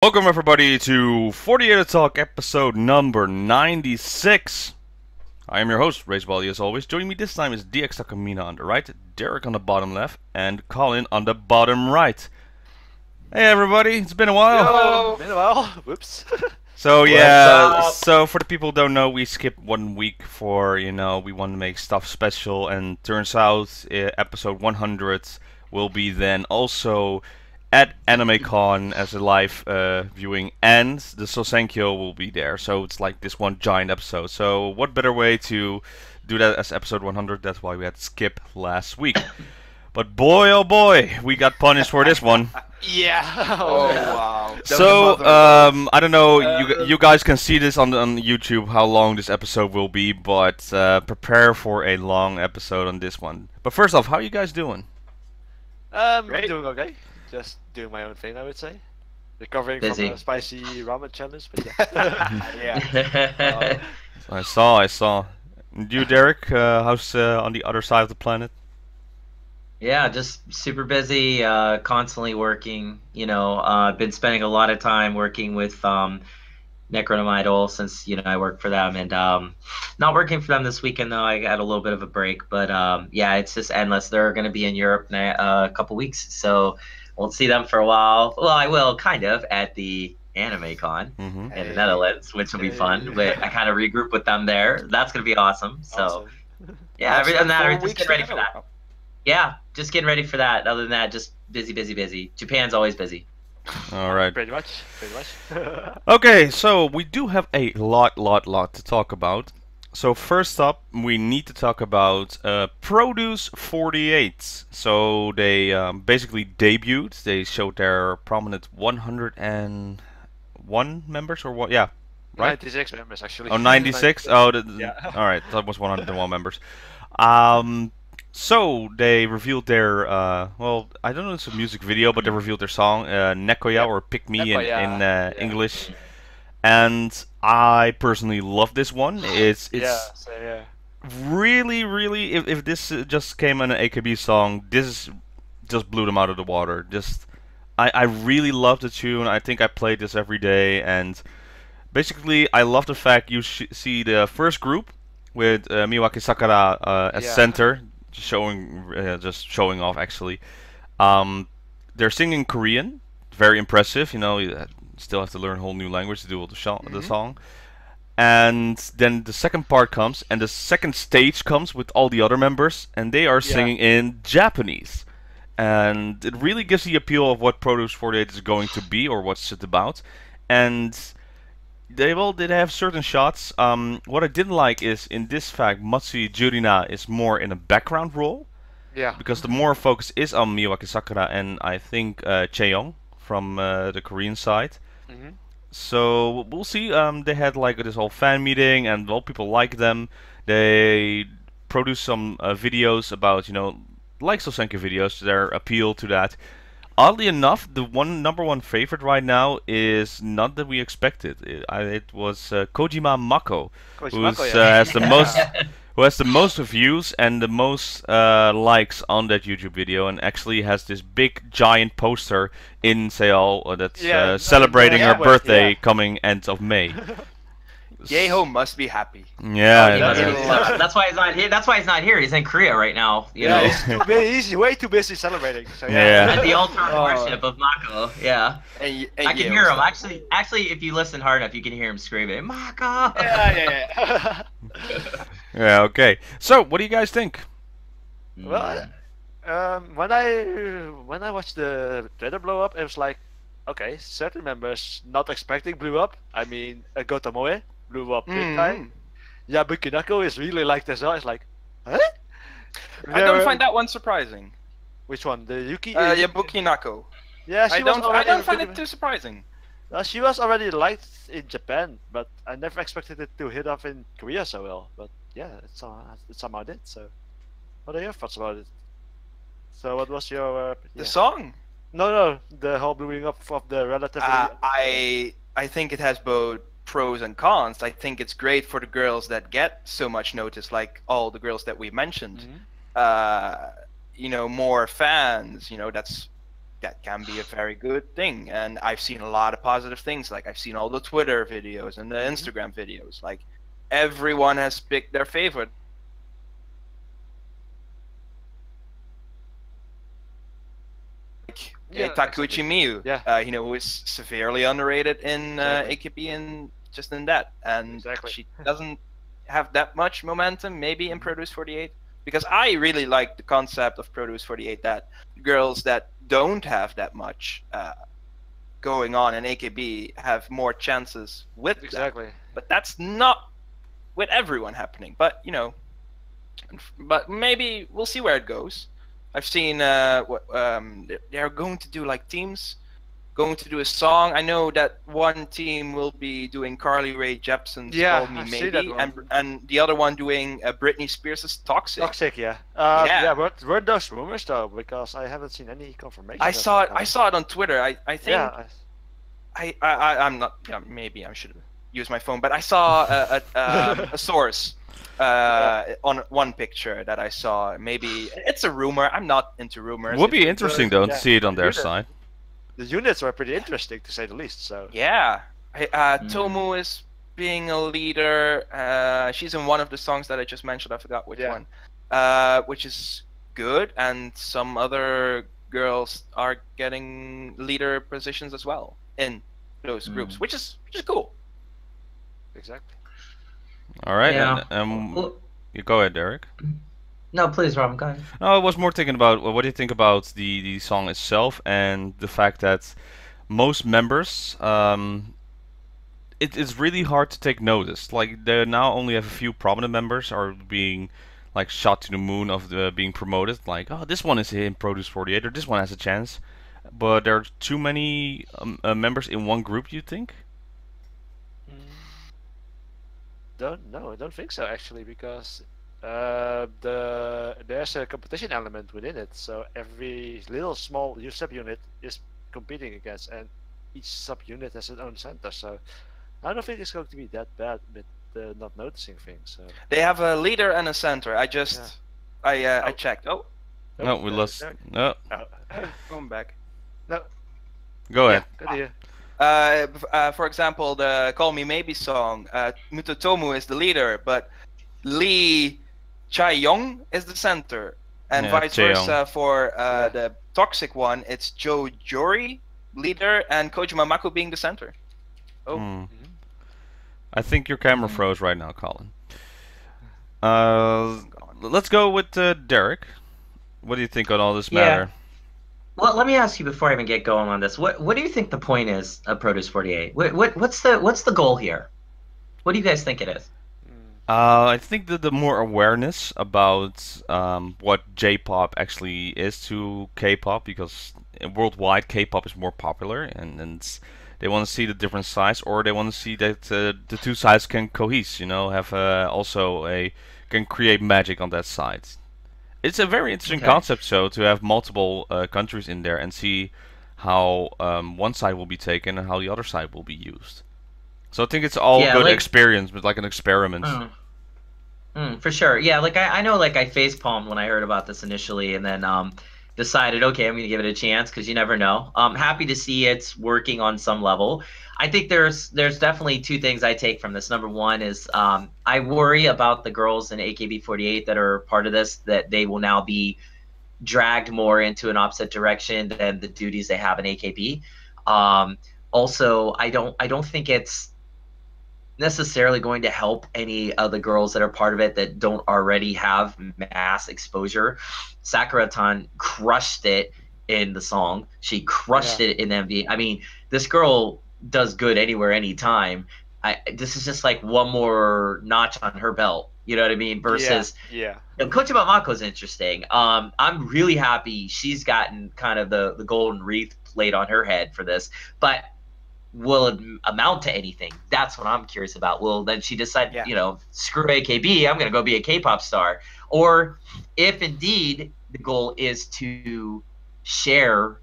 Welcome everybody to 48 Talk episode number 96. I am your host, Racebally as always. Joining me this time is DXTakamina on the right, Derek on the bottom left, and Colin on the bottom right. Hey everybody, it's been a while. Yo, been a while. Whoops. So yeah, so for the people who don't know, we skipped 1 week for, we want to make stuff special, and turns out episode 100 will be then also at AnimeCon as a live viewing, and the Sousenkyo will be there. So it's like this one giant episode. So what better way to do that as episode 100? That's why we had to skip last week. But boy, oh boy, we got punished for this one. Yeah. Oh wow. So I don't know. You guys can see this on YouTube how long this episode will be, but prepare for a long episode on this one. But first off, how are you guys doing? Doing okay. Just doing my own thing, I would say. Recovering from a spicy ramen challenge, but yeah. Yeah. I saw. And you, Derek, how's on the other side of the planet? Yeah, just super busy, constantly working. I've been spending a lot of time working with Necronomidal since I work for them, and not working for them this weekend though. I had a little bit of a break, but yeah, it's just endless. They're going to be in Europe in a couple weeks, so won't see them for a while. Well, I will kind of at the AnimeCon in the Netherlands, which will be fun. But I kind of regroup with them there. That's going to be awesome. So yeah, other than that, just getting ready for that. Yeah, just getting ready for that. Other than that, just busy. Japan's always busy. All right. Pretty much. Okay, so we do have a lot to talk about. So first up, we need to talk about Produce 48. So they basically debuted. They showed their prominent 101 members, or what? Yeah, right. 96 members actually. Oh, 96. Oh, yeah. All right, that was 101 members. So they revealed their well, I don't know if it's a music video, but they revealed their song Nekoya, or Pick Me in English. And I personally love this one. It's really if this just came on an AKB song, this just blew them out of the water. I really love the tune. I think I played this every day, and basically I love the fact you see the first group with Miyawaki Sakura as center, just showing off actually. They're singing Korean, very impressive. You still have to learn a whole new language to do the song. And then the second part comes, and the second stage comes with all the other members, and they are singing in Japanese. And it really gives the appeal of what Produce 48 is going to be, or what's it about. And they did have certain shots. What I didn't like is, in this fact, Matsui Jurina is more in a background role. Yeah. Because the more focus is on Miyawaki Sakura and I think Cheong from the Korean side. So we'll see. They had like this whole fan meeting, and a lot of people like them. They produced some videos about, like Sousenkyo videos, their appeal to that. Oddly enough, the number one favorite right now is not that we expected. It was Kojima Mako, who has the most. Who has the most views and the most likes on that YouTube video, and actually has this big giant poster in Seoul that's celebrating her birthday coming end of May. Yeho must be happy. Yeah, that's why he's not here. That's why he's not here. He's in Korea right now. He's way too busy celebrating. So At the ultimate worship of Mako. Yeah. And I can hear him. Actually, if you listen hard enough, you can hear him screaming, Mako! Yeah. Yeah. Okay. So, what do you guys think? Well, when I watched the trailer blow up, it was like, okay, certain members not expecting blew up. I mean, Gotomoe blew up big time. Yeah, Bukinako is really like this. It's like, huh? I don't find that one surprising. Which one? The Yuki? Yeah, Bukinako. Yeah, I don't find it too surprising. She was already liked in Japan, but I never expected it to hit off in Korea so well. But yeah, it somehow did. So, what are your thoughts about it? So, what was your the song? No, the whole blowing up of the relatively. I think it has both pros and cons. I think it's great for the girls that get so much notice, like all the girls that we mentioned. More fans. That's that can be a very good thing. And I've seen a lot of positive things. Like I've seen all the Twitter videos and the Instagram videos. Like everyone has picked their favorite. Takuchi Miyu, who is severely underrated in AKB and just in that, and she doesn't have that much momentum. Maybe in Produce 48, because I really like the concept of Produce 48 that girls that don't have that much going on in AKB have more chances with that. But that's not with everyone happening. But but maybe we'll see where it goes. I've seen they're going to do like teams, going to do a song. I know that one team will be doing Carly Rae Jepsen's "Call Me Maybe," and the other one doing Britney Spears' "Toxic." Toxic, yeah. Were those rumors though? Because I haven't seen any confirmation. I saw it on Twitter. I think. Yeah. I'm not. Yeah, maybe I should use my phone, but I saw a source. On one picture that I saw. Maybe it's a rumor. I'm not into rumors. Would be interesting though to see it on their side. The units are pretty interesting to say the least. So yeah, Tomu is being a leader. She's in one of the songs that I just mentioned. I forgot which one. Which is good, and some other girls are getting leader positions as well in those groups, which is cool. Exactly. All right, you go ahead, Derek. No, please, Rob, go ahead. No, I was more thinking about what do you think about the song itself and the fact that most members, it's really hard to take notice. Like they now only have a few prominent members are being like shot to the moon of being promoted. Like, oh, this one is in Produce 48 or this one has a chance, but there are too many members in one group. You think? I don't think so actually, because there's a competition element within it. So every little small subunit is competing against, and each subunit has its own center. So I don't think it's going to be that bad with not noticing things. So. They have a leader and a center. I checked. Oh. No, we lost. No. Going back. No. Go ahead. Continue. For example, the "Call Me Maybe" song, Mutotomu is the leader, but Lee Chae-young is the center, and vice versa for the Toxic one. It's Joe Jory, leader, and Kojima Mako being the center. Oh. I think your camera froze right now, Colin. Let's go with Derek. What do you think on all this matter? Well, let me ask you before I even get going on this. What do you think the point is of Produce 48? What's the goal here? What do you guys think it is? I think that the more awareness about what J-pop actually is to K-pop, because worldwide K-pop is more popular, and they want to see the different sides, or they want to see that the two sides can cohese. Have can create magic on that side. It's a very interesting concept, so to have multiple countries in there and see how one side will be taken and how the other side will be used. So I think it's all good experience, but like an experiment. For sure. Yeah, like I know, like I facepalmed when I heard about this initially, and then decided, okay, I'm going to give it a chance because you never know. I'm happy to see it's working on some level. I think there's definitely two things I take from this. Number one is I worry about the girls in AKB48 that are part of this, that they will now be dragged more into an opposite direction than the duties they have in AKB. Also, I don't think it's necessarily going to help any of the girls that are part of it that don't already have mass exposure. Sakura-tan crushed it in the song. She crushed it in MV. I mean, this girl does good anywhere, anytime. This is just like one more notch on her belt. You know what I mean? Versus, Kojima Mako's interesting. I'm really happy she's gotten kind of the golden wreath laid on her head for this. But will it amount to anything? That's what I'm curious about. Will then she decide, screw AKB, I'm going to go be a K-pop star? Or if indeed the goal is to share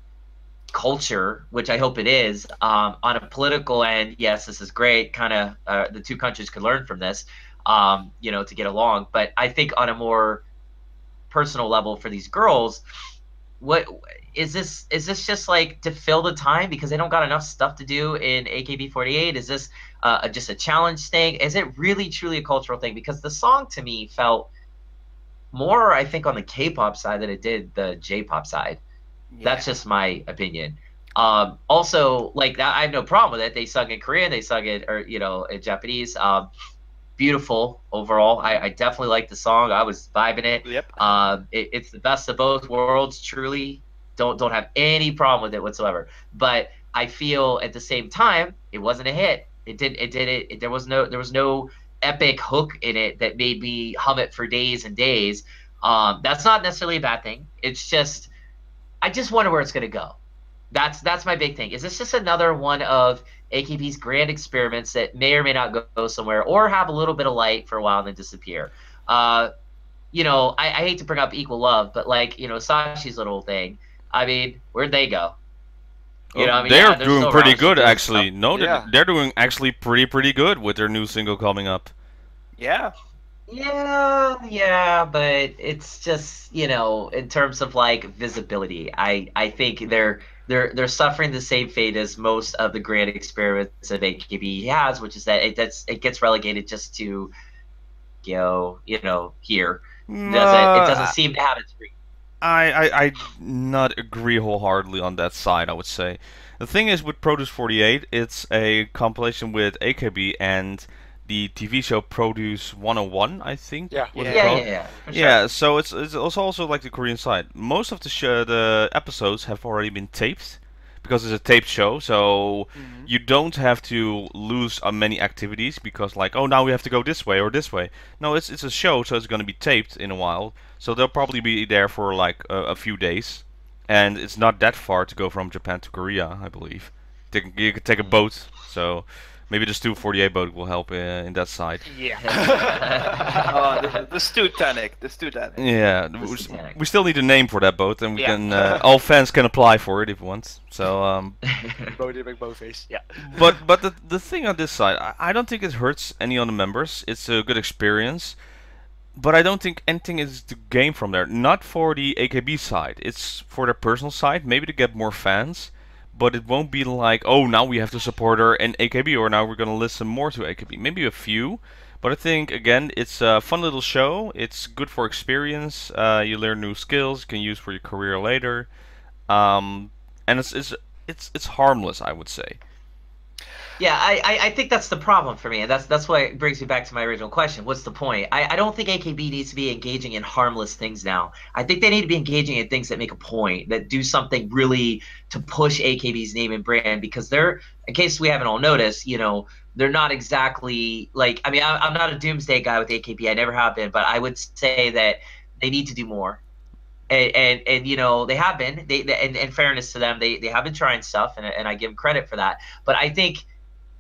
culture, which I hope it is, on a political end, yes, this is great. Kind of the two countries could learn from this, to get along. But I think on a more personal level for these girls, what is this? Is this just like to fill the time because they don't got enough stuff to do in AKB48? Is this just a challenge thing? Is it really truly a cultural thing? Because the song to me felt more, I think, on the K-pop side than it did the J-pop side. Yeah. That's just my opinion. Also, like I have no problem with it. They sung in Korean, they sung it, or in Japanese. Beautiful overall. I definitely like the song. I was vibing it. Yep. It's the best of both worlds. Truly, don't have any problem with it whatsoever. But I feel at the same time, it wasn't a hit. There was no epic hook in it that made me hum it for days and days. That's not necessarily a bad thing. It's just, I just wonder where it's gonna go. That's my big thing. Is this just another one of AKB's grand experiments that may or may not go somewhere, or have a little bit of light for a while and then disappear? I hate to bring up Equal Love, but like Sashi's little thing. I mean, where'd they go? They're doing pretty good, actually. No, they're doing actually pretty good with their new single coming up. Yeah. Yeah, but it's just in terms of like visibility, I think they're suffering the same fate as most of the grand experiments that AKB has, which is that it gets relegated just to here. It doesn't seem to have its reach. I not agree wholeheartedly on that side, I would say. The thing is, with Produce 48, it's a compilation with AKB and the TV show Produce 101, I think. Yeah. Yeah, so it's also like the Korean side. Most of the episodes have already been taped, because it's a taped show, so you don't have to lose many activities, because like, oh, now we have to go this way or this way. No, it's a show, so it's going to be taped in a while, so they'll probably be there for like a few days, and it's not that far to go from Japan to Korea, I believe. You could take a boat, so maybe the STU48 boat will help in that side. Yeah. the STUtanic. The STUtanic. Yeah, we still need a name for that boat, and we can all fans can apply for it if you want. So face. Yeah. But the thing on this side, I don't think it hurts any of the members. It's a good experience, but I don't think anything is to gain from there. Not for the AKB side. It's for their personal side, maybe to get more fans. But it won't be like, oh, now we have to support her in AKB, or now we're going to listen more to AKB. Maybe a few, but I think, again, it's a fun little show. It's good for experience. You learn new skills you can use for your career later. And it's harmless, I would say. Yeah, I think that's the problem for me, and that's why it brings me back to my original question. What's the point? I don't think AKB needs to be engaging in harmless things now. I think they need to be engaging in things that make a point, that do something really to push AKB's name and brand, because they're, in case we haven't all noticed, they're not exactly like, I mean, I'm not a doomsday guy with AKB, I never have been, but I would say that they need to do more. And they have been. And in fairness to them, they have been trying stuff, and I give them credit for that. But I think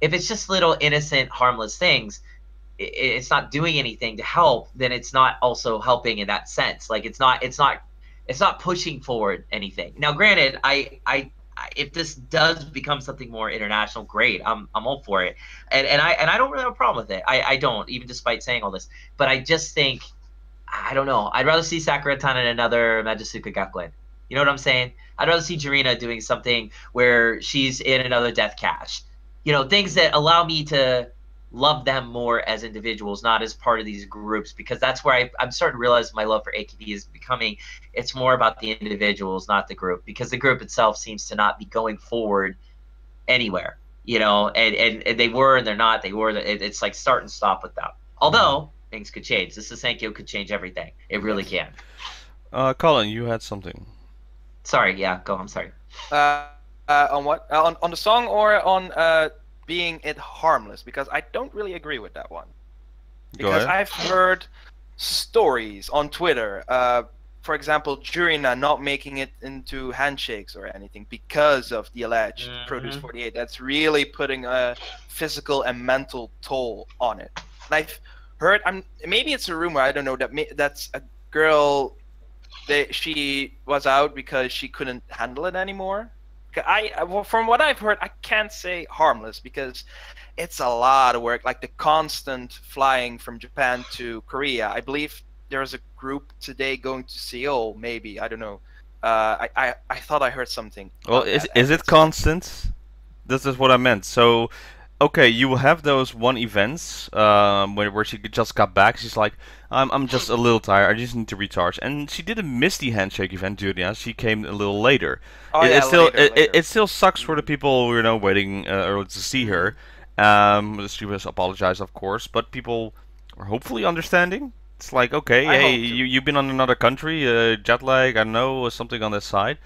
if it's just little innocent, harmless things, it's not doing anything to help, then it's not also helping in that sense. Like it's not pushing forward anything. Now, granted, if this does become something more international, great. I'm all for it, and I don't really have a problem with it. I don't, even despite saying all this. But I just think, I don't know. I'd rather see Sakura-tan in another Majisuka Gakuen. You know what I'm saying? I'd rather see Jirina doing something where she's in another Death Cash. Things that allow me to love them more as individuals, not as part of these groups, because that's where I'm starting to realize my love for AKB is becoming, it's more about the individuals, not the group, because the group itself seems to not be going forward anywhere, and they were, and they're not, it's like start and stop with them. Although things could change. This Sousenkyo could change everything. It really can. Colin, you had something. Sorry, yeah, go, I'm sorry. On what? On the song, or on being it harmless? Because I don't really agree with that one. Because I've heard stories on Twitter, for example, Jirina not making it into handshakes or anything because of the alleged Produce 48. That's really putting a physical and mental toll on it. And I've heard, maybe it's a rumor, I don't know, that's a girl, she was out because she couldn't handle it anymore. From what I've heard, I can't say harmless, because it's a lot of work, like the constant flying from Japan to Korea. I believe there's a group today going to Seoul, maybe, I don't know. I thought I heard something. Well, is it constant? This is what I meant. So, okay, you will have those one events where she just got back. She's like, I'm just a little tired. I just need to recharge. And she didn't miss the handshake event, Julia. She came a little later. Oh, it, yeah, it still later. it still sucks for the people waiting early to see her. She was apologized, of course, but people are hopefully understanding. It's like, okay, hey, you've been on another country, jet lag, I don't know, something on this side.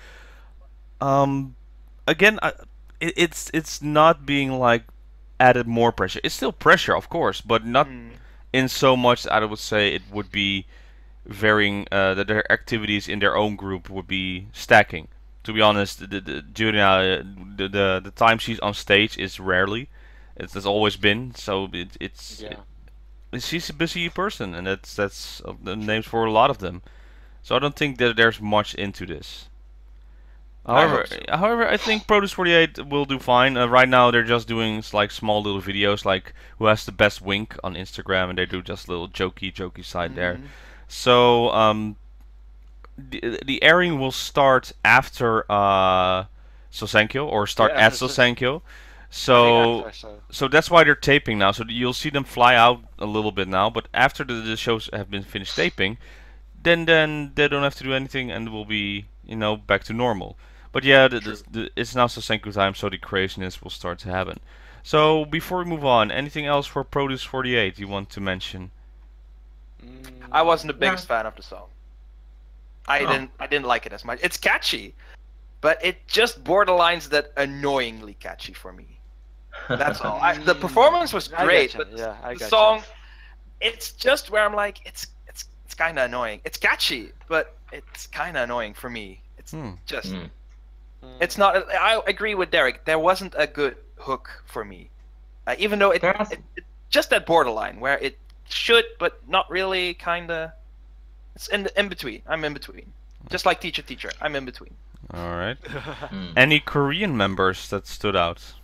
Again, it's not being like added more pressure. It's still pressure, of course, but not in so much that I would say it would be varying. That their activities in their own group would be stacking. To be honest, the time she's on stage is rarely. It's always been. So she's a busy person, and that's the names for a lot of them. So I don't think that there's much into this. However, I think Produce48 will do fine. Right now, they're just doing like small little videos, like who has the best wink on Instagram, and they do just little jokey side there. So the airing will start after Sousenkyo, or start at Sousenkyo. So that's why they're taping now. So you'll see them fly out a little bit now, but after the shows have been finished taping, then they don't have to do anything, and will be back to normal. But yeah, it's now Sousenkyo time, so the craziness will start to happen. So before we move on, anything else for Produce48 you want to mention? I wasn't the biggest fan of the song. I didn't like it as much. It's catchy, but it just borderlines that annoyingly catchy for me. That's all. The performance was great, but the song, it's just where I'm like, it's kind of annoying. It's catchy, but it's kind of annoying for me. It's just, it's not. I agree with Derek. There wasn't a good hook for me, even though it just that borderline where it should, but not really. Kinda, it's in between. I'm in between. Just like teacher. I'm in between. All right. Any Korean members that stood out?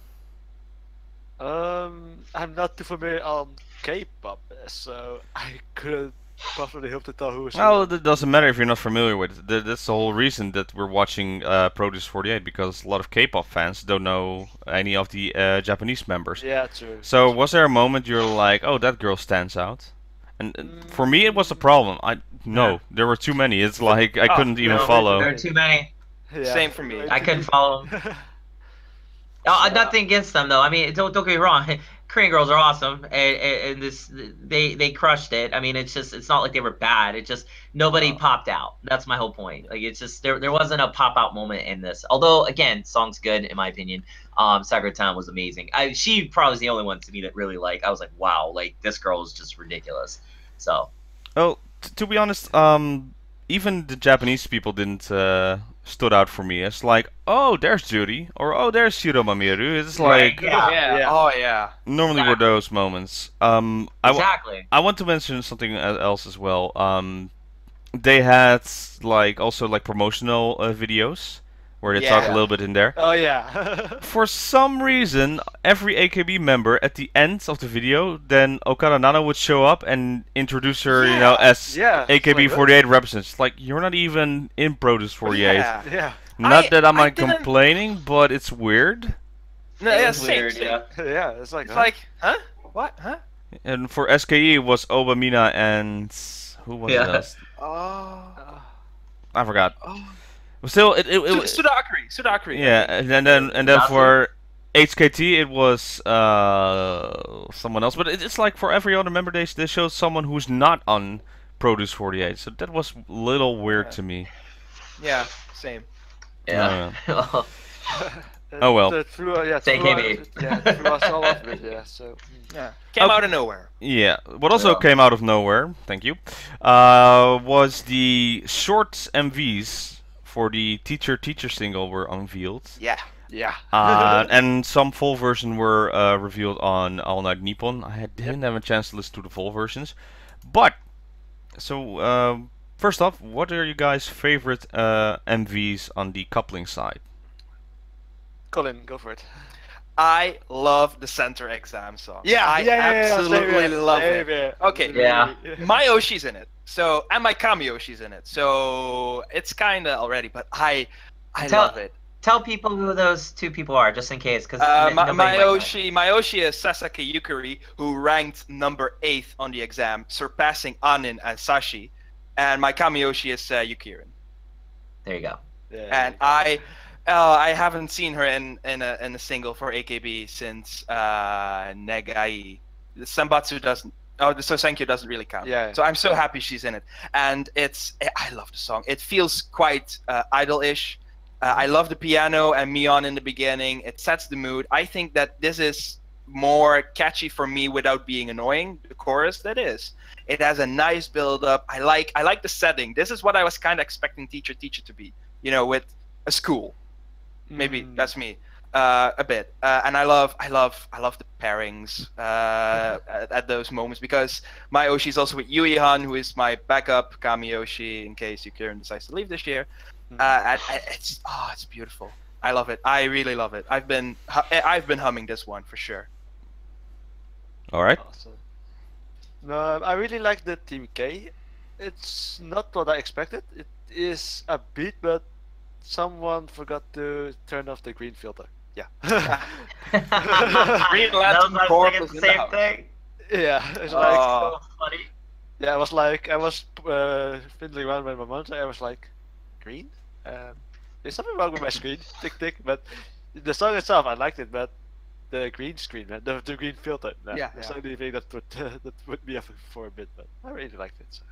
I'm not too familiar on K-pop, so I couldn't possibly hope to tell who was. Well, it doesn't matter if you're not familiar with it. That's the whole reason that we're watching Produce48, because a lot of K-pop fans don't know any of the Japanese members. Yeah, true. So was there a moment you're like, oh, that girl stands out? And for me, it was a problem. There were too many. It's like I couldn't even follow. There were too many. Yeah. Same for me. I couldn't follow them. Nothing against them though. I mean, don't get me wrong. Korean girls are awesome, and they crushed it. I mean, it's not like they were bad. It just nobody popped out. That's my whole point. Like it's just there wasn't a pop out moment in this. Although again, song's good in my opinion. Sakura-tan was amazing. She probably was the only one to me that really I was like, wow, like this girl is just ridiculous. So. Oh, to be honest, even the Japanese people didn't stood out for me. It's like, oh, there's Judy, or oh, there's Shiro Mamoru. It's like, oh yeah. Normally were those moments. Exactly. I want to mention something else as well. They had also promotional videos where they talk a little bit in there. Oh yeah. For some reason, every AKB member at the end of the video, then Okada Nana would show up and introduce her, as AKB48 represents. Like, you're not even in Produce48. Yeah. Not that I'm complaining, but it's weird. No, it's weird. Yeah, it's like, huh? What? Huh? And for SKE it was Obamina and who was it else? Oh, I forgot. Still, it was Sudakari. Yeah, and then for HKT it was someone else. But it's like for every other member they showed someone who's not on Produce48. So that was a little weird to me. Yeah, same. Yeah. Oh well. Through us all of it, yeah. So came out of nowhere. Yeah. What also came out of nowhere, thank you, was the short MVs for the Teacher single were unveiled. Yeah. And some full version were revealed on All Night Nippon. I didn't have a chance to listen to the full versions, but so first off, what are you guys' favorite MVs on the coupling side? Colin, go for it. I love the center exam song. Yeah, I absolutely love it. Yeah. Okay, Yeah. my Oshi's in it. So, and my Kami Oshi's in it. So it's kind of already, but I love it. Tell people who those two people are, just in case, because my Oshi is Sasaki Yukari, who ranked number 8 on the exam, surpassing Anin and Sashi, and my Kamiyoshi is Yukirin. There you go. Yeah, and I haven't seen her in a single for AKB since Negai. The Senbatsu doesn't. Oh, the Sousenkyo doesn't really count. Yeah. So I'm so happy she's in it, and I love the song. It feels quite idol-ish. I love the piano and Mion in the beginning. It sets the mood. I think that this is more catchy for me without being annoying. The chorus, that is. It has a nice build-up. I like the setting. This is what I was kind of expecting Teacher to be. You know, with a school. Maybe that's me. A bit. And I love the pairings at those moments, because my Oshi is also with Yui-han, who is my backup Kami Oshi in case Yukirin decides to leave this year. It's beautiful. I love it. I really love it. I've been humming this one for sure. All right. Awesome. No, I really like the Team K. It's not what I expected. It is a beat, but someone forgot to turn off the green filter. Yeah. Green Lantern Corp is the same thing. Yeah, it's like so funny. Yeah, I was fiddling around with my monitor. I was like, green? There's something wrong with my screen. Tick tick. But the song itself, I liked it, but the green screen, the green filter. Yeah. That's the only thing that put me off for a bit. But I really liked it. So.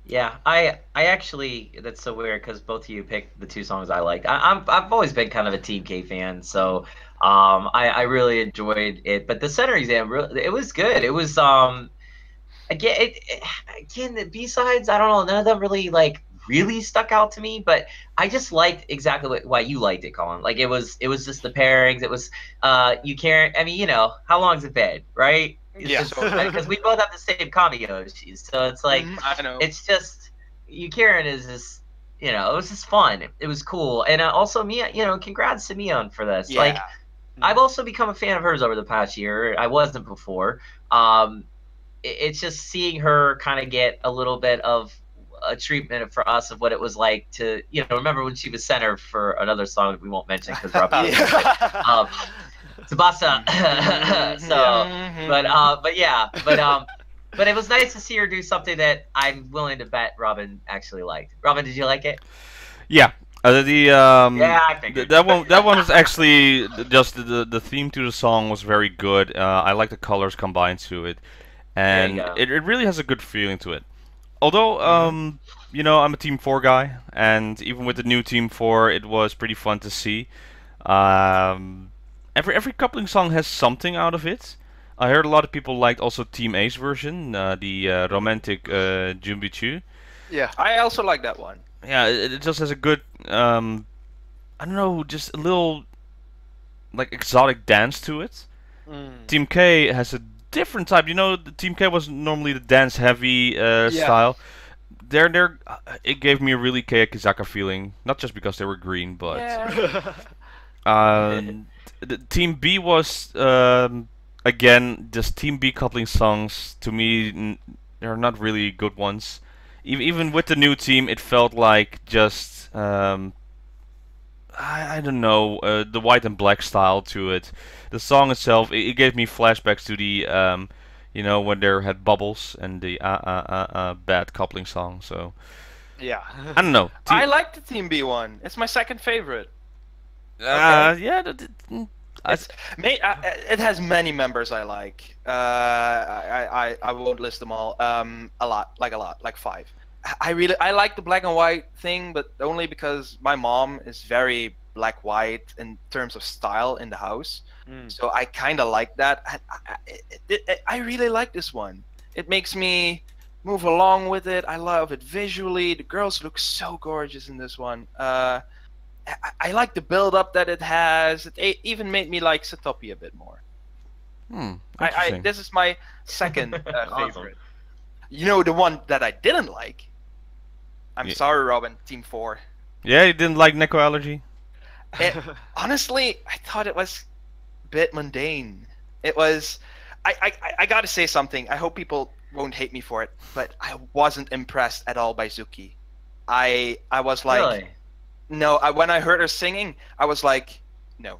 Yeah, I actually, that's so weird because both of you picked the two songs I liked. I've always been kind of a Team K fan, so I really enjoyed it. But the center exam, it was good. It was again the B-sides, I don't know, none of them really really stuck out to me, but I just liked exactly why you liked it, Colin. Like it was just the pairings. It was you can't. I mean, you know, how long's it been, right? Yeah, because we both have the same Kamiyoshis, so it's like I know. It's just Yukirin is just, you know, it was just fun. It was cool, and also Mia, you know, congrats to Mion for this. Yeah. Like, I've also become a fan of hers over the past year. I wasn't before. It's just seeing her kind of get a little bit of a treatment for us of what it was like to, you know, remember when she was center for another song that we won't mention because we're up. Tsubasa. But it was nice to see her do something that I'm willing to bet Robin actually liked. Robin, did you like it? Yeah. I figured. that one is actually just the theme to the song was very good. I like the colors combined to it, and it really has a good feeling to it. Although you know, I'm a Team 4 guy, and even with the new Team 4, it was pretty fun to see. Every coupling song has something out of it. I heard a lot of people liked also Team A's version, the romantic Junbichu. Yeah, I also like that one. Yeah, it just has a good, I don't know, just a little like exotic dance to it. Team K has a different type. You know, the Team K was normally the dance heavy style. It gave me a really Keiakizaka feeling, not just because they were green, but the Team B was again just Team B coupling songs. To me, they're not really good ones. Even with the new team, it felt like just I don't know, the white and black style to it. The song itself, it gave me flashbacks to the you know, when there had bubbles and the bad coupling song. So yeah, I don't know. I like the Team B one. It's my second favorite. Yeah. It has many members I like. I won't list them all. A lot, like 5. I like the black and white thing, but only because my mom is very black white in terms of style in the house. So I kind of like that. I really like this one. It makes me move along with it. I love it visually. The girls look so gorgeous in this one. I like the build-up that it has. It even made me like Satopi a bit more. This is my second favorite. You know, the one that I didn't like? I'm sorry, Robin, Team 4. Yeah, you didn't like Neko Allergy? Honestly, I thought it was a bit mundane. It was. I gotta say something. I hope people won't hate me for it, but I wasn't impressed at all by Zuki. I was like, Really? no. When I heard her singing, I was like, no.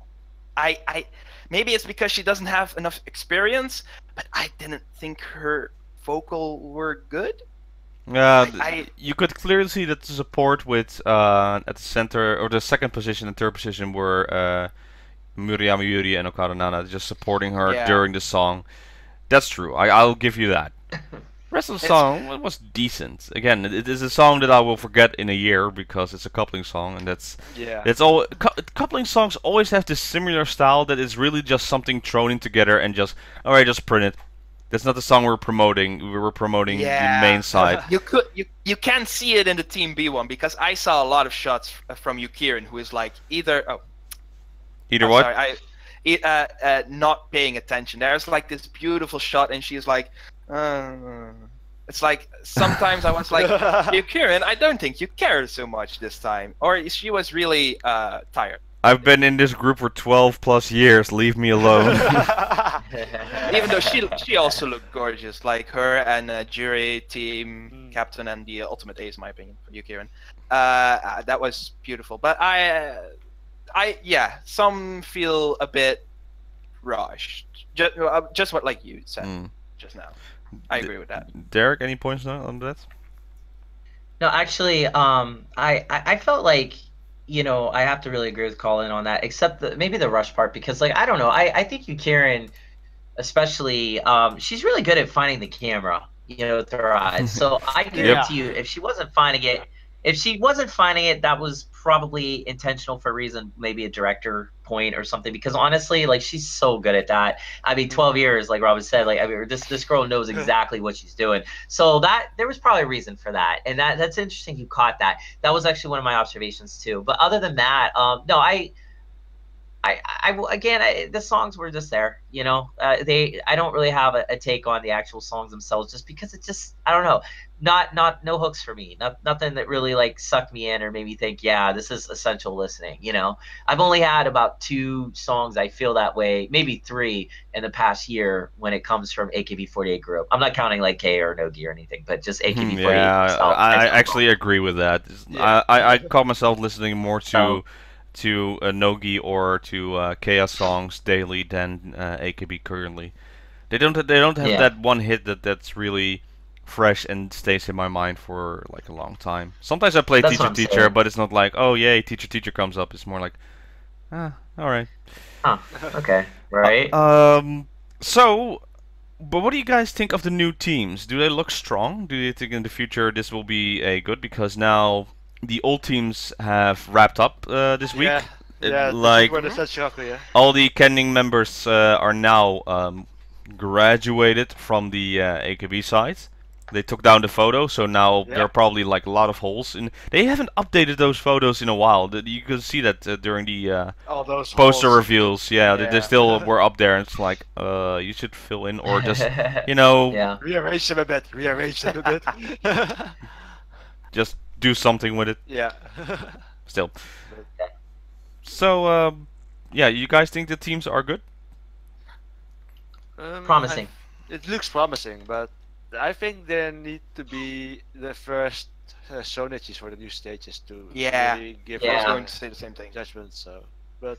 I maybe it's because she doesn't have enough experience, but I didn't think her vocal were good. You could clearly see that the support with at the center or the second position and third position were Murayama Yuri and Okada Nana just supporting her during the song. That's true. I'll give you that. Rest of the song was decent. Again, it is a song that I will forget in a year because it's a coupling song, and that's all. Coupling songs always have this similar style that is really just something thrown in together and just alright, just print it. That's not the song we're promoting. We were promoting the main side. You can see it in the Team B one because I saw a lot of shots from Yukirin who is like either what? Sorry, not paying attention. There's like this beautiful shot, and she's like, it's like sometimes I was like, Yukirin, I don't think you care so much this time, or she was really tired. I've been in this group for 12 plus years. Leave me alone. Even though she also looked gorgeous, like her and Jury, team captain, and the ultimate ace, in my opinion, for Yukirin. That was beautiful, but some feel a bit rushed. Just what like you said just now. I agree with that. Derek, any points on that? No, actually, I felt like, I have to really agree with Colin on that, except maybe the rush part, because like I don't know, I think Yukirin, especially, she's really good at finding the camera, with her eyes. So I guarantee you, if she wasn't finding it, that was probably intentional for a reason, maybe a director point or something. Because honestly, like she's so good at that. I mean, 12 years, like Robin said, like I mean, this girl knows exactly what she's doing. So that there was probably a reason for that, and that's interesting. You caught that. That was actually one of my observations too. But other than that, no, the songs were just there, I don't really have a take on the actual songs themselves, just because it's just, I don't know, no hooks for me, nothing that really like sucked me in or made me think, yeah, this is essential listening. I've only had about 2 songs I feel that way, maybe 3 in the past year when it comes from AKB48 group. I'm not counting like K or Nogi or anything, but just AKB48. Yeah, I actually agree with that. I caught myself listening more to Nogi or to Chaos songs daily than AKB currently. They don't have that one hit that's really fresh and stays in my mind for like a long time. Sometimes I play Teacher, but it's not like, oh yay, Teacher comes up. It's more like, all right. Huh. Okay. Right. So, but what do you guys think of the new teams? Do they look strong? Do you think in the future this will be a good, because now the old teams have wrapped up this week? Like all the Kenning members are now graduated from the AKB side. They took down the photo, so now there are probably like a lot of holes in. They haven't updated those photos in a while. You can see that during the poster reveals. They still were up there, and it's like, you should fill in or just, rearrange them a bit. Just do something with it. Yeah. Still. So, you guys think the teams are good? Promising. It looks promising, but I think there need to be the first Sonichis for the new stages to really give I was going to say the same thing. Judgment. So, but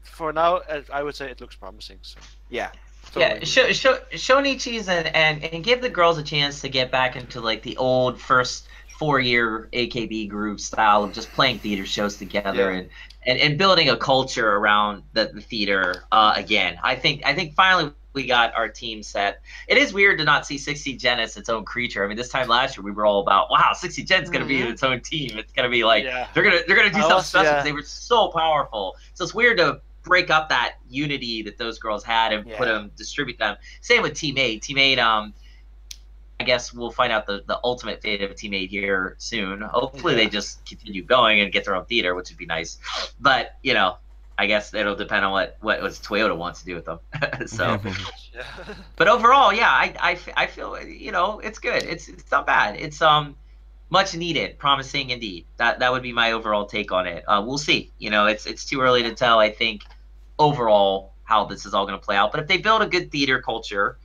for now, I would say it looks promising. So. Yeah. Totally. Shonichis and give the girls a chance to get back into like the old first 4-year AKB group style of just playing theater shows together and building a culture around the theater again. I think finally we got our team set. It is weird to not see 60 Gen as its own creature. I mean, this time last year we were all about, wow, 60 Gen's gonna be its own team. It's gonna be like they're gonna do something special because they were so powerful. So it's weird to break up that unity that those girls had and distribute them. Same with Team 8. Team 8, I guess we'll find out the ultimate fate of Team 8 here soon. Hopefully they just continue going and get their own theater, which would be nice. But, I guess it'll depend on what Toyota wants to do with them. So, but overall, I feel it's good. It's not bad. It's much needed, promising indeed. That would be my overall take on it. We'll see. You know, it's too early to tell, I think, overall how this is all going to play out. But if they build a good theater culture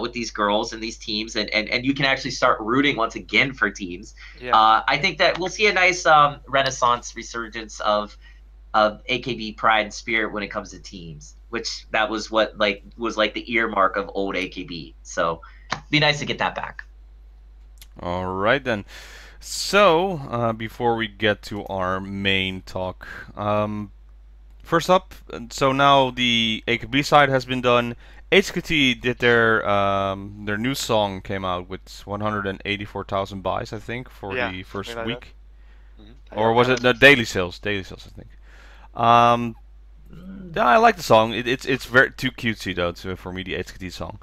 with these girls and these teams, and you can actually start rooting once again for teams, I think that we'll see a nice renaissance, resurgence of AKB pride and spirit when it comes to teams, which that was what was the earmark of old AKB. So be nice to get that back. All right then. So before we get to our main talk, first up, so now the AKB side has been done. HKT did their new song came out with 184,000 buys, I think, for the first week. Or was it the daily sales? Daily sales, I think. Yeah, I like the song. It's very too cutesy though for me, the HKT song.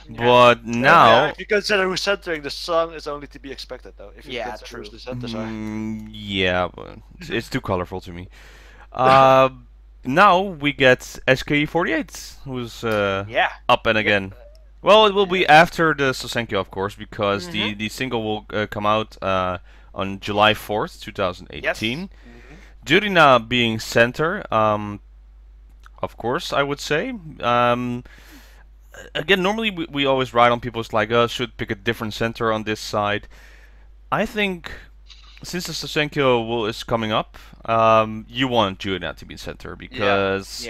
But now, if you consider who's centering, the song is only to be expected though. If you consider true. who's the centers are. Yeah, but it's too colorful to me. Now we get SKE48, who's up and again. Well, it will be after the Sousenkyo, of course, because the single will come out on July 4th, 2018. Yes. Jurina being center, of course, I would say. Again, normally we always ride on people's like, should pick a different center on this side. I think since the Sousenkyo is coming up, you want Jurina to be center because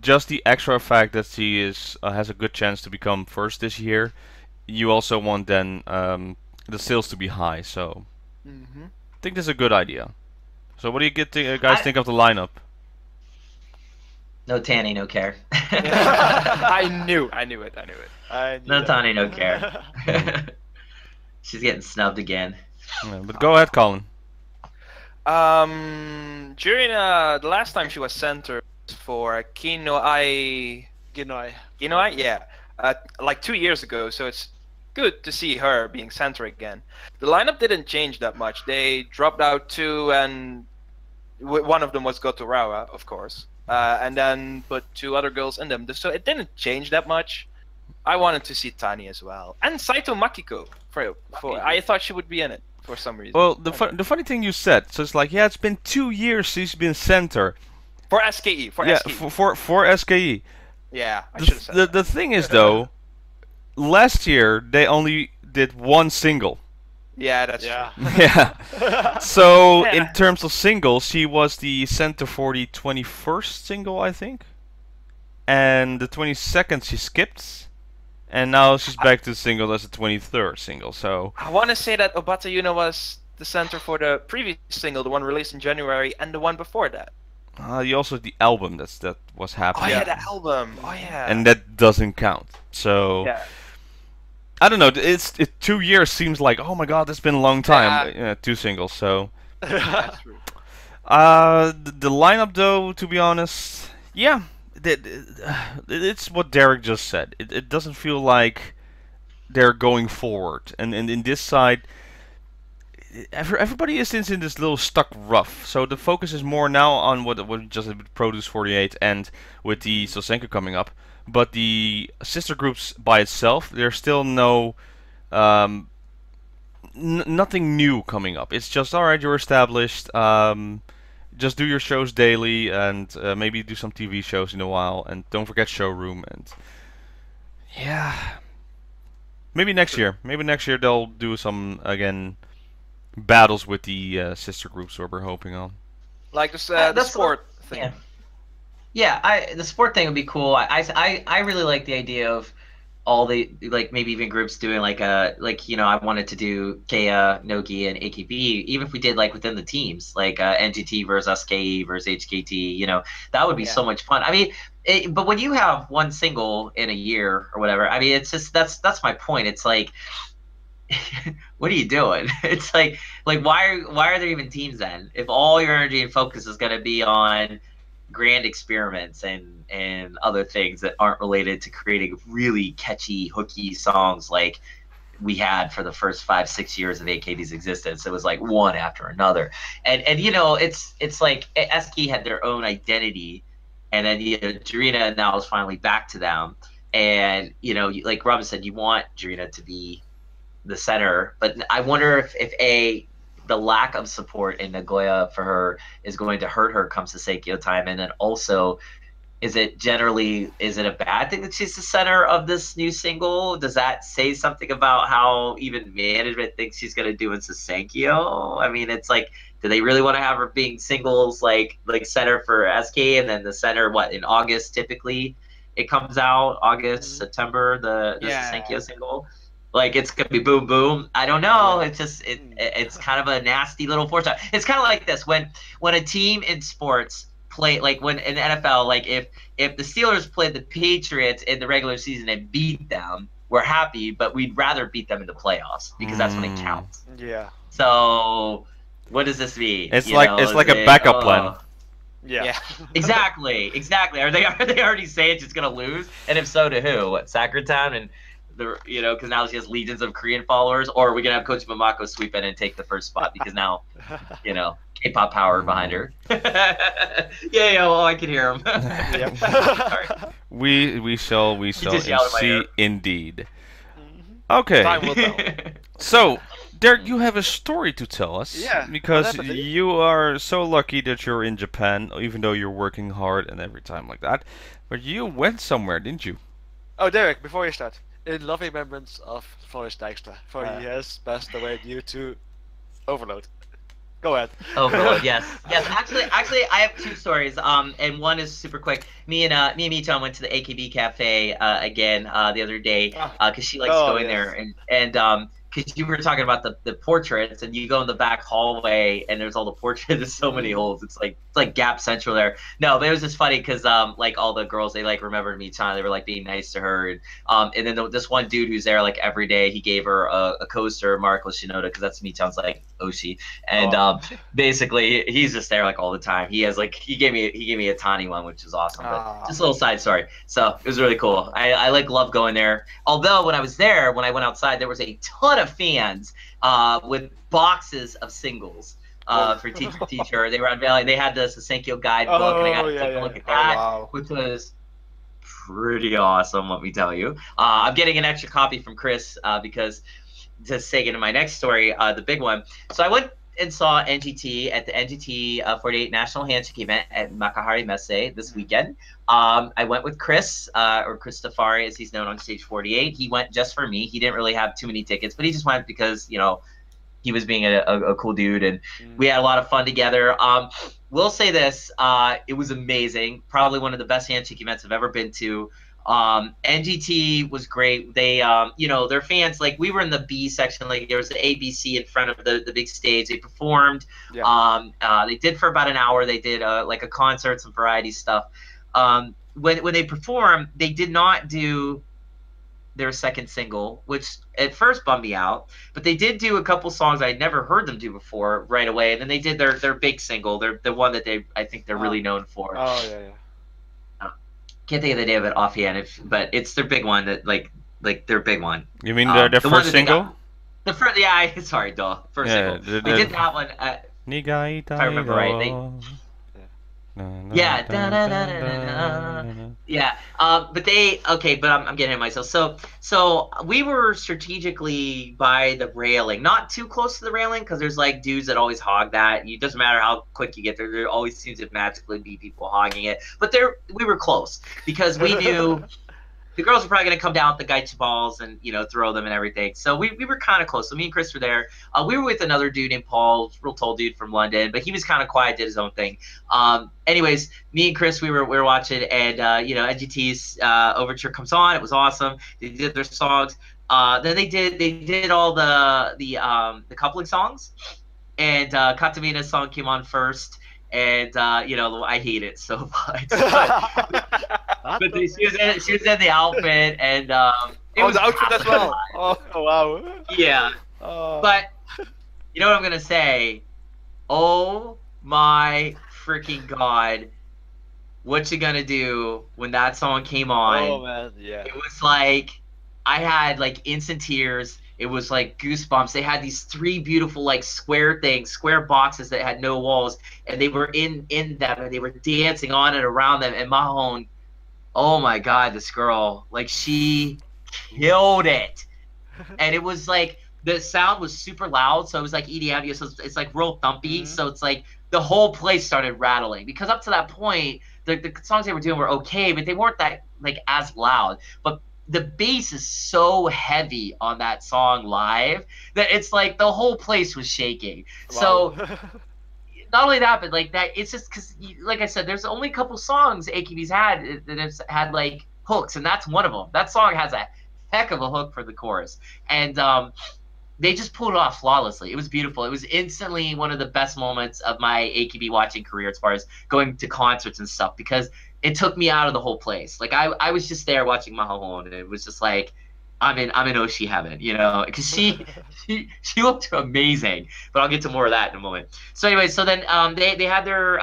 just the extra fact that she has a good chance to become first this year. You also want then the sales to be high, so I think this is a good idea. So what do you guys think of the lineup? No Tanny, no care. I knew it. No Tanny, no care. She's getting snubbed again. Yeah, but go ahead, Colin. During the last time she was center for GinoZX, like 2 years ago. So it's good to see her being center again. The lineup didn't change that much. They dropped out 2, and one of them was Gotorawa, of course, and then put 2 other girls in them. So it didn't change that much. I wanted to see Tani as well, and Saito Makiko. I thought she would be in it for some reason. Well, the funny thing you said, so it's like, it's been 2 years she's been center. For SKE. For SKE. Yeah, I should have said that. The thing is, though, last year they only did 1 single. Yeah, that's true. Yeah. So in terms of singles, she was the center for the 21st single, I think, and the 22nd she skipped, and now she's back to single as the 23rd single. So I want to say that Obata Yuna was the center for the previous single, the one released in January, and the one before that. You also the album that was happening. Oh yeah, the album. Oh yeah. And that doesn't count. So I don't know. 2 years seems like, oh my god, it's been a long time. 2 singles. So that's true. The lineup though, to be honest, it's what Derek just said. It doesn't feel like they're going forward, and in this side, everybody is in this little stuck rough. So the focus is more now on what just produced 48 and with the Sousenkyo coming up. But the sister groups by itself, there's still no nothing new coming up. It's just, alright, you're established. Just do your shows daily and maybe do some TV shows in a while, and don't forget Showroom. And maybe next year. Maybe next year they'll do some battles with the sister groups that we're hoping on. Like the sport thing. Yeah, the sport thing would be cool. I really like the idea of all the maybe even groups doing I wanted to do Kea, Nogi, and AKB, even if we did within the teams, NGT versus SKE versus HKT, that would be so much fun. I mean, but when you have 1 single in a year or whatever, I mean, it's just that's my point. It's like, what are you doing? It's like why are there even teams then? If all your energy and focus is going to be on grand experiments and other things that aren't related to creating really catchy, hooky songs like we had for the first 5-6 years of AKB's existence. It was like one after another, and it's like SK had their own identity, and then Jurina now is finally back to them, and like Robin said, you want Jurina to be the center. But I wonder if the lack of support in Nagoya for her is going to hurt her come Sousenkyo time, and then also, is it a bad thing that she's the center of this new single? Does that say something about how even management thinks she's gonna do in Sousenkyo? I mean, it's like, do they really want to have her being singles like center for SK, and then the center in August typically it comes out, August, September, the Sousenkyo single? Like, it's gonna be boom boom. I don't know. It's just it's kind of a nasty little foreshadowing. It's kind of like this when a team in sports play, like when in the NFL, like if the Steelers played the Patriots in the regular season and beat them, we're happy, but we'd rather beat them in the playoffs because that's when it counts. Yeah. So what does this mean? It's like a backup plan. Yeah. Exactly. Are they already saying she's gonna lose? And if so, to who? What, Sakuratown? And because now she has legions of Korean followers, or are we gonna have Coach Mamako sweep in and take the first spot because now, K-pop power behind her. I can hear him. We shall see indeed. Time Okay, will tell. so Derek, you have a story to tell us. Yeah, Because definitely. you are so lucky that you're in Japan, even though you're working hard and every time like that. But you went somewhere, didn't you? Oh, Derek, before you start, in loving remembrance of Floris Dijkstra, for he has passed away due to overload. Go ahead. Overload, yes. Actually, I have two stories. And one is super quick. Me and Mito went to the AKB Cafe again the other day because she likes going there, and because you were talking about the portraits, and you go in the back hallway and there's all the portraits. There's so many holes. It's like Gap Central there. No, but it was just funny because like all the girls, they like remembered me. They were like being nice to her, and then this one dude who's there like every day, he gave her a coaster, Marco Shinoda, because that's Michan's like Oshi, and basically he's just there like all the time. He gave me a Tani one, which is awesome. But just a little side story. So it was really cool. I love going there. Although when I was there, when I went outside, there was a ton of fans with boxes of singles for teacher. They were unveiling. They had the Sousenkyo guidebook, and I got to take a look at that, which was pretty awesome. Let me tell you. I'm getting an extra copy from Chris because to take into my next story, the big one. So I went and saw NGT at the NGT48 National Handshake event at Makahari Messe this weekend. I went with Chris, or Cristafari as he's known on Stage 48. He went just for me. He didn't really have too many tickets, but he just went because, he was being a cool dude, and we had a lot of fun together. We'll say this, it was amazing. Probably one of the best Handshake events I've ever been to. NGT was great. They, their fans, like, we were in the B section, like there was the ABC in front of the big stage. They performed. They did for about an hour. They did like a concert, some variety stuff. When they performed, they did not do their second single, which at first bummed me out, but they did do a couple songs I'd never heard them do before right away, and then they did their big single, the one that I think they're really known for. Can't think of the name of it offhand, but it's their big one that like their big one. You mean their first single? The first, sorry, first single. They did that one. If I remember right, but I'm getting ahead of myself. So we were strategically by the railing, not too close to the railing, because there's like dudes that always hog that. It doesn't matter how quick you get there always seems to magically be people hogging it. But we were close because we knew the girls were probably going to come down with the gaichi balls and throw them and everything. So we were kind of close. So me and Chris were there. We were with another dude named Paul, real tall dude from London, but he was kind of quiet, did his own thing. Anyways, me and Chris, we were watching, and NGT's Overture comes on. It was awesome. They did their songs. Then they did all the coupling songs, and Kato Mina's song came on first. And I hate it so much. But she was in the outfit, and it was the outfit as well. Oh wow. Yeah. But you know what I'm gonna say? Oh my freaking god! What you gonna do when that song came on? Oh man, yeah. It was like I had like instant tears. It was like goosebumps. They had these three beautiful like square boxes that had no walls, and they were in them, and they were dancing on and around them. And Mahon, oh my god, this girl, like she killed it. And it was like the sound was super loud, so it was like EDM, so it's like real thumpy. So it's like the whole place started rattling because up to that point, the songs they were doing were okay, but they weren't that like as loud. But the bass is so heavy on that song live that it's like the whole place was shaking. Wow. So not only that, but like that, it's just because, like I said, there's only a couple songs AKB's had that have had like hooks, and that's one of them. That song has a heck of a hook for the chorus, and they just pulled it off flawlessly. It was beautiful. It was instantly one of the best moments of my AKB watching career as far as going to concerts and stuff, because it took me out of the whole place. Like I was just there watching Mahahon, and it was just like I'm in Oshi heaven, you know, because she looked amazing. But I'll get to more of that in a moment. So anyway, so then they had their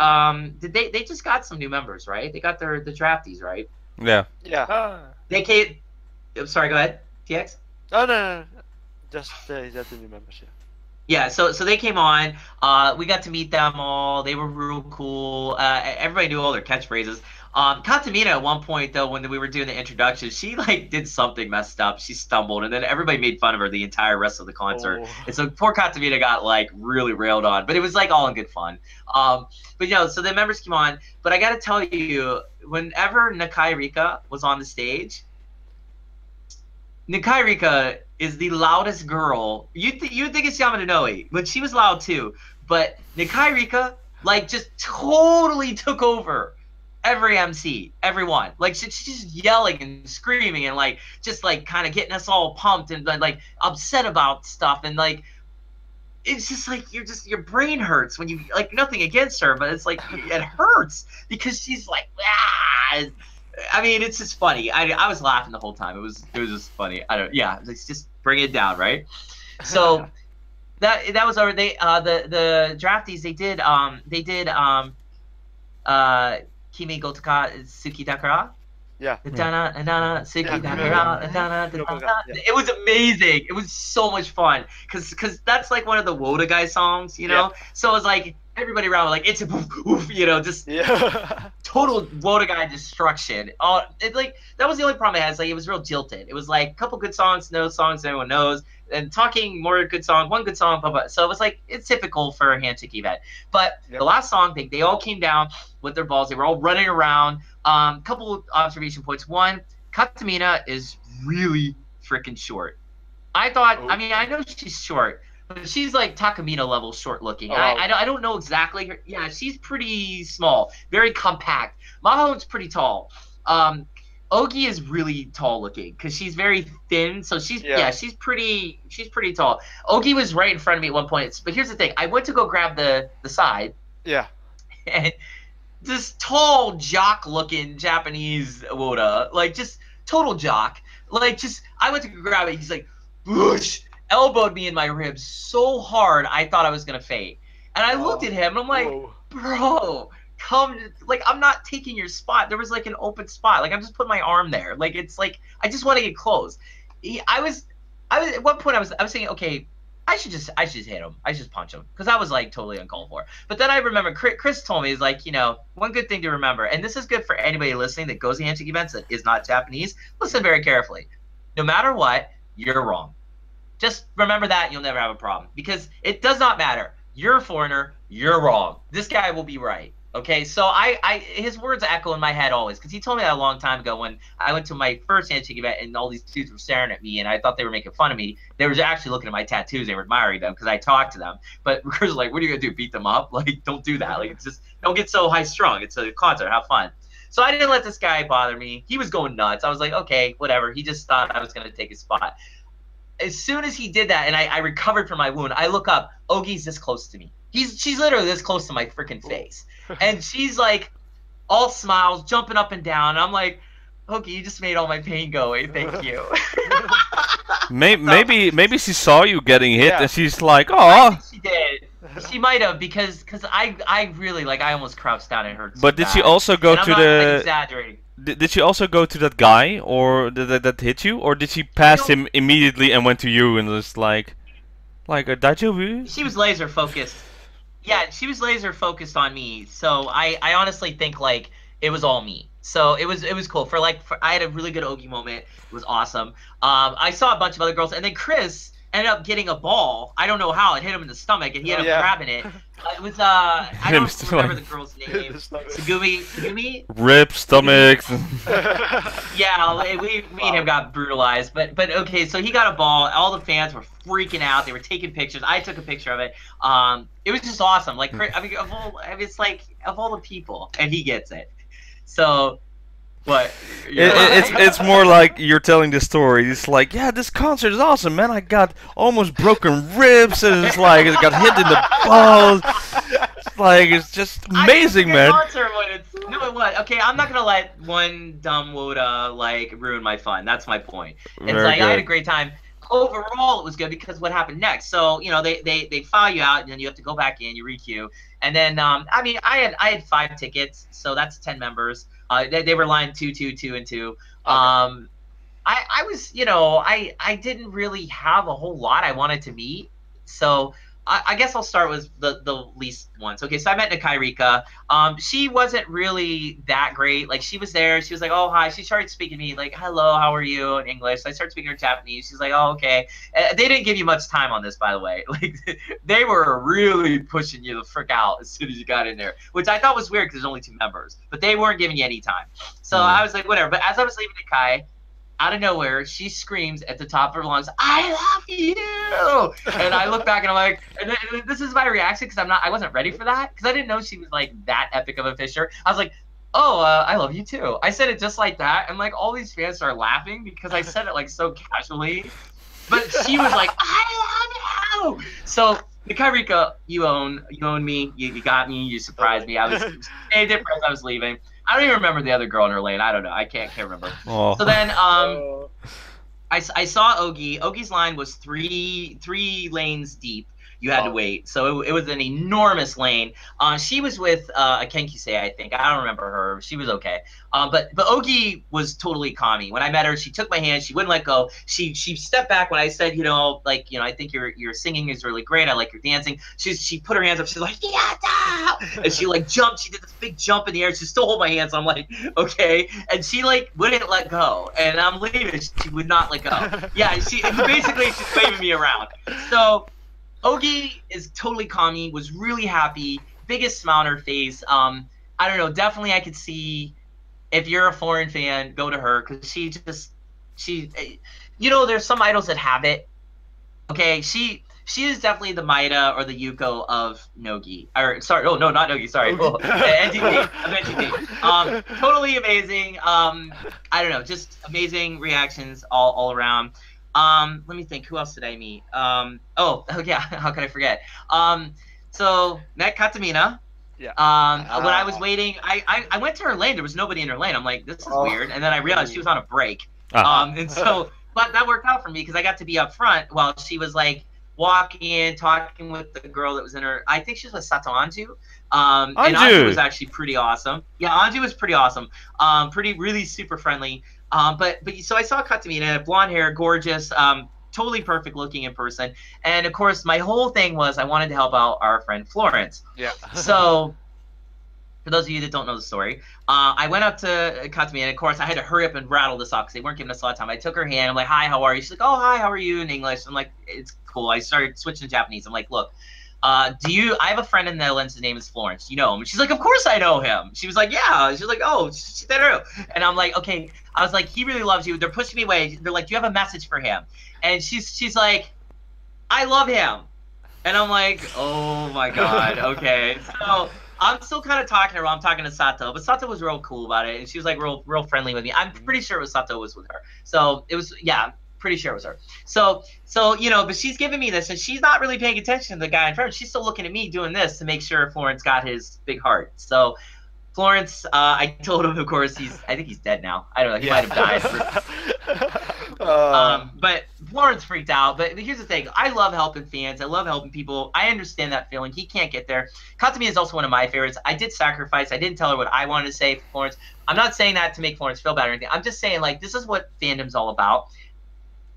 they just got some new members, right? They got the draftees, right? Yeah. Yeah. They came. I'm sorry. Go ahead, TX. Oh no. Just the new members, yeah. Yeah, so they came on. We got to meet them all. They were real cool. Everybody knew all their catchphrases. Katamina at one point though, when we were doing the introduction, she like did something messed up. She stumbled, and then everybody made fun of her the entire rest of the concert. And so poor Katamina got like really railed on, but it was like all in good fun. But you know, so the members came on. But I got to tell you, whenever Nakai Rika was on the stage, Nakai Rika is the loudest girl. You'd think it's Yamada Noe, but she was loud too. But Nakai Rika, like, just totally took over every MC, everyone. Like, she's just yelling and screaming and, like, just, like, kind of getting us all pumped and, like, upset about stuff. And, like, it's just, like, your brain hurts when you, like, nothing against her, but it's, like, it hurts because she's, like, ah. I mean, it's just funny. I was laughing the whole time. It was just funny. Let's just bring it down, right? So that was our the draftees. They did Kimi Gotaka Suki Dakara. Yeah. Suki Dakara. It was amazing. It was so much fun because that's like one of the Woda guy songs, you know. Yeah. So it was like everybody around was like, it's a oof, you know, just total Woda guy destruction. It like that was the only problem I had. Is like it was real jilted. It was like a couple good songs, no songs everyone knows, and talking more good song, one good song, blah, blah. So it was like it's typical for a Handshake event. But the last song, they all came down with their balls. They were all running around. Couple observation points. One, Katamina is really freaking short. I thought, I mean, I know she's short, but she's like Takamina level short looking. I don't know exactly her. Yeah, she's pretty small, very compact. Maho's pretty tall. Ogi is really tall looking because she's very thin. So she's she's pretty tall. Ogi was right in front of me at one point. But here's the thing: I went to go grab the side. Yeah. And this tall jock looking Japanese Woda, like just total jock. Like just I went to go grab it. He's like, whoosh, elbowed me in my ribs so hard I thought I was gonna faint. And I looked at him and I'm like, bro, come, like I'm not taking your spot. There was like an open spot. Like I'm just putting my arm there. Like it's like I just want to get close. I was at one point I was thinking, okay, I should just hit him. I should just punch him because that was like totally uncalled for. But then I remember Chris told me is like, you know, one good thing to remember, and this is good for anybody listening that goes to Handshake events that is not Japanese. Listen very carefully. No matter what, you're wrong. Just remember that and you'll never have a problem because it does not matter. You're a foreigner. You're wrong. This guy will be right. Okay, so his words echo in my head always because he told me that a long time ago when I went to my first Handshake event and all these dudes were staring at me and I thought they were making fun of me. They were actually looking at my tattoos. They were admiring them because I talked to them. But Chris was like, "What are you gonna do? Beat them up? Like, don't do that. Like, it's just don't get so high strung. It's a concert. Have fun." So I didn't let this guy bother me. He was going nuts. I was like, okay, whatever. He just thought I was gonna take his spot. As soon as he did that and I recovered from my wound, I look up. Ogi's this close to me. She's literally this close to my freaking face. And she's like all smiles, jumping up and down. And I'm like, Ogi, you just made all my pain go away. Thank you. maybe she saw you getting hit and she's like, oh. She did. She might have because I really like I almost crouched down and hurt. But did she also go to the? Exaggerating. Did she also go to that guy or that hit you, or did she pass him immediately and went to you and was like a daijoubu? She was laser focused. Yeah, she was laser focused on me. So I honestly think like it was all me. So it was cool. I had a really good Ogi moment. It was awesome. I saw a bunch of other girls, and then Chris ended up getting a ball. I don't know how. It hit him in the stomach, and he ended up grabbing it. It was I don't remember the girl's name. Sugumi? Rip stomachs. Yeah, we and him got brutalized. But okay, so he got a ball. All the fans were freaking out. They were taking pictures. I took a picture of it. It was just awesome. Like, I mean, it's like of all the people, and he gets it. So. What? It's more like you're telling the story. It's like, yeah, this concert is awesome, man. I got almost broken ribs, and it's like I got hit in the balls. It's like it's just amazing, man. No, it was. Okay, I'm not gonna let one dumb Woda like ruin my fun. That's my point. It's Very like good. I had a great time. Overall, it was good because what happened next? So you know they file you out, and then you have to go back in, you re-queue, and then I mean I had 5 tickets, so that's 10 members. They were lined 2, 2, 2, and 2. Okay. I was, you know, I didn't really have a whole lot I wanted to meet, so I guess I'll start with the least ones. Okay, so I met Haru Hika. She wasn't really that great. Like, she was there. She was like, oh, hi. She started speaking to me like, hello, how are you, in English. So I started speaking to her Japanese. She's like, oh, okay. They didn't give you much time on this, by the way. Like, they were really pushing you the frick out as soon as you got in there, which I thought was weird because there's only 2 members. But they weren't giving you any time. So I was like, whatever. But as I was leaving Kai, out of nowhere, she screams at the top of her lungs, "I love you!" And I look back and I'm like, and this is my reaction because I wasn't ready for that because I didn't know she was like that epic of a fisher. I was like, "Oh, I love you too." I said it just like that, and like all these fans started laughing because I said it like so casually. But she was like, "I love you!" So Haru Hika, you own me. You got me. You surprised me. I was depressed. I was leaving. I don't even remember the other girl in her lane. I don't know. I can't remember. Oh. So then I saw Ogi. Ogi's line was three lanes deep. You had to wait. So it was an enormous lane. She was with a Kenkisei, I think. I don't remember her. She was okay. But Ogi was totally calming. When I met her, she took my hand. She wouldn't let go. She stepped back when I said, I think your singing is really great. I like your dancing. She put her hands up. She's like, yeah, and she like jumped. She did this big jump in the air. She still hold my hands. I'm like, okay. And she like wouldn't let go. And I'm leaving. She would not let go. Yeah, she's waving me around. So Ogi is totally calming, was really happy, biggest smile on her face. I don't know, definitely I could see if you're a foreign fan, go to her because she there's some idols that have it. Okay, she is definitely the Maida or the Yuko of Nogi. Or sorry, oh no, not Nogi, sorry. NGT. Totally amazing. I don't know, just amazing reactions all around. Let me think. Who else did I meet? Oh yeah. How could I forget? So met Katamina. Yeah. When I was waiting, I went to her lane. There was nobody in her lane. I'm like, this is weird. And then I realized she was on a break. And so, but that worked out for me because I got to be up front while she was like walking in, talking with the girl that was in her. I think she was with Sato Anju. And Anju was actually pretty awesome. Yeah, Anju was pretty awesome. Really super friendly. But so I saw Katamina, blonde hair, gorgeous, totally perfect looking in person. And of course, my whole thing was I wanted to help out our friend Florence. Yeah. So for those of you that don't know the story, I went up to Katamina, and of course I had to hurry up and rattle this off because they weren't giving us a lot of time. I took her hand. I'm like, "Hi, how are you?" She's like, "Oh, hi, how are you?" in English. I'm like, "It's cool." I started switching to Japanese. I'm like, "Look, I have a friend in the Netherlands. His name is Florence. Do you know him?" And she's like, "Of course I know him." She was like, "Yeah." She's like, "Oh, she's there." And I'm like, "Okay." I was like, "He really loves you." They're pushing me away. They're like, "Do you have a message for him?" And she's like, "I love him." And I'm like, "Oh my god, okay." So I'm still kind of talking to her. I'm talking to Sato, but Sato was real cool about it, and she was like real friendly with me. I'm pretty sure it was Sato was with her. So it was, yeah. Pretty sure it was her. So but she's giving me this, and she's not really paying attention to the guy in front. She's still looking at me doing this to make sure Florence got his big heart. So Florence, I told him, of course, I think he's dead now. I don't know. He might have died. But Florence freaked out. But here's the thing. I love helping fans. I love helping people. I understand that feeling. He can't get there. Katsumi is also one of my favorites. I did sacrifice. I didn't tell her what I wanted to say for Florence. I'm not saying that to make Florence feel bad or anything. I'm just saying, like, this is what fandom's all about.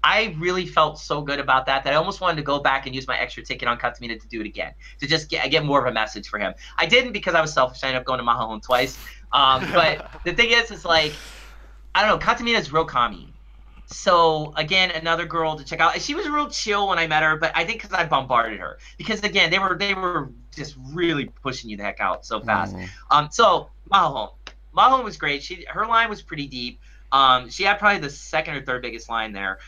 I really felt so good about that I almost wanted to go back and use my extra ticket on Katamina to do it again, to just get more of a message for him. I didn't because I was selfish. I ended up going to Mahone twice. But the thing is like, I don't know, Katamina is real calming. So again, another girl to check out. She was real chill when I met her, but I think because I bombarded her. Because again, they were just really pushing you the heck out so fast. So Mahone was great. Her line was pretty deep. She had probably the second or third biggest line there.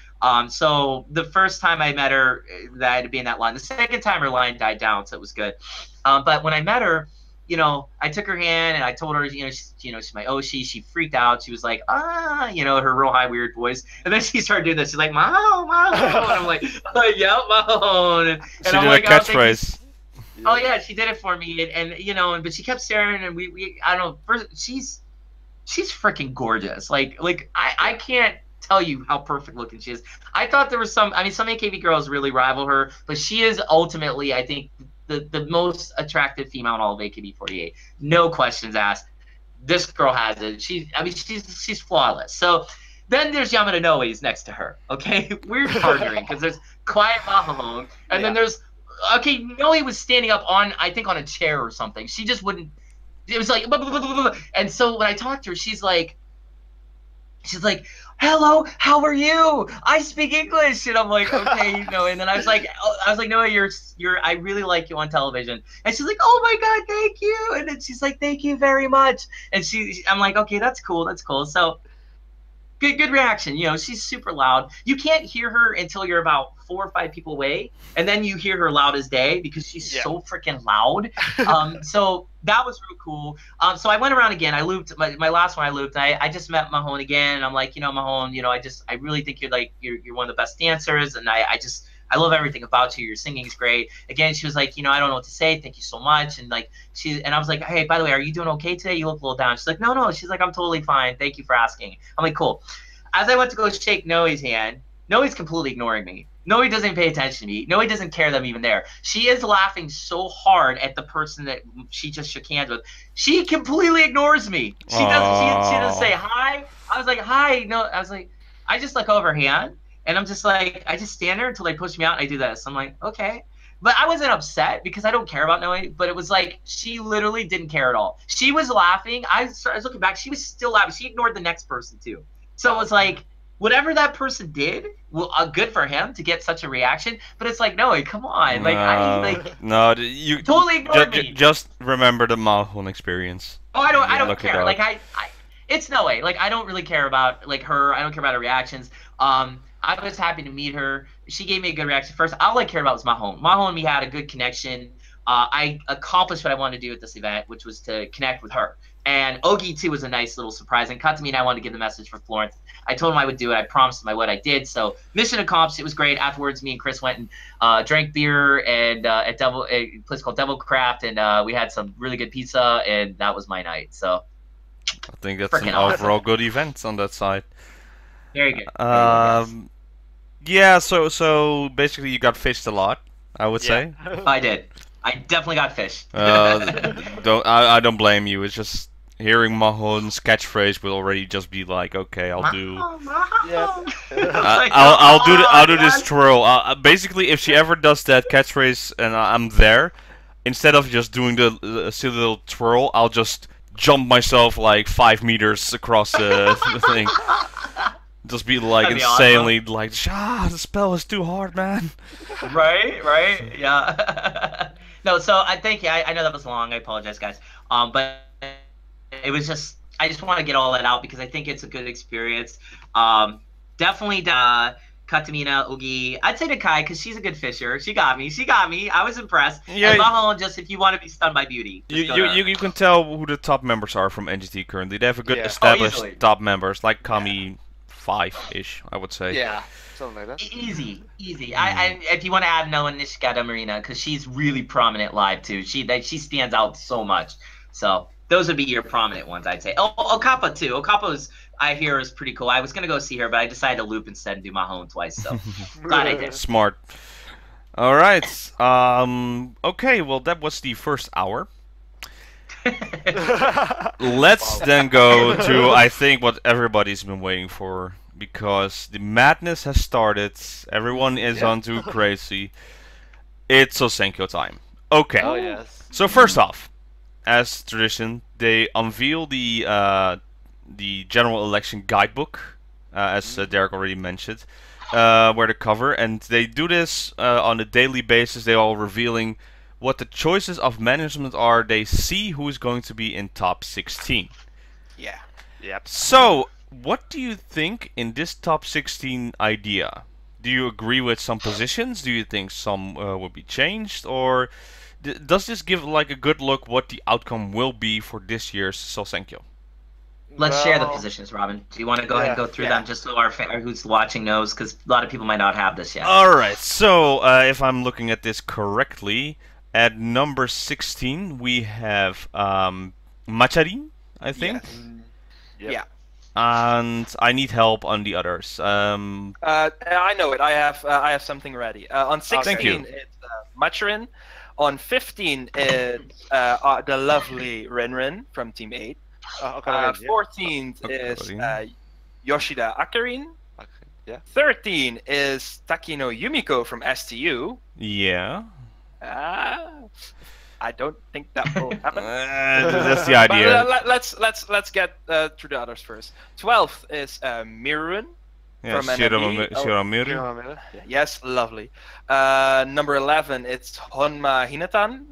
So the first time I met her, that I had to be in that line. The second time her line died down, so it was good. But when I met her, you know, I took her hand and I told her, she's my Oshi. She freaked out. She was like, her real high weird voice. And then she started doing this. She's like, Mahone. And I'm like, yeah, Mahone. And she I'm did like, a catchphrase. Oh yeah, she did it for me. And but she kept staring, and we I don't know. First, she's freaking gorgeous. Like I can't tell you how perfect looking she is. I thought there was some AKB girls really rival her, but she is ultimately, I think, the most attractive female in all of AKB48. No questions asked. This girl has it. She's flawless. So then there's Yamada Noe's next to her. Okay, we're partnering because there's Quiet Mahone, and then there's Noe was standing up on a chair or something. She just wouldn't. It was like, blah, blah, blah, blah, blah. And so when I talked to her, she's like, hello, how are you? I speak English. And I'm like, okay, and then I was like, no, I really like you on television. And she's like, oh my God, thank you. And then she's like, thank you very much. And I'm like, okay, that's cool. So good reaction. She's super loud. You can't hear her until you're about 4 or 5 people away, and then you hear her loud as day because she's so freaking loud. So that was real cool. So I went around again. I looped my last one. I looped. I just met Mahone again, and I'm like, Mahone, I really think you're one of the best dancers, and I love everything about you. Your singing's great. Again, she was like, I don't know what to say. Thank you so much. And I was like, hey, by the way, are you doing okay today? You look a little down. She's like, no. She's like, I'm totally fine. Thank you for asking. I'm like, cool. As I went to go shake Noe's hand, Noe's completely ignoring me. Noe doesn't pay attention to me. Noe doesn't care that I'm even there. She is laughing so hard at the person that she just shook hands with. She completely ignores me. She doesn't say hi. I was like, hi. No, I was like, I just look over her hand. And I'm just like, I just stand there until they push me out and I do this. I'm like, okay. But I wasn't upset because I don't care about Noe. But it was like, she literally didn't care at all. She was laughing. I was looking back. She was still laughing. She ignored the next person too. So it was like, whatever that person did, well, good for him to get such a reaction. But it's like, Noe, come on. No, you totally ignored me. Just remember the Mahone experience. Oh, I don't care. Like it's Noe. Like I don't really care about her. I don't care about her reactions. I was happy to meet her. She gave me a good reaction. First, all I cared about was Mahone. Mahone and me had a good connection. I accomplished what I wanted to do at this event, which was to connect with her. And Ogi, too, was a nice little surprise. And Kato and I wanted to give the message for Florence. I told him I would do it. I promised him I would. I did. So mission accomplished. It was great. Afterwards, me and Chris went and drank beer and at a place called Devil Craft. And we had some really good pizza. And that was my night. So I think that's an overall good event on that side. Very good. Yeah, so basically you got fished a lot, I would say. I did. I definitely got fished. I don't blame you. It's just hearing Mahone's catchphrase will already just be like, okay, I'll do. I'll do this twirl. Basically, if she ever does that catchphrase and I'm there, instead of just doing the silly little twirl, I'll just jump myself like 5 meters across the thing. Just be like insanely awesome. Like, the spell is too hard, man. Right, yeah. No, so I thank you. I know that was long. I apologize, guys. But it was just, I just want to get all that out because I think it's a good experience. Definitely, Katamina, Ugi. I'd say Nakai because she's a good fisher. She got me. I was impressed. Yeah. And Mahone, just if you want to be stunned by beauty. You can tell who the top members are from NGT currently. They have a good established top members like Kami. 5-ish, I would say. Yeah, something like that. Easy. If you want to add Noah Nishikata Marina, because she's really prominent live too. She stands out so much. So those would be your prominent ones, I'd say. Oh, Okapa too. Okapa's I hear is pretty cool. I was gonna go see her, but I decided to loop instead and do Mahone twice. So glad I did. Smart. All right. Okay. Well, that was the first hour. Let's then go to, I think, what everybody's been waiting for, because the madness has started. Everyone is on to crazy. It's Sousenkyo time. Okay. Oh, yes. So first off, as tradition, they unveil the general election guidebook as Derek already mentioned, where the cover, and they do this on a daily basis. They all revealing what the choices of management are. They see who's going to be in top 16. Yeah. Yep. So, what do you think in this top 16 idea? Do you agree with some positions? Do you think some will be changed, or does this give like a good look what the outcome will be for this year's Sousenkyo? Let's share the positions, Robin. Do you want to go ahead and go through them just so our who's watching knows? Because a lot of people might not have this yet. All right. So if I'm looking at this correctly, at number 16 we have Macharin, I think. Yes. Yep. Yeah. And I need help on the others. I know it. I have something ready. On 16, it's Macharin. On 15, it's the lovely Rinrin from Team 8. 14th is Yoshida Akarin. Yeah. 13 is Takino Yumiko from STU. Yeah. I don't think that will happen. That's the idea. Let's get through the others first. 12th is Mirun from NMD. Shiromiru. Yes, lovely. Number 11, it's Honma Hinatan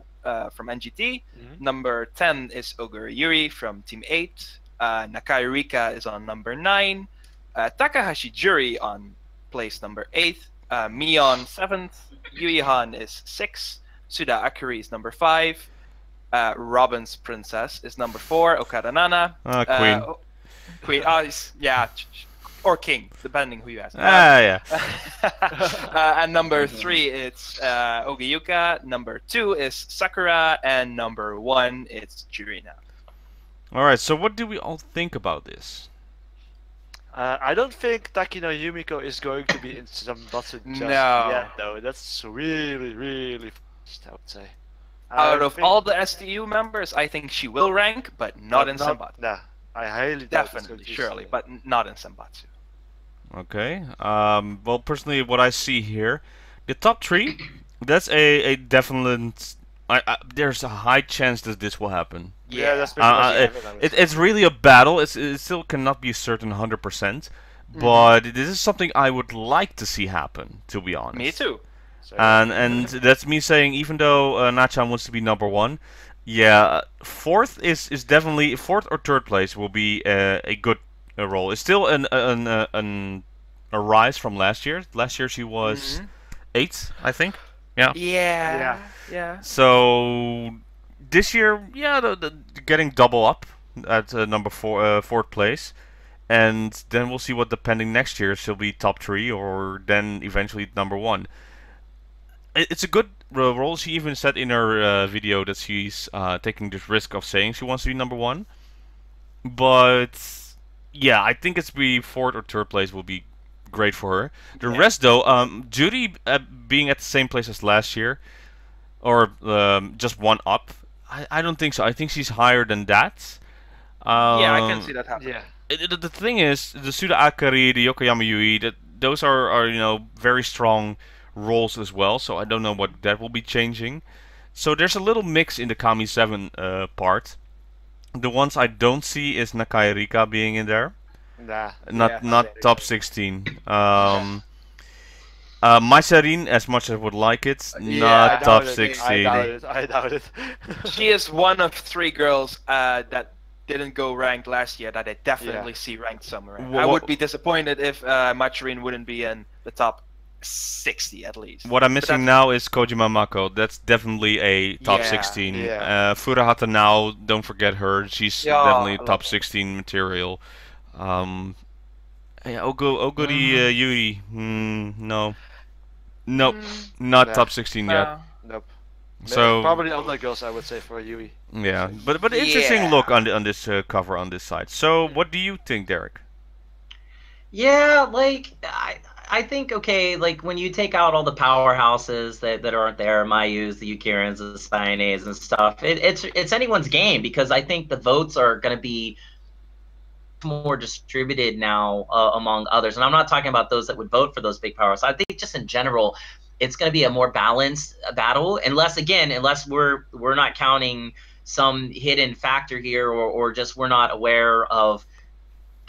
from NGT. Number 10 is Ogura Yuri from Team 8. Nakai Rika is on number 9. Takahashi Juri on place number 8. Mion 7th. Yui Han is 6. Suda Akari is number 5. Robin's Princess is number 4. Okada Nana. Queen. Queen. Yeah. Or King, depending who you ask. Yeah. And number 3, it's Ogiyuka. Number 2 is Sakura. And number 1, it's Jurina. Alright, so what do we all think about this? I don't think Takino Yumiko is going to be in Senbatsu just yet, though. That's really, really fast, I would say. Out of all the STU members, I think she will rank, but not in Senbatsu. Nah, I highly doubt Definitely, surely, but not in Senbatsu. Okay. Well, personally, what I see here, the top 3, that's a definite. There's a high chance that this will happen. Yeah, that's it's really a battle. It still cannot be certain 100%, but this is something I would like to see happen. To be honest. Me too. And that's me saying, even though Nachan wants to be number 1, yeah, 4th is definitely 4th or 3rd place will be a good role. It's still a rise from last year. Last year she was 8th, I think. Yeah. So this year, yeah, the getting double up at number 4th place, and then we'll see what depending next year she'll be top 3 or then eventually number 1. It's a good role. She even said in her video that she's taking this risk of saying she wants to be number 1. But yeah, I think it's be 4th or 3rd place will be great for her. The rest though, Judy being at the same place as last year, or just 1 up, I don't think so. I think she's higher than that. Yeah, I can see that happening. Yeah. The thing is, the Suda Akari, the Yokoyama Yui, those are very strong roles as well. So I don't know what that will be changing. So there's a little mix in the Kami 7 part. The ones I don't see is Nakai Rika being in there. Not top 16. Maisarin, as much as I would like it, not top 16. I doubt it. She is one of 3 girls that didn't go ranked last year that I definitely see ranked somewhere. I would be disappointed if Macharin wouldn't be in the top 60 at least. What I'm missing now is Kojima Mako. That's definitely a top 16. Furahata now, don't forget her. She's definitely top 16 material. Oguri Yuri, no. Nope, not top 16 yet. Nope. So probably other girls, I would say, for Yui. Yeah, but interesting look on this cover on this side. So what do you think, Derek? Yeah, like I think like when you take out all the powerhouses that aren't there, Mayus, the Yukirans, the Spines and stuff, it's anyone's game, because I think the votes are going to be more distributed now among others, and I'm not talking about those that would vote for those big powers. I think just in general, it's going to be a more balanced battle, unless we're not counting some hidden factor here, or just we're not aware of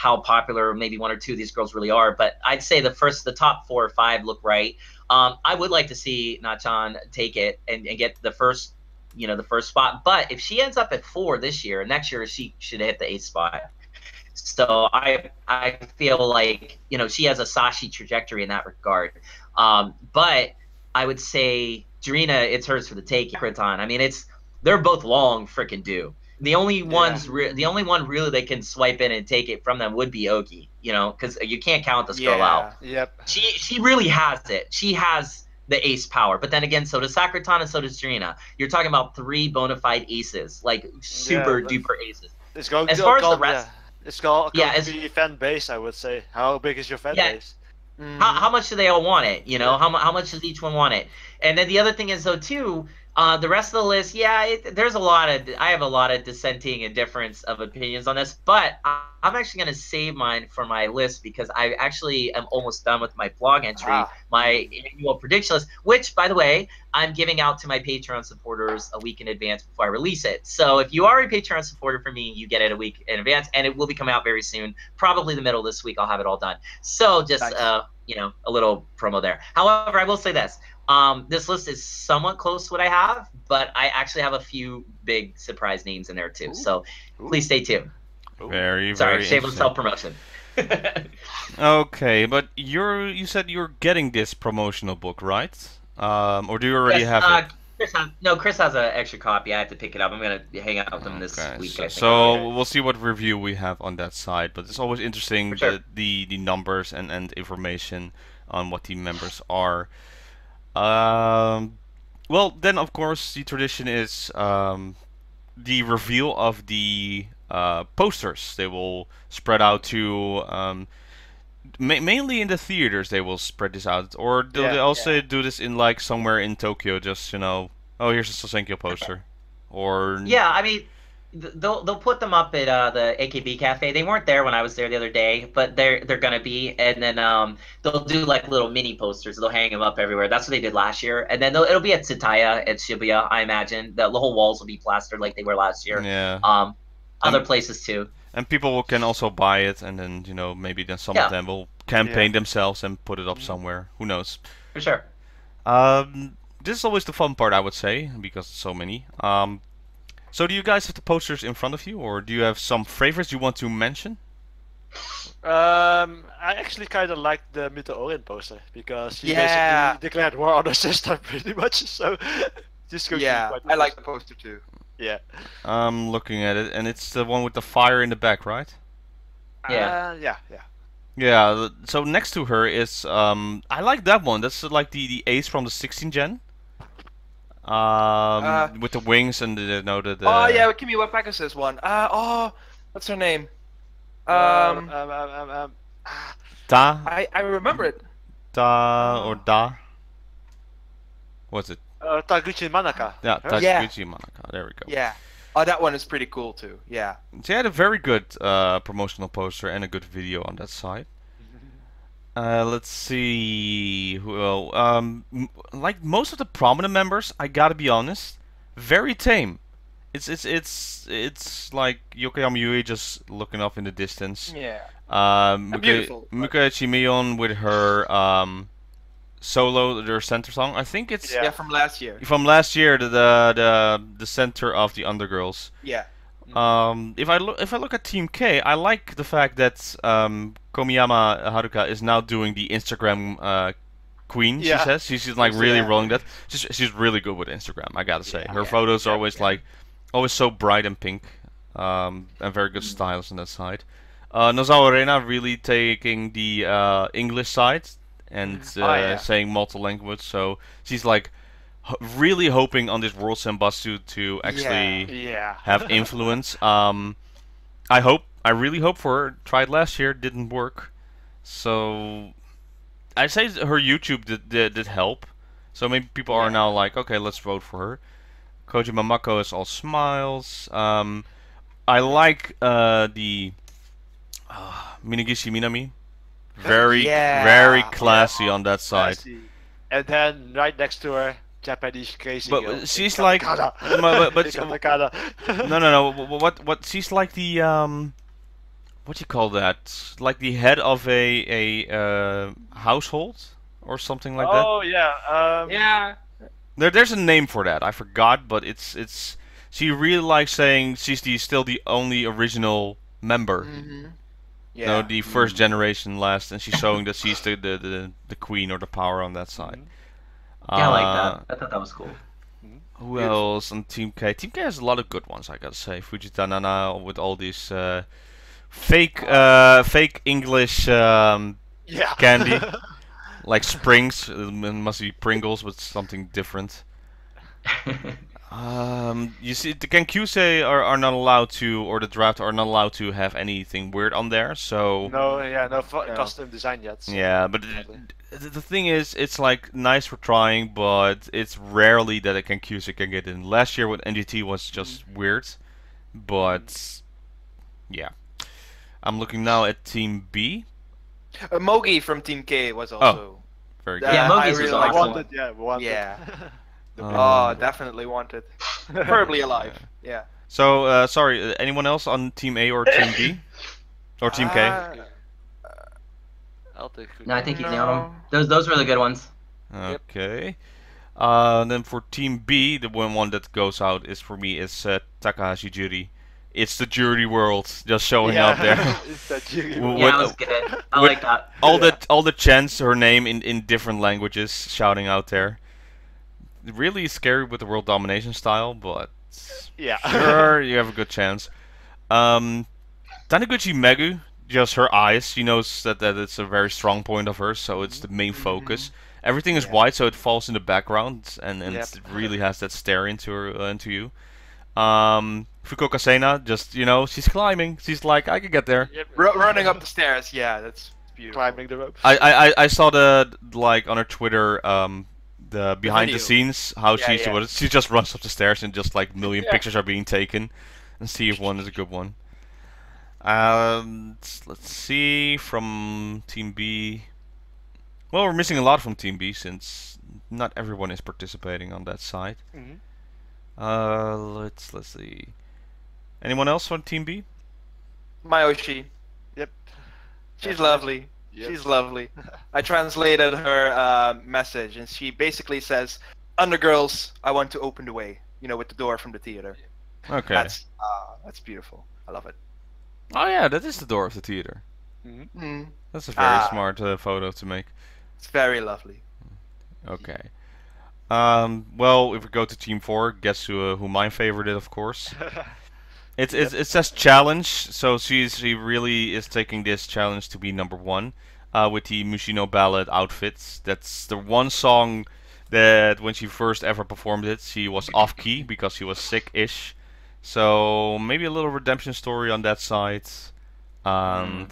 how popular maybe one or two of these girls really are. But I'd say the top 4 or 5 look right. I would like to see Nachan take it and get the first, the first spot. But if she ends up at 4 this year, next year she should hit the 8th spot. So I feel like, she has a Sashi trajectory in that regard. But I would say Drina, it's hers for the taking. Kriton, I mean, they're both long freaking due. The only the only one really that can swipe in and take it from them would be Oki, because you can't count this girl out. Yep. She really has it. She has the ace power. But then again, so does Sakuratan and so does Drina. You're talking about 3 bona fide aces, like super duper aces. It's going as far as the rest, it's going to be fan base, I would say. How big is your fan base? How much do they all want it? How much does each one want it? And then the other thing is though too. The rest of the list, there's I have a lot of dissenting and difference of opinions on this, but I'm actually going to save mine for my list because I actually am almost done with my blog entry, my annual prediction list, which, by the way, I'm giving out to my Patreon supporters a week in advance before I release it. So if you are a Patreon supporter for me, you get it a week in advance, and it will be coming out very soon, probably the middle of this week. I'll have it all done. So just, a little promo there. However, I will say this. This list is somewhat close to what I have, but I actually have a few big surprise names in there too. So please stay tuned. Very shameless self-promotion. Okay, but you said you're getting this promotional book, right? Or do you already have it? Chris has an extra copy. I have to pick it up. I'm gonna hang out with him this week. So we'll see what review we have on that side. But it's always interesting the numbers and information on what team members are. Well, then of course the tradition is the reveal of the posters. They will spread out to mainly in the theaters. They will spread this out, or do they also do this in like somewhere in Tokyo? Just oh, here's a Sousenkyo poster, or I mean. They'll put them up at the AKB cafe. They weren't there when I was there the other day, but they're gonna be. And then they'll do like little mini posters. They'll hang them up everywhere. That's what they did last year. And then it'll be at Tsutaya at Shibuya. I imagine the whole walls will be plastered like they were last year. Yeah. Other places too. And people can also buy it, and then maybe then some of them will campaign themselves and put it up somewhere. Who knows? For sure. This is always the fun part, I would say, because there's so many. So do you guys have the posters in front of you, or do you have some favorites you want to mention? I actually kind of like the Mito Orin poster because he basically declared war on the system pretty much. So this could be quite I like the poster too. Yeah. I'm looking at it, and it's the one with the fire in the back, right? Yeah. So next to her is I like that one. That's like the ace from the 16 gen. With the wings and the oh yeah, Kimi Wapaka's one. What's her name? Da. I remember it. Da. What's it? Taguchi Manaka. Yeah, Taguchi Manaka. There we go. Yeah. Oh, that one is pretty cool too. Yeah. She had a very good promotional poster and a good video on that side. Let's see. Well, like most of the prominent members, I gotta be honest, very tame. It's like Yokoyama Yui just looking off in the distance. Yeah. Beautiful. Mukaechi Mion with her solo, their center song. I think it's from last year. From last year, the center of the Undergirls. Yeah. If I look at Team K, I like the fact that Komiyama Haruka is now doing the Instagram queen. She says she's like really rolling that. She's really good with Instagram. I gotta say, her photos are always always so bright and pink, and very good styles on that side. Nozawa Reina really taking the English side and saying multiple language. So she's like really hoping on this World Senbatsu to actually have influence. I really hope for her. Tried last year, didn't work. So I'd say her YouTube did help. So maybe people are now like, okay, let's vote for her. Koji Mamako is all smiles. I like the Minagishi Minami. Very classy on that side. And then right next to her, Japanese crazy girl. But she's like, but no. What she's like the what do you call that? Like the head of a household or something like that. Oh yeah. Yeah. There's a name for that. I forgot, but it's. She really likes saying she's still the only original member. Mm-hmm. Yeah. No, the first generation last, and she's showing that she's the queen or the power on that side. Yeah, I like that. I thought that was cool. Who else on Team K? Team K has a lot of good ones, I gotta say. Fujita Nana with all these fake English candy, like Springs. It must be Pringles with something different. You see, the Kenkyusei are not allowed to, or the draft are not allowed to have anything weird on there. So no custom design yet. So yeah, but the thing is, it's like nice for trying, but it's rarely that a Kenkyusei can get in. Last year with NGT was just weird, but yeah. I'm looking now at Team B. Mogi from Team K was also very good. Yeah, Mogi's really was awesome. Wanted. Yeah. Oh, definitely wanted. Preferably alive. Yeah. So, sorry, anyone else on Team A or Team B? Or Team K? I'll take No, I think you nailed them. Those were the good ones. Okay. Then for Team B, the one that goes out is for me is Takahashi Juri. It's the jury world just showing up there. It's that jury W- world. Yeah, that was good. I like that. All the chants her name in different languages shouting out there. Really scary with the world domination style, but Yeah. sure, you have a good chance. Taniguchi Megu, just her eyes. She knows that it's a very strong point of hers, so it's the main focus. Everything is white, so it falls in the background, and it really has that stare into you. Fukuoka Sena, just she's climbing. She's like, I can get there. Yep. Running up the stairs. Yeah, that's beautiful. Climbing the rope. I saw the on her Twitter the behind the video. scenes how Yeah, she just runs up the stairs and just like million pictures are being taken and see if one is a good one. Let's see from Team B. Well, we're missing a lot from Team B since not everyone is participating on that side. Let's see. Anyone else on Team B? Mayoshi. Yep. She's lovely. Yep. She's lovely. I translated her message, and she basically says, "Undergirls, I want to open the way." With the door from the theater. Okay. That's beautiful. I love it. Oh yeah, that is the door of the theater. That's a very smart photo to make. It's very lovely. Okay. Well, if we go to Team 4, guess who my favorite is, of course. It says challenge, so she really is taking this challenge to be number one with the Mushino Ballad outfits. That's the one song that when she first ever performed it, she was off key because she was sick-ish. So maybe a little redemption story on that side. And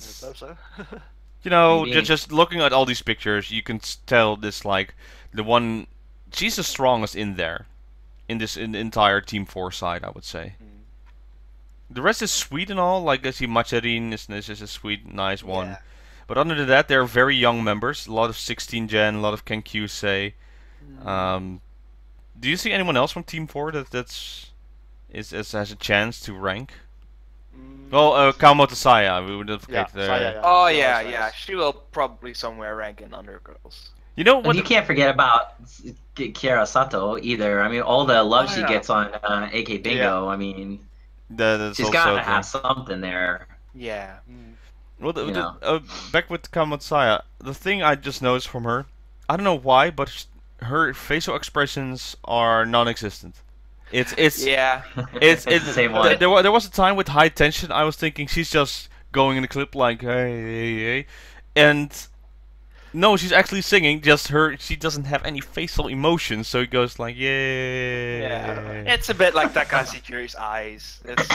just looking at all these pictures, you can tell this like the one. She's the strongest in there, in the entire Team 4 side, I would say. The rest is sweet and all, like I see Macharin is a sweet, nice one. But other than that, they're very young members. A lot of 16 gen, a lot of Kenkyusei. Do you see anyone else from Team 4 that has a chance to rank? Well, Kawamoto Saya, we would have Oh yeah. She will probably somewhere rank in Undergirls. You know what? And you can't forget about Kiara Sato either. I mean, all the love she gets on AK Bingo. I mean, she's got to have something there. Yeah. Well, back with Kawamoto Saya, the thing I just noticed from her, I don't know why, but her facial expressions are non-existent. It's the same one. There was a time with High Tension. I was thinking she's just going in the clip like hey, and no, she's actually singing. Just she doesn't have any facial emotions, so it goes like yay. Yeah, it's a bit like Takashi Juri's eyes. It's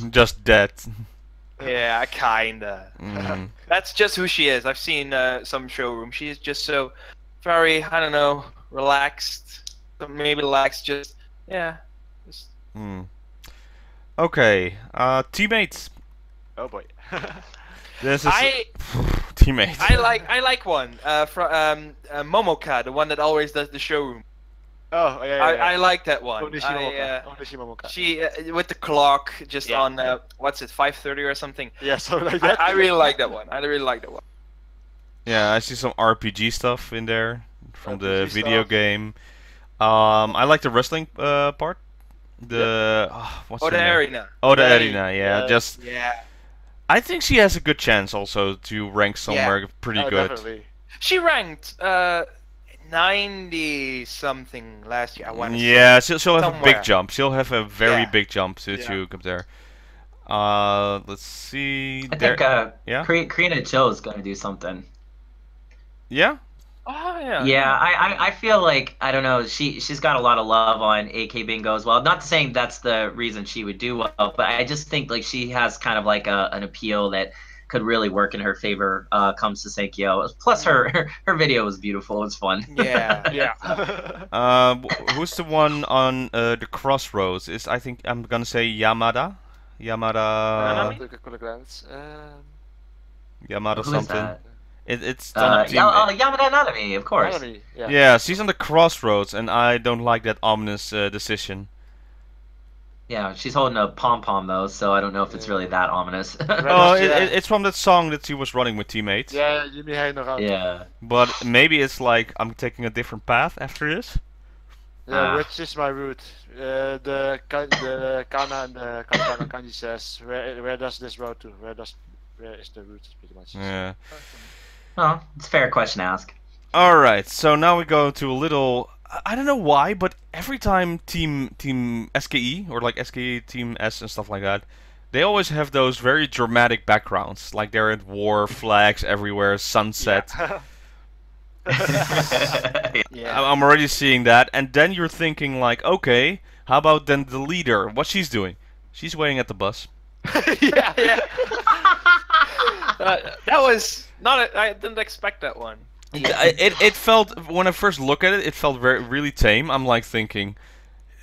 just dead. Yeah, kinda. That's just who she is. I've seen some showroom. She's just so very, I don't know, relaxed. Maybe relaxed. Just yeah. Okay, teammates. Oh boy. This is teammates. I like one from Momoka, the one that always does the showroom. Oh, yeah, I like that one. Onishimomoka. She with the clock just on what's it, 5:30 or something. Yeah, something like that. I really like that one. I really like that one. Yeah, I see some RPG stuff in there from the RPG video stuff. game. I like the wrestling part. The what's her the name? arena. Oh, the Very- arena. Yeah, yeah. just Yeah. I think she has a good chance also to rank somewhere pretty Oh, good. definitely. She ranked 90 something last year. I want to Yeah, she'll have a somewhere. big jump. She'll have a very Yeah. big jump to come there. Let's see. I There, think yeah? Karina Cho is gonna do something. yeah. Oh yeah. Yeah, I feel like, I don't know, she's got a lot of love on AK Bingo as well. Not saying that's the reason she would do well, but I just think like she has kind of like an appeal that could really work in her favor come Sousenkyo. Plus her video was beautiful, it's fun. Yeah. Yeah. Who's the one on the crossroads? I think I'm gonna say Yamada. Minami? Look at quick glance. Yamada Who is something. that? It's on the team. Yamada Nanami, of course. Minami, yeah. Yeah, she's on the crossroads, and I don't like that ominous decision. Yeah, she's holding a pom-pom though, so I don't know if it's really that ominous. Oh, Yeah. it's from that song that she was running with teammates. Yeah, Yumi Heino. Yeah. But maybe it's like I'm taking a different path after this. Yeah, which is my route? The kana and the katakana kanji says, where does this road to? Where is the route, pretty much. Yeah. Oh, it's a fair question to ask. Alright, so now we go to a little... I don't know why, but every time Team SKE, or like SKE, Team S and stuff like that, they always have those very dramatic backgrounds. Like they're at war, flags everywhere, sunset. Yeah. I'm already seeing that, and then you're thinking like, okay, how about then the leader? What's she's doing? She's waiting at the bus. Yeah. That was not. I didn't expect that one. It felt, when I first look at it, it felt really tame. I'm like thinking,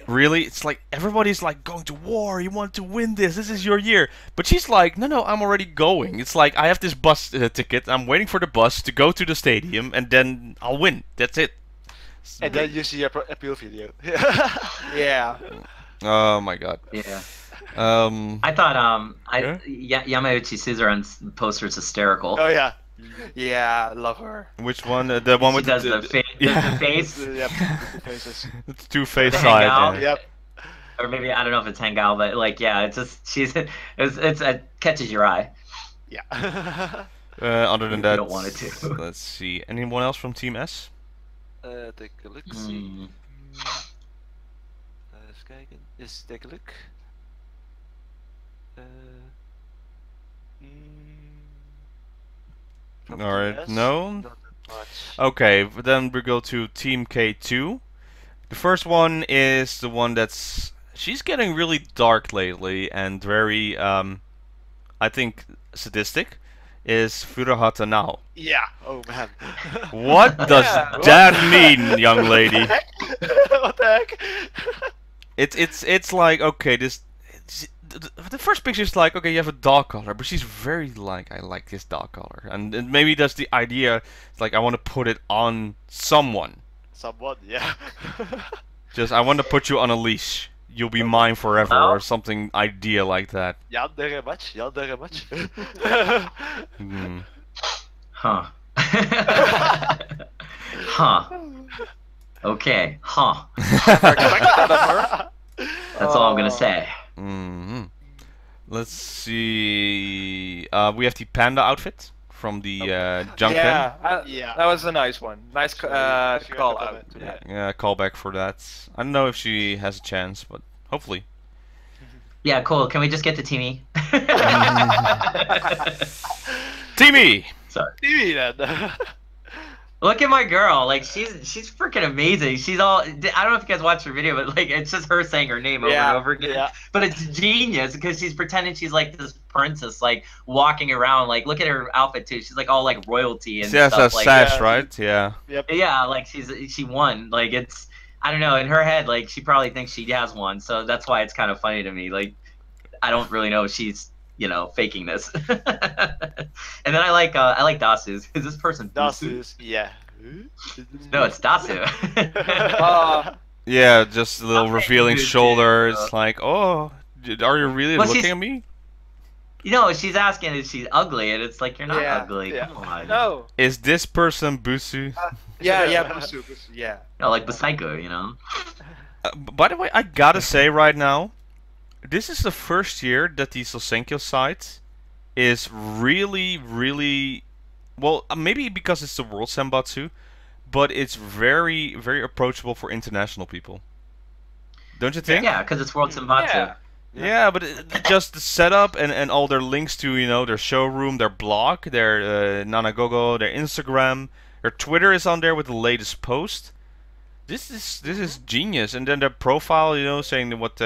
really? It's like everybody's like going to war. You want to win this. This is your year. But she's like, no, I'm already going. It's like I have this bus ticket. I'm waiting for the bus to go to the stadium, and then I'll win. That's it. And then you see a appeal video. Yeah. Oh my god. Yeah. I thought Yamauchi Suzerain's poster is hysterical. Oh yeah. Yeah, love her. Which one? The one She with does the the face. Yep, the faces. It's two-faced The side. hangout. Yeah. Yep. Or maybe, I don't know if it's Hangul, but like, yeah, it's just, it catches your eye. Yeah. Other than You that, don't want it to. let's see. Anyone else from Team S? Take a look. See. Hmm. Even kijken. Eens take a look. From Alright, TS, no? not that much. Okay, then we go to Team K2. The first one is the one that's... She's getting really dark lately and very, I think, sadistic. Is Furuhata Nao. Yeah. Oh man. What does that mean, young lady? What the heck? It's like, okay, the first picture is like, okay, you have a dog color, but she's very like, I like this dog color, and maybe that's the idea. It's like I want to put it on someone. Someone, yeah. Just I want to put you on a leash. You'll be mine forever, or something idea like that. Yandere much. Hmm. Huh. Huh. Okay. Huh. That's all I'm gonna say. Hmm. Let's see. We have the panda outfit from the Junken. Yeah. That was a nice one. Nice call out. Yeah. Yeah, callback for that. I don't know if she has a chance, but hopefully. Yeah, cool. Can we just get to Teamy? Teamy! Sorry. TV then. Look at my girl. Like, she's freaking amazing. She's all... I don't know if you guys watched her video, but like, it's just her saying her name over and over again. Yeah. But it's genius because she's pretending she's like this princess, like walking around. Like, look at her outfit too. She's like all like royalty and She has stuff. a Like, sash, right? Yeah. Yep. yeah, like she won. Like, it's... I don't know. In her head, like, she probably thinks she has one. So that's why it's kind of funny to me. Like, I don't really know if she's, you know, faking this. And then I like Dasu's. Is this person Dasu? Dasus. Yeah. No, it's Dasu. Yeah, just a little Okay, revealing dude, shoulders. dude. Like, oh, are you really Well, looking at me? You know, she's asking if she's ugly, and it's like, you're not Yeah, ugly. yeah. Come on. No. Is this person Busu? Yeah, Busu, yeah. No, like Psycho, you know? By the way, I gotta say right now, this is the first year that the Sousenkyo site is really, really... Well, maybe because it's the World Senbatsu, but it's very, very approachable for international people. Don't you think? Yeah, because it's World Senbatsu. Yeah. Yeah, but just the setup and all their links to, you know, their showroom, their blog, their Nanagogo, their Instagram, their Twitter is on there with the latest post. This is genius. And then their profile, you know, saying what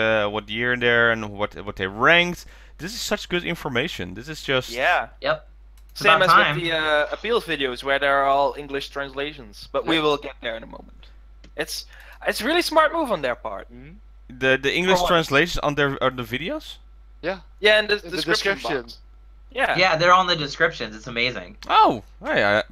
year there and what they ranked. This is such good information. This is just Yeah. Yep. It's Same about as time. with the appeals videos where they're all English translations, but we will get there in a moment. It's really smart move on their part. the English For what? translations on the videos. Yeah. Yeah, and the The description. description. Box. Yeah. Yeah, they're on the descriptions. It's amazing. Oh, hey, I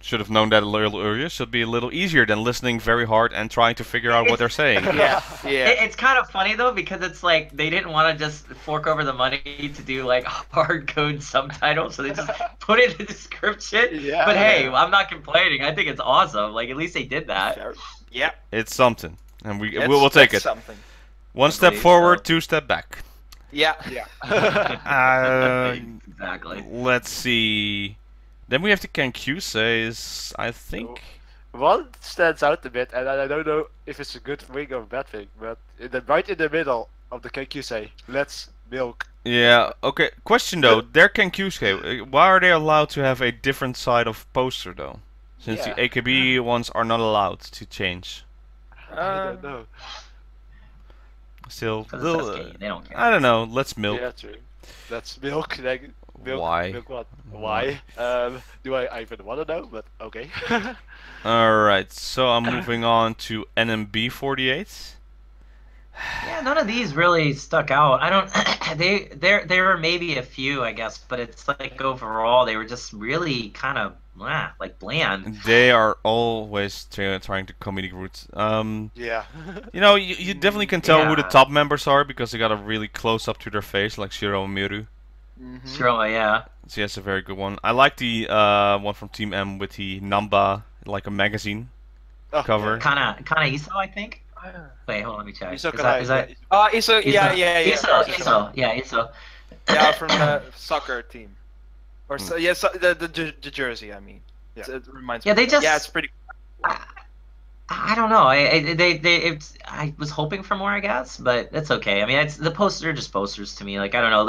should have known that a little earlier. Should be a little easier than listening very hard and trying to figure out what they're saying. Yeah. Yeah. It's kind of funny though, because it's like they didn't want to just fork over the money to do like hard code subtitles, so they just put it in the description. Yeah. But hey, I'm not complaining. I think it's awesome. Like at least they did that. Yeah. It's something, and It's- we'll take that's it. Something. One step believe forward, so. 2 step back. Yeah. Exactly. Let's see. Then we have the Kenkyuseis, I think. One stands out a bit, and I don't know if it's a good thing or a bad thing, but right in the middle of the Kenkyusei, let's milk. Yeah, okay. Question though, their Kenkyusei, why are they allowed to have a different side of poster though? Since Yeah. the AKB ones are not allowed to change. I don't know. Still, Because little, it's SK, they don't care. I don't know, let's milk. Yeah, true. Let's milk. Milk. Why? Milk what? Why? Do I even want to know? But okay. Alright, so I'm moving on to NMB48. Yeah, none of these really stuck out. I don't. There were maybe a few, I guess, but it's like overall they were just really kind of like bland. They are always trying to comedic routes. Yeah. You know, you definitely can tell who the Yeah. top members are because they got a really close up to their face, like Shiro and Miru. Sure, yeah. So that's a very good one. I like the one from Team M with the Namba, like a magazine cover. Kind of Iso, I think. Wait, hold on, let me check. Iso Is that Oh, Iso, yeah. Iso, yeah, Iso. Yeah, from the soccer team. Or so, yeah, so, the jersey, I mean. Yeah. It reminds Yeah, me. they just- Yeah, it's pretty. I don't know. I was hoping for more, I guess, but it's okay. I mean, the posters are just posters to me. Like I don't know,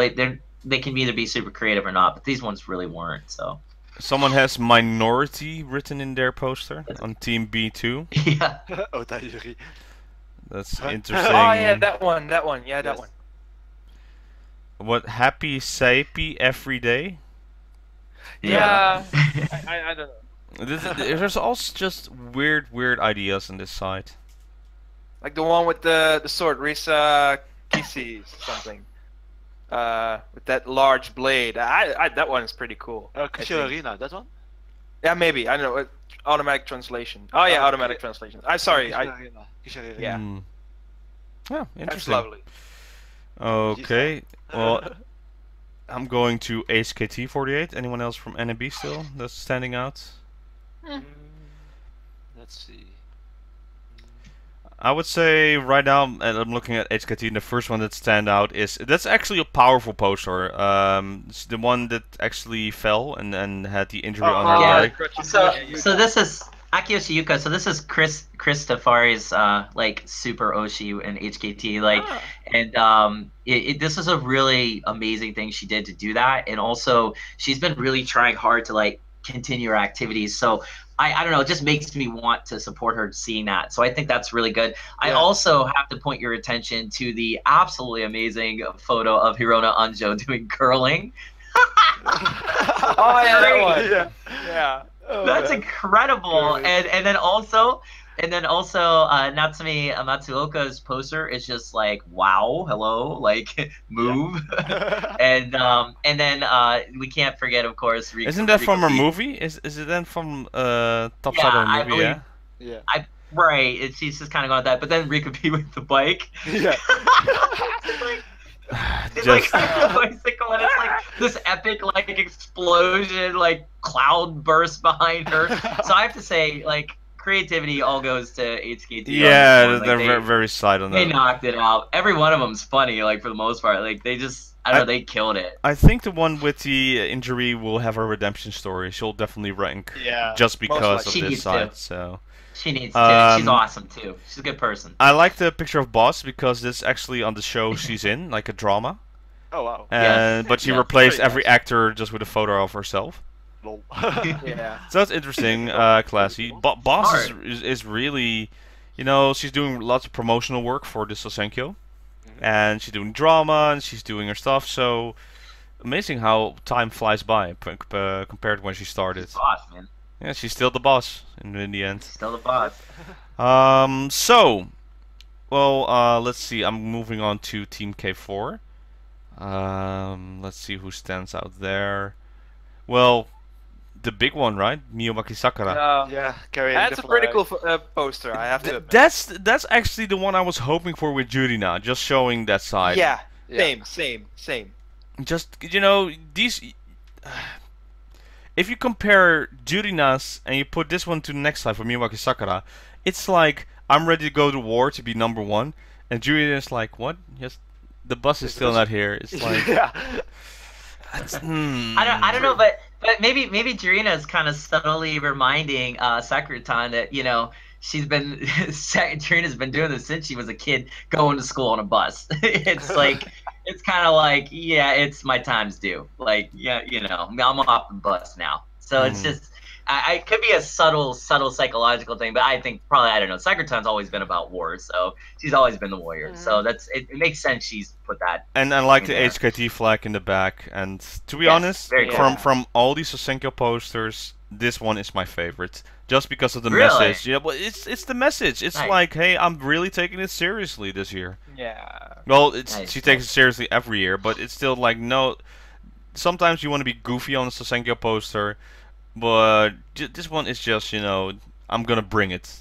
they can either be super creative or not, but these ones really weren't. So Someone has minority written in their poster on Team B2. yeah, Otayuri. That's Huh? interesting. Oh yeah, that one. Yeah, that Yes. one. What happy Saipi every day? Yeah. I don't know. There's also just weird ideas on this site. Like the one with the sword, Risa Kisi something. With that large blade. That one is pretty cool. I think. Arena, that one? Yeah, maybe. I don't know. Automatic translation. Oh yeah, Oh, automatic okay. translation. I'm sorry. Kisharina. Yeah. Hmm. Yeah, That's interesting. lovely. Okay, well, I'm going to HKT48. Anyone else from NMB still that's standing out? Let's see. I would say right now, and I'm looking at HKT, and the first one that stand out is that's actually a powerful poster. It's the one that actually fell and had the injury on her yeah. leg. So this is Akiyoshi Yuka. So this is Cristafari's like super Oshi in HKT. Like, and this is a really amazing thing she did to do that, and also she's been really trying hard to like continue her activities. So I don't know, it just makes me want to support her seeing that. So I think that's really good. I also have to point your attention to the absolutely amazing photo of Hirona Anjo doing curling. Oh yeah, that one. Yeah. Yeah. Oh, That's man. incredible. Really? And then also Natsumi Matsuoka's poster is just like, wow, hello, like move. and then we can't forget, of course, Riku. Isn't that from her Riku- movie? Is it then from Top Yeah, Side of I the movie? believe- Yeah. Yeah. Right, she's just kind of going with that. But then Rika P with the bike. Yeah. It's like a bicycle, and it's like this epic like explosion, like cloud burst behind her. So I have to say, like, creativity all goes to HKT. Yeah, like, they're very side on that. They knocked it out. Every one of them's funny, like for the most part. Like they just, I don't know, they killed it. I think the one with the injury will have a redemption story. She'll definitely rank just because of this side. So. She needs to. She's awesome too. She's a good person. I like the picture of Boss because this actually on the show she's in, like a drama. Oh wow. And but she replaced every actor just with a photo of herself. Lol. Yeah. So that's interesting, classy. Boss is really, you know, she's doing lots of promotional work for the Sousenkyo, and she's doing drama and she's doing her stuff. So amazing how time flies by compared to when she started. She's boss, man. Yeah, she's still the boss in the end. Still the boss. So, well, let's see. I'm moving on to Team K4. Let's see who stands out there. Well, the big one, right? Miyomaki Sakura. Yeah, carrying That's the a pretty flag. cool poster, I have to admit. That's actually the one I was hoping for with Jurina, just showing that side. Yeah, same. Just, you know, these... If you compare Jurina's and you put this one to the next slide for Miyawaki Sakura, it's like, I'm ready to go to war to be #1, and Jurina's like, what? Yes, the bus is still not here. It's like... I don't know, but maybe Jurina is kind of subtly reminding Sakura-tan that, you know, Jurina's been doing this since she was a kid, going to school on a bus. It's like... It's kind of like, yeah, it's my time's due. Like, yeah, you know, I'm off the bus now. So it's just, it could be a subtle psychological thing, but I think probably, I don't know, Sakura-tan's always been about war, so she's always been the warrior. So it makes sense she's put that. And I like the HKT flag in the back. And to be honest, from all these Sousenkyo posters, this one is my favorite. Just because of the message. Yeah, but it's the message. It's like, hey, I'm really taking it seriously this year. Yeah. Well, she takes it seriously every year, but it's still like, no. Sometimes you want to be goofy on the Sousenkyo poster, but this one is just, you know, I'm gonna bring it.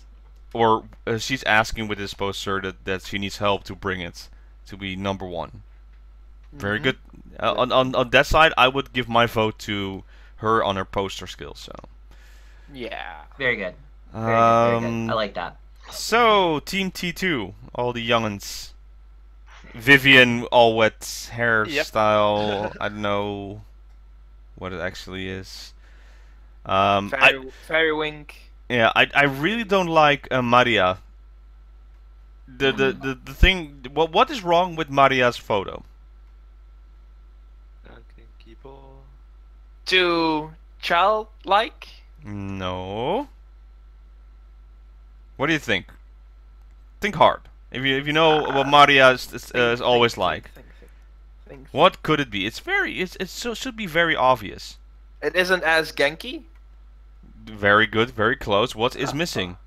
Or she's asking with this poster that she needs help to bring it to be #1. Very good. On that side, I would give my vote to her on her poster skills. So. Yeah. Very good. Very good. I like that. So, Team T2, all the young'uns. Vivian, all wet hairstyle. I don't know what it actually is. Fairy Wink. Yeah, I really don't like Maria. The thing. What is wrong with Maria's photo? Too childlike. No. What do you think? Think hard. If you know what Maria is always like. What could it be? It should be very obvious. It isn't as Genki. Very good, very close. What is missing?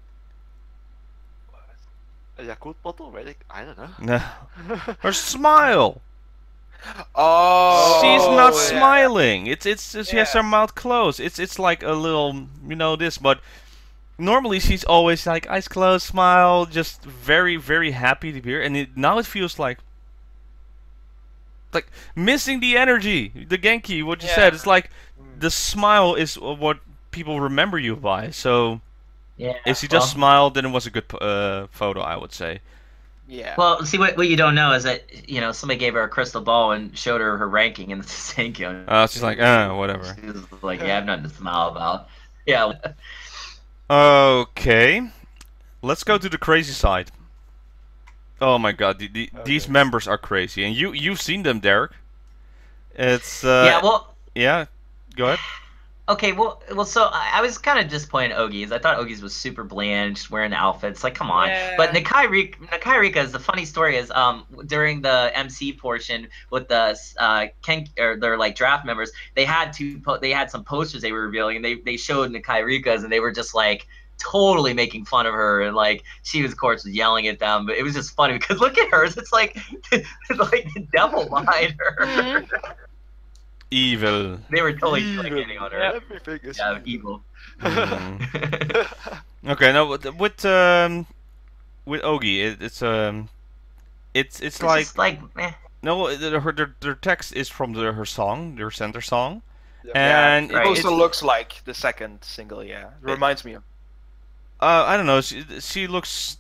A Yakult bottle? I don't know. No. Her smile. Oh. She's not smiling. She has her mouth closed. It's like a little, you know, this, but normally she's always like eyes closed, smile, just very, very happy to be here. And now it feels like missing the energy, the Genki. What you said, it's like the smile is what people remember you by. So if she just smiled, then it was a good photo, I would say. Yeah. Well, see, what you don't know is that, you know, somebody gave her a crystal ball and showed her her ranking in the Sousenkyo. She's like, whatever. She was like, yeah, I have nothing to smile about. Yeah. Okay. Let's go to the crazy side. Oh my god, these members are crazy. And you've seen them, Derek. It's... yeah, well... Yeah, go ahead. Okay, well, so I was kind of disappointed in Ogi's. I thought Ogi's was super bland, just wearing the outfits. Like, come on. Yeah. But Nakai Rika's, the funny story is, during the MC portion with the their like draft members, they had some posters they were revealing, and they showed Nakai Rika's, and they were just like totally making fun of her, and like she was, of course, yelling at them. But it was just funny because look at hers. It's like the devil behind her. Evil. They were totally getting on her. Everything is evil. Okay, now with Ogi, it's like just like no, their text is from her song, their center song, Yeah, and it also looks like the second single. Yeah, it reminds me of. I don't know. She looks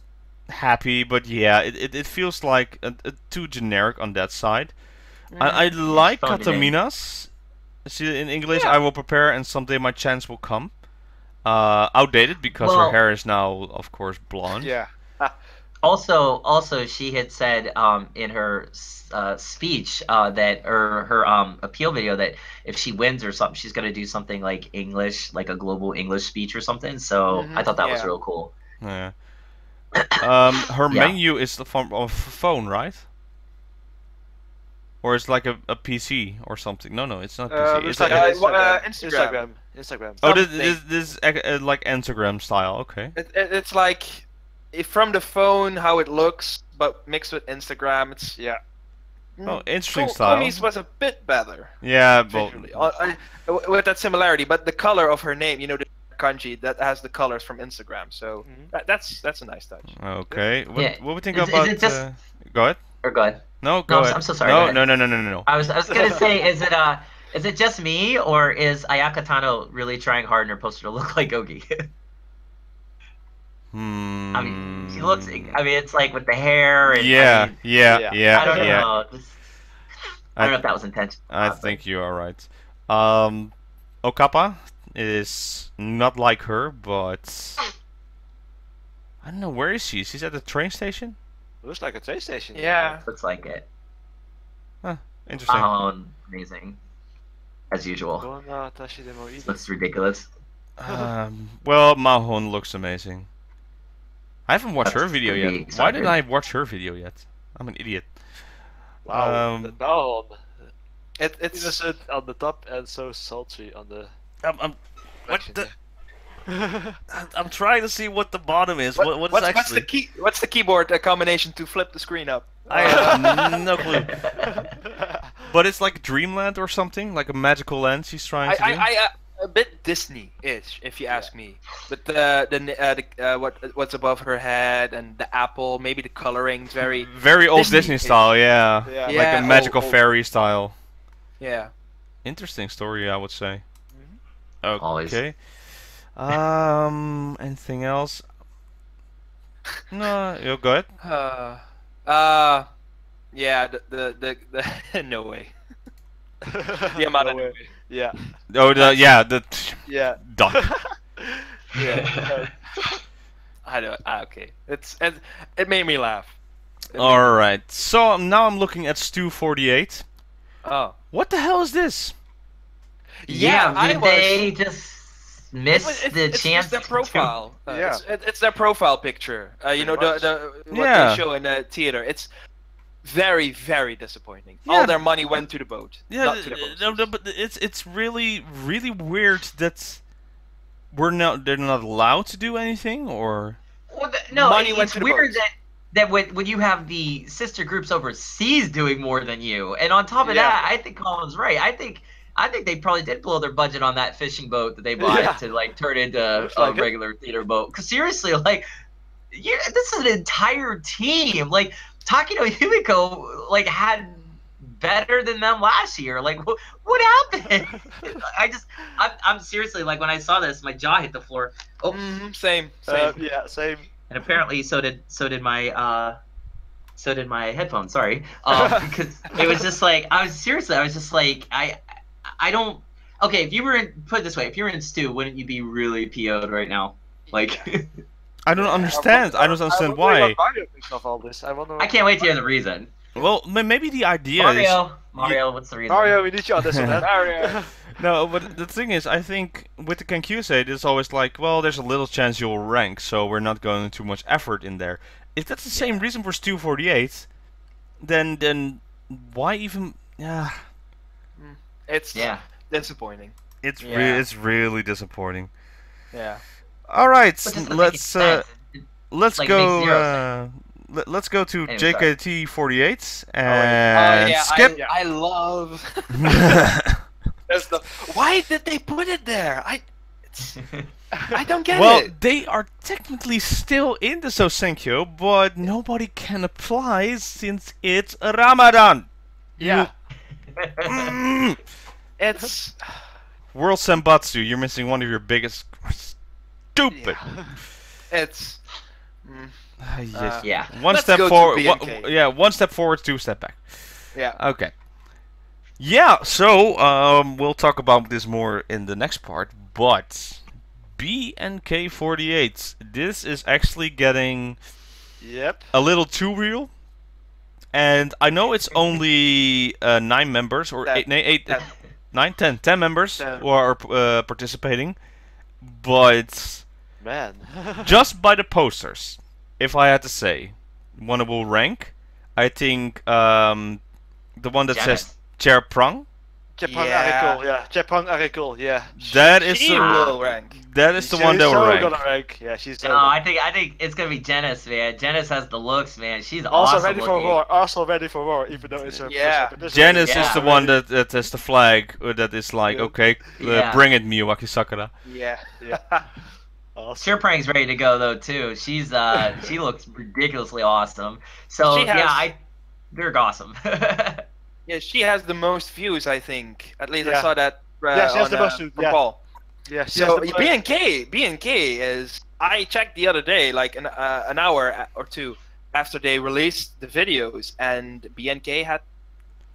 happy, but yeah, it feels like too generic on that side. I like Katamina's. She in English, I will prepare, and someday my chance will come. Outdated because her hair is now, of course, blonde. Yeah. Also, she had said in her speech that her appeal video that if she wins or something, she's gonna do something like English, like a global English speech or something. So I thought that was real cool. Yeah. Her menu is the form of a phone, right? Or it's like a PC or something. No, it's not PC. It's like Instagram. Instagram. Oh, this is like Instagram style. Okay. It's like from the phone how it looks, but mixed with Instagram. It's Oh, interesting style. Komi's was a bit better. Yeah, but with that similarity, but the color of her name, the kanji that has the colors from Instagram. So that's a nice touch. Okay. What we think about? Go ahead. Or go ahead. No, go ahead. I'm so sorry. No. I was gonna say, is it just me, or is Ayaka Tano really trying hard in her poster to look like Ogi? I mean, she looks. I mean, it's like with the hair. And, yeah. I don't know. I don't know if that was intentional. I think you are right. Okapa is not like her, but I don't know, where is she? She's at the train station. Looks like a train station. Yeah. Looks like it. Huh, interesting. Amazing. As usual. Looks Looks ridiculous. Well, Mahon looks amazing. I haven't watched her video yet. Why didn't I watch her video yet? I'm an idiot. Wow. The Mahon. It's innocent on the top and so salty on the. What the? I'm trying to see what the bottom is. What's the keyboard combination to flip the screen up? I have no clue. But it's like Dreamland or something, like a magical land she's trying to do. A bit Disney-ish, if you ask me. But what's above her head and the apple, maybe the coloring's very old Disney style, yeah. Like a magical fairy style. Yeah. Interesting story, I would say. Always. Okay. Anything else? No, you go ahead. Yeah, the no way. The amount of yeah. Oh, the duck. Yeah. I don't. Okay. It made me laugh. All right. So now I'm looking at STU48. Oh. What the hell is this? Yeah, did they just miss the chance? It's their profile. Yeah. It's their profile picture. You know what they show in the theater. It's very, very disappointing. Yeah. All their money went to the boat. Yeah, not to the boat. no, but it's really weird that they're not allowed to do anything, or well, no, money went it's to the weird boat. that when you have the sister groups overseas doing more than you, and on top of that, I think Colin's right. I think they probably did blow their budget on that fishing boat that they bought to like turn into a regular theater boat. Because seriously, like, this is an entire team. Like, Takino Yumiko like had better than them last year. Like, what happened? I'm seriously, like, when I saw this, my jaw hit the floor. Oh, same. Yeah, same. And apparently, so did my headphones. Sorry, because it was just like I was just like I don't. Okay, if you were put it this way, if you were in Stu, wouldn't you be really PO'd right now? Like. I don't understand. I don't understand why. I can't wait to hear the reason. Well, maybe the idea Mario, what's the reason? Mario, we need you on this one. Mario. No, but the thing is, I think with the Kenkyusei, it's always like, well, there's a little chance you'll rank, so we're not going too much effort in there. If that's the same reason for STU48, then why even? Yeah. It's disappointing. It's really disappointing. Yeah. All right, let's like go. Let's go to JKT48 and skip. I love. Why did they put it there? I don't get Well, it. they are technically still in the Sousenkyo, but nobody can apply since it's Ramadan. Yeah. It's World Senbatsu, you're missing one of your biggest. Stupid. it's. Yes. Yeah. One Let's step go to forward. BNK. Yeah, one step forward, two step back. Yeah. Okay. Yeah. So we'll talk about this more in the next part, but BNK48. This is actually getting Yep. a little too real. And I know it's only 9 members, or 8, 9, 10 members 10. who are participating. But Man. just by the posters, if I had to say, one will rank, I think the one that says Chair Prang. Japan Yeah. Arikul, yeah. Japan Arikul, yeah. That is She the will rank. that is the She's one that will so rank. gonna rank. Yeah, she's so No, good. I think it's gonna be Janice, man. Janice has the looks, man. She's Also awesome ready for looking. war. Also ready for war, even though it's her Yeah. first competition. Janice is Yeah. the one that has the flag that is like, Yeah. okay, Yeah. bring it, Miyawaki Sakura. Yeah. Yeah. Awesome. Cheerprang's ready to go though too. She's she looks ridiculously awesome. So She has- yeah, they're awesome. Yeah, she has the most views, I think. At least I Yeah. saw that Yeah, she has on, the most views, from yeah. Paul. Yeah, she So has the BNK is. I checked the other day, like an hour or two after they released the videos, and BNK had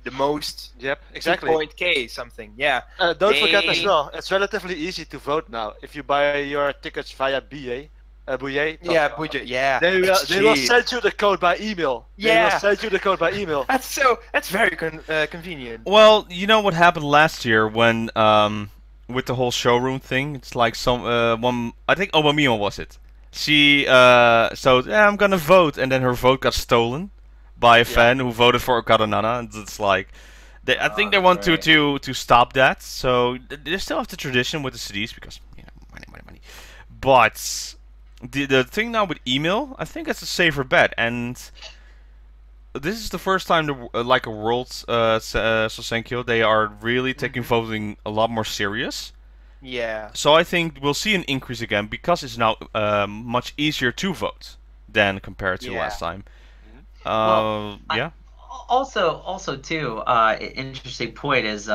the most. Yep, exactly. 2.K something. Yeah. Don't forget as They- well, it's relatively easy to vote now. If you buy your tickets via Bouye. Yeah, Buja. Yeah. They it's will cheap. send you the code by email. They Yeah. will send you the code by email. That's very convenient. Well, you know what happened last year when with the whole showroom thing? It's like some one, I think Obamio was it. She so yeah, I'm gonna vote, and then her vote got stolen by a fan who voted for Okada Nana, and it's like I think they want right. to stop that. So they still have the tradition with the CDs because money. But the thing now with email, I think it's a safer bet, and this is the first time like a World Sousenkyo, they are really taking voting a lot more serious. Yeah. So I think we'll see an increase again because it's now much easier to vote than compared to Yeah. last time. Well, Yeah. Also too, interesting point is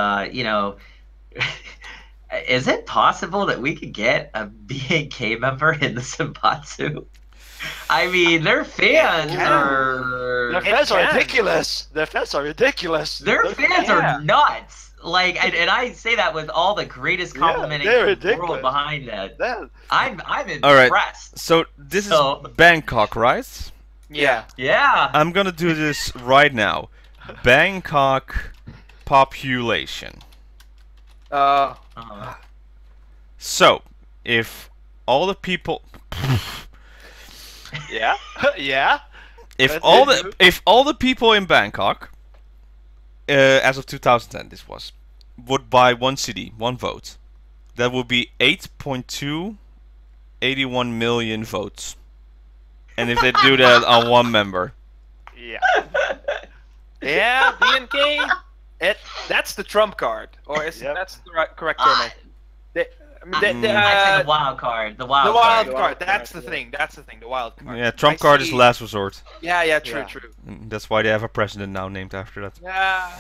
is it possible that we could get a BNK member in the Senbatsu? I mean, their fans are Their fans are can. ridiculous. Their fans are ridiculous. their fans Yeah. are nuts. Like, and I say that with all the greatest Yeah, complimenting they're in the world ridiculous. behind that. That- I'm impressed. All right. So this So- is Bangkok, right? Yeah. Yeah. I'm gonna do this right now. Bangkok population. Uh-huh. So if all the people, Yeah. Yeah. if That's all it, the if all the people in Bangkok, as of 2010, this would buy one CD, one vote, that would be 8.281 million votes. And if they do that on one member, Yeah. Yeah. BNK. That's the trump card, or is Yep. that's the correct term? I mean, I'd say the wild card. The wild the wild card. card. That's the thing. That's the thing. The wild card. yeah, trump I card is see- last resort. Yeah. True. Yeah. True. That's why they have a president now named after that. Yeah.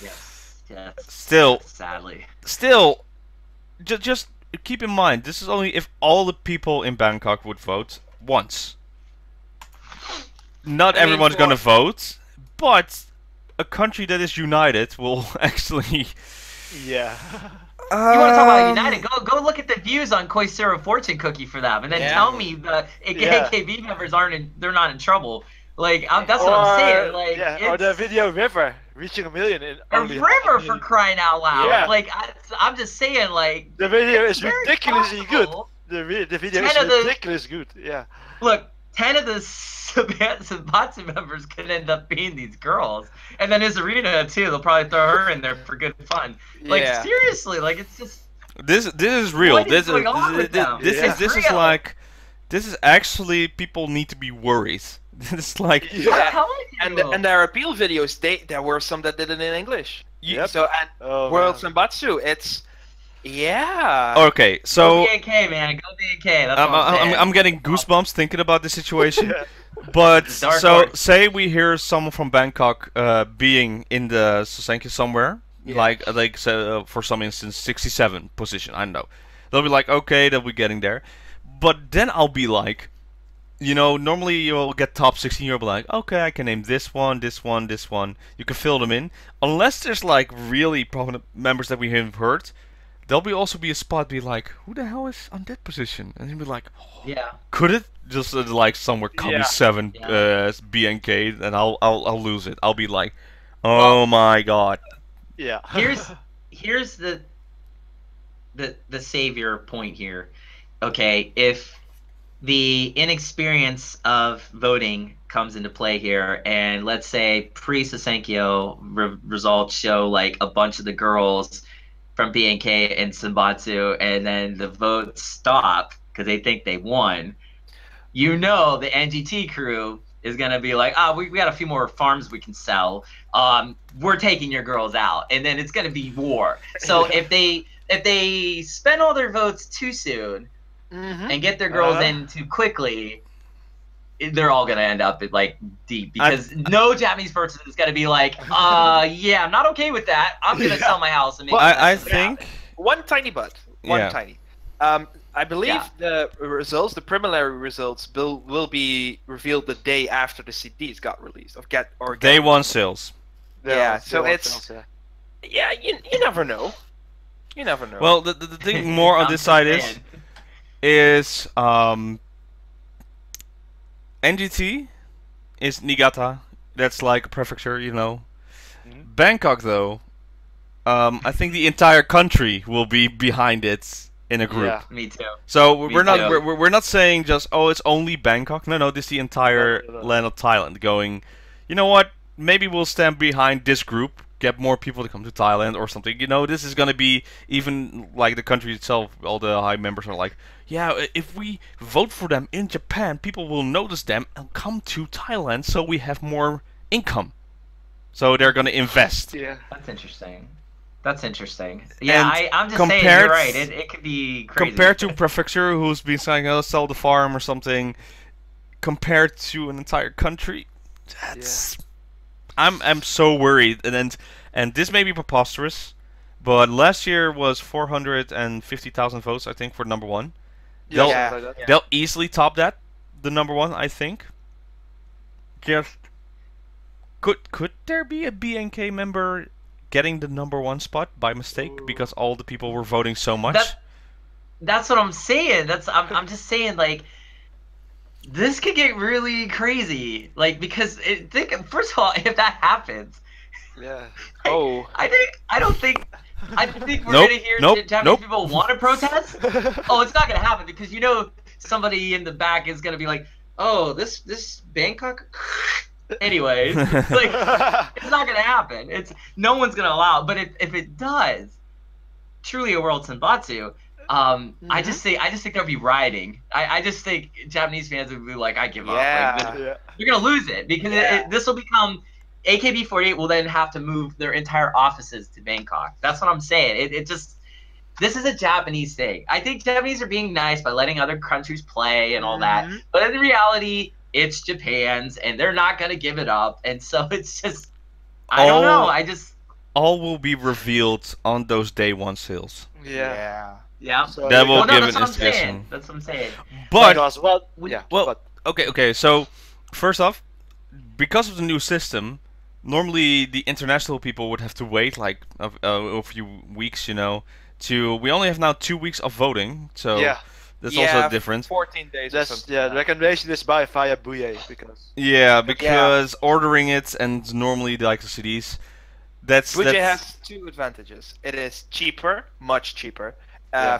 Yes. Yes. Still, Sadly. just keep in mind, this is only if all the people in Bangkok would vote once. Not I mean, everyone's for- gonna vote, but a country that is united will actually. Yeah. You want to talk about United? Go look at the views on Koisura Fortune Cookie for them, and then Yeah. tell me the Yeah. AKB members they're not in trouble. Like that's what I'm saying. Like yeah, or the video River reaching 1 million in a only river for crying out loud. Yeah. Like I'm just saying, like The video is it's very ridiculously good. possible. The video 10 is of the- ridiculous good. Yeah. Look, 10 of the Senbatsu members could end up being these girls, and then his arena too. They'll probably throw her in there for good fun. Like Yeah. seriously, like it's just. This is real. What is going on with them? This Yeah. is this is Real. like this is actually people need to be worried. It's like I'm Yeah. telling you. And their appeal videos, there were some that did it in English. you, Yep. So and Oh, World man. Senbatsu, it's Yeah. Okay, so Go BNK, man. Go BNK. That's what I'm saying. I'm getting goosebumps thinking about the situation. But Dark so horse. say we hear someone from Bangkok being in the Sousenkyo somewhere, like so, for some instance 67 position. I don't know. They'll be like, okay, they'll be getting there. But then I'll be like, you know, normally you'll get top 16. You'll be like, okay, I can name this one, this one, this one. You can fill them in. Unless there's like really prominent members that we haven't heard. There'll also be a spot be like, who the hell is on that position? And you'll be like, oh, Yeah. could it just like somewhere Kami 7 BNK, and I'll lose it. I'll be like, oh my god. Yeah. Here's the savior point here. Okay, if the inexperience of voting comes into play here, and let's say pre-Sousenkyo results show like a bunch of the girls from BNK and Senbatsu, and then the votes stop because they think they won, you know the NGT crew is going to be like, we got a few more farms we can sell. We're taking your girls out. And then it's going to be war. So if they spend all their votes too soon and get their girls in too quickly, they're all going to end up like deep, because no Japanese person is going to be like, yeah, I'm not okay with that. I'm going to sell my house and make I think one tiny but tiny. I believe the results, the preliminary results, will be revealed the day after the CDs got released. Day one sales. Yeah, so it's you never know. You never know. Well, the thing more on this side is NGT is Niigata. That's like a prefecture, you know. Bangkok, though, I think the entire country will be behind it in a group. Yeah, me too. So we're not saying just, oh, it's only Bangkok. No, this is the entire land of Thailand going, you know what? Maybe we'll stand behind this group, get more people to come to Thailand or something. You know, this is gonna be even like the country itself. All the high members are like, yeah, if we vote for them in Japan, people will notice them and come to Thailand, so we have more income. So they're gonna invest. Yeah, that's interesting. That's interesting. Yeah, I'm just saying, you're right. It could be crazy. Compared to prefecture, who's been saying, "Oh, sell the farm" or something, compared to an entire country, that's I'm so worried. And this may be preposterous, but last year was 450,000 votes, I think, for number one. They'll easily top that, the number one, I think. Just could there be a BNK member getting the number one spot by mistake because all the people were voting so much? That's what I'm saying. I'm just saying, like, this could get really crazy. Like, because first of all, if that happens, I think we're gonna hear Japanese people want to protest. Oh, it's not gonna happen, because you know somebody in the back is gonna be like, oh, this Bangkok. Anyways, like, it's not gonna happen. No one's gonna allow it. But if it does, truly a world Senbatsu, I just think there'll be rioting. I just think Japanese fans would be like, I give up. Like, they're gonna lose it, because this will become AKB48 will then have to move their entire offices to Bangkok. That's what I'm saying. This is a Japanese thing. I think Japanese are being nice by letting other countries play and all that, but in reality, it's Japan's, and they're not gonna give it up. And so it's just, I don't know. All will be revealed on those day one sales. Yeah. So that will give that's an what I'm saying. indication. That's what I'm saying. But okay. So first off, because of the new system, normally the international people would have to wait like a few weeks, you know. We only have now 2 weeks of voting, so that's also different. 14 days. The recommendation is buy via Bouye, because ordering it and normally like the CDs. Bouye has two advantages. It is cheaper, much cheaper.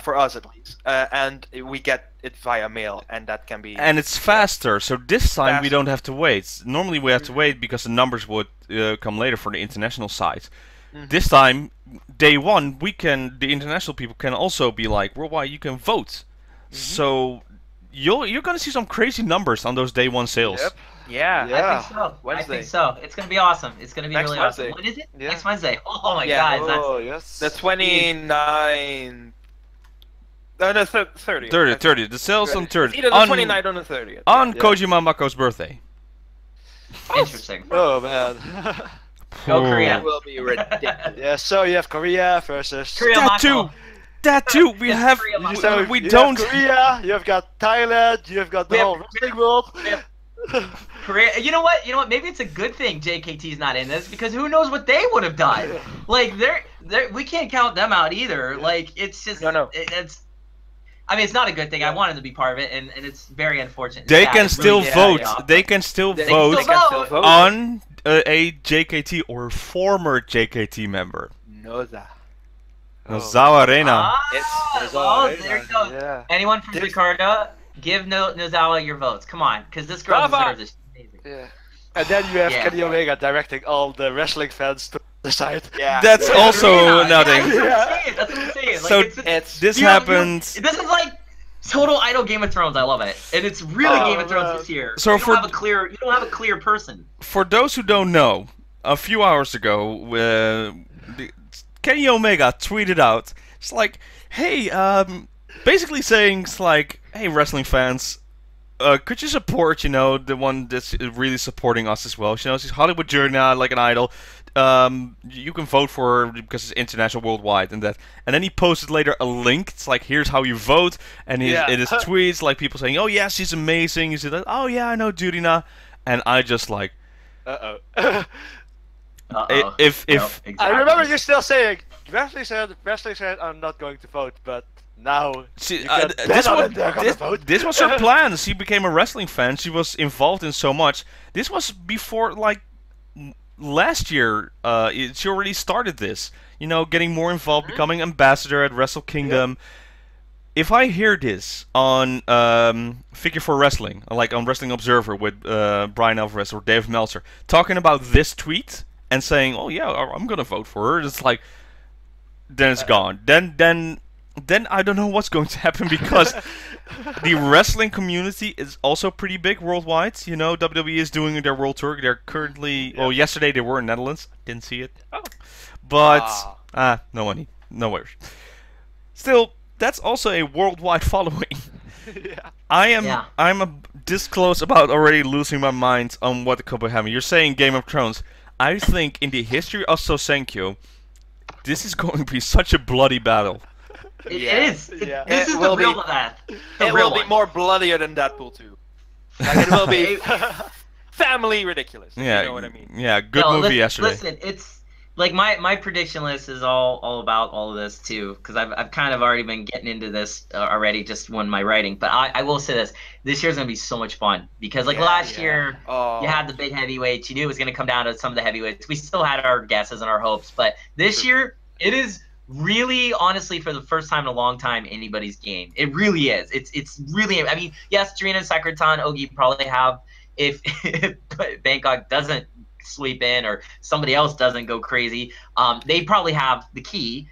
For us at least, and we get it via mail, and that can be. And it's faster, so this time we don't have to wait. Normally we have to wait because the numbers would come later for the international side. This time, day one, the international people can also be like, worldwide, you can vote. So you're gonna see some crazy numbers on those day one sales. I think so. Wednesday. I think so. It's gonna be awesome. It's gonna be really awesome. When is it? Next Wednesday. Oh my god. Yes. The 29th. No, 30th. 30th. The sales on 30th. Either the 29th or the 30th. On Kojima Mako's birthday. Interesting. Oh man. Go Korea. That will be ridiculous. Yeah, so you have Korea versus Korea That Mako. too. That too. We Yes, have. Korea Mako. So We you don't. have Korea, you have got Thailand, you have got the We have- whole wrestling world. we have- Korea. You know what? Maybe it's a good thing JKT's not in this because who knows what they would have done. Like we can't count them out either. Like it's just No. it's. I mean, it's not a good thing. I wanted to be part of it, and it's very unfortunate. They Yeah, can it's still really vote. pissed me off. They can still They vote can still vote. on a JKT or former JKT member. Noza. Nozawa Arena. Ah, well, there you go. Yeah. Anyone from Jakarta, give Nozawa your votes. Come on, because this girl Brava. deserves it. She's amazing. Yeah. And then you have Yeah. Kenny Omega directing all the wrestling fans to the side. Yeah. That's also nothing. That's what I'm saying. So it's this you know, happens. This is like total idol Game of Thrones. I love it, and it's really Game of Thrones man. this year. So you for- don't have a clear person. For those who don't know, a few hours ago, Kenny Omega tweeted out, it's like, hey, basically saying, it's like, hey, wrestling fans, could you support, the one that's really supporting us as well? She's Hollywood journey, like an idol. You can vote for her because it's international, worldwide, and that. And then he posted later a link. It's like, here's how you vote. And in his tweets, like people saying, oh yeah, she's amazing. He said, oh yeah, I know Durina. And I just like, if Exactly. I remember you still saying wrestling fans are not going to vote, but now She, you can this, bet on was, it, they're gonna vote. this was her plan. She became a wrestling fan. She was involved in so much. This was before, like, last year. She already started this. Getting more involved, becoming ambassador at Wrestle Kingdom. If I hear this on Figure 4 Wrestling, like on Wrestling Observer with Brian Alvarez or Dave Meltzer, talking about this tweet and saying, "Oh yeah, I'm gonna vote for her," it's like, then it's gone. Then I don't know what's going to happen because the wrestling community is also pretty big worldwide. WWE is doing their world tour. They're currently, well, yesterday they were in Netherlands. Didn't see it, but no money, no worries. Still, that's also a worldwide following. Yeah. I'm this close about already losing my mind on what could be happening. You're saying Game of Thrones. I think in the history of Sousenkyo, this is going to be such a bloody battle. It is. Yeah. This It is will the real be- that. It will be more bloodier than Deadpool 2. Like, it will be family ridiculous. Yeah, You know what I mean? Yeah, good movie yesterday. Listen, it's like my prediction list is all about all of this too, because I've kind of already been getting into this already just when my writing. But I will say this year's gonna be so much fun because last year you had the big heavyweights. You knew it was gonna come down to some of the heavyweights. We still had our guesses and our hopes, but this year it is really, honestly, for the first time in a long time, anybody's game. It really is. It's really. I mean, yes, Trina, Sakuratan, Ogi probably have if Bangkok doesn't sweep in or somebody else doesn't go crazy, they probably have the key.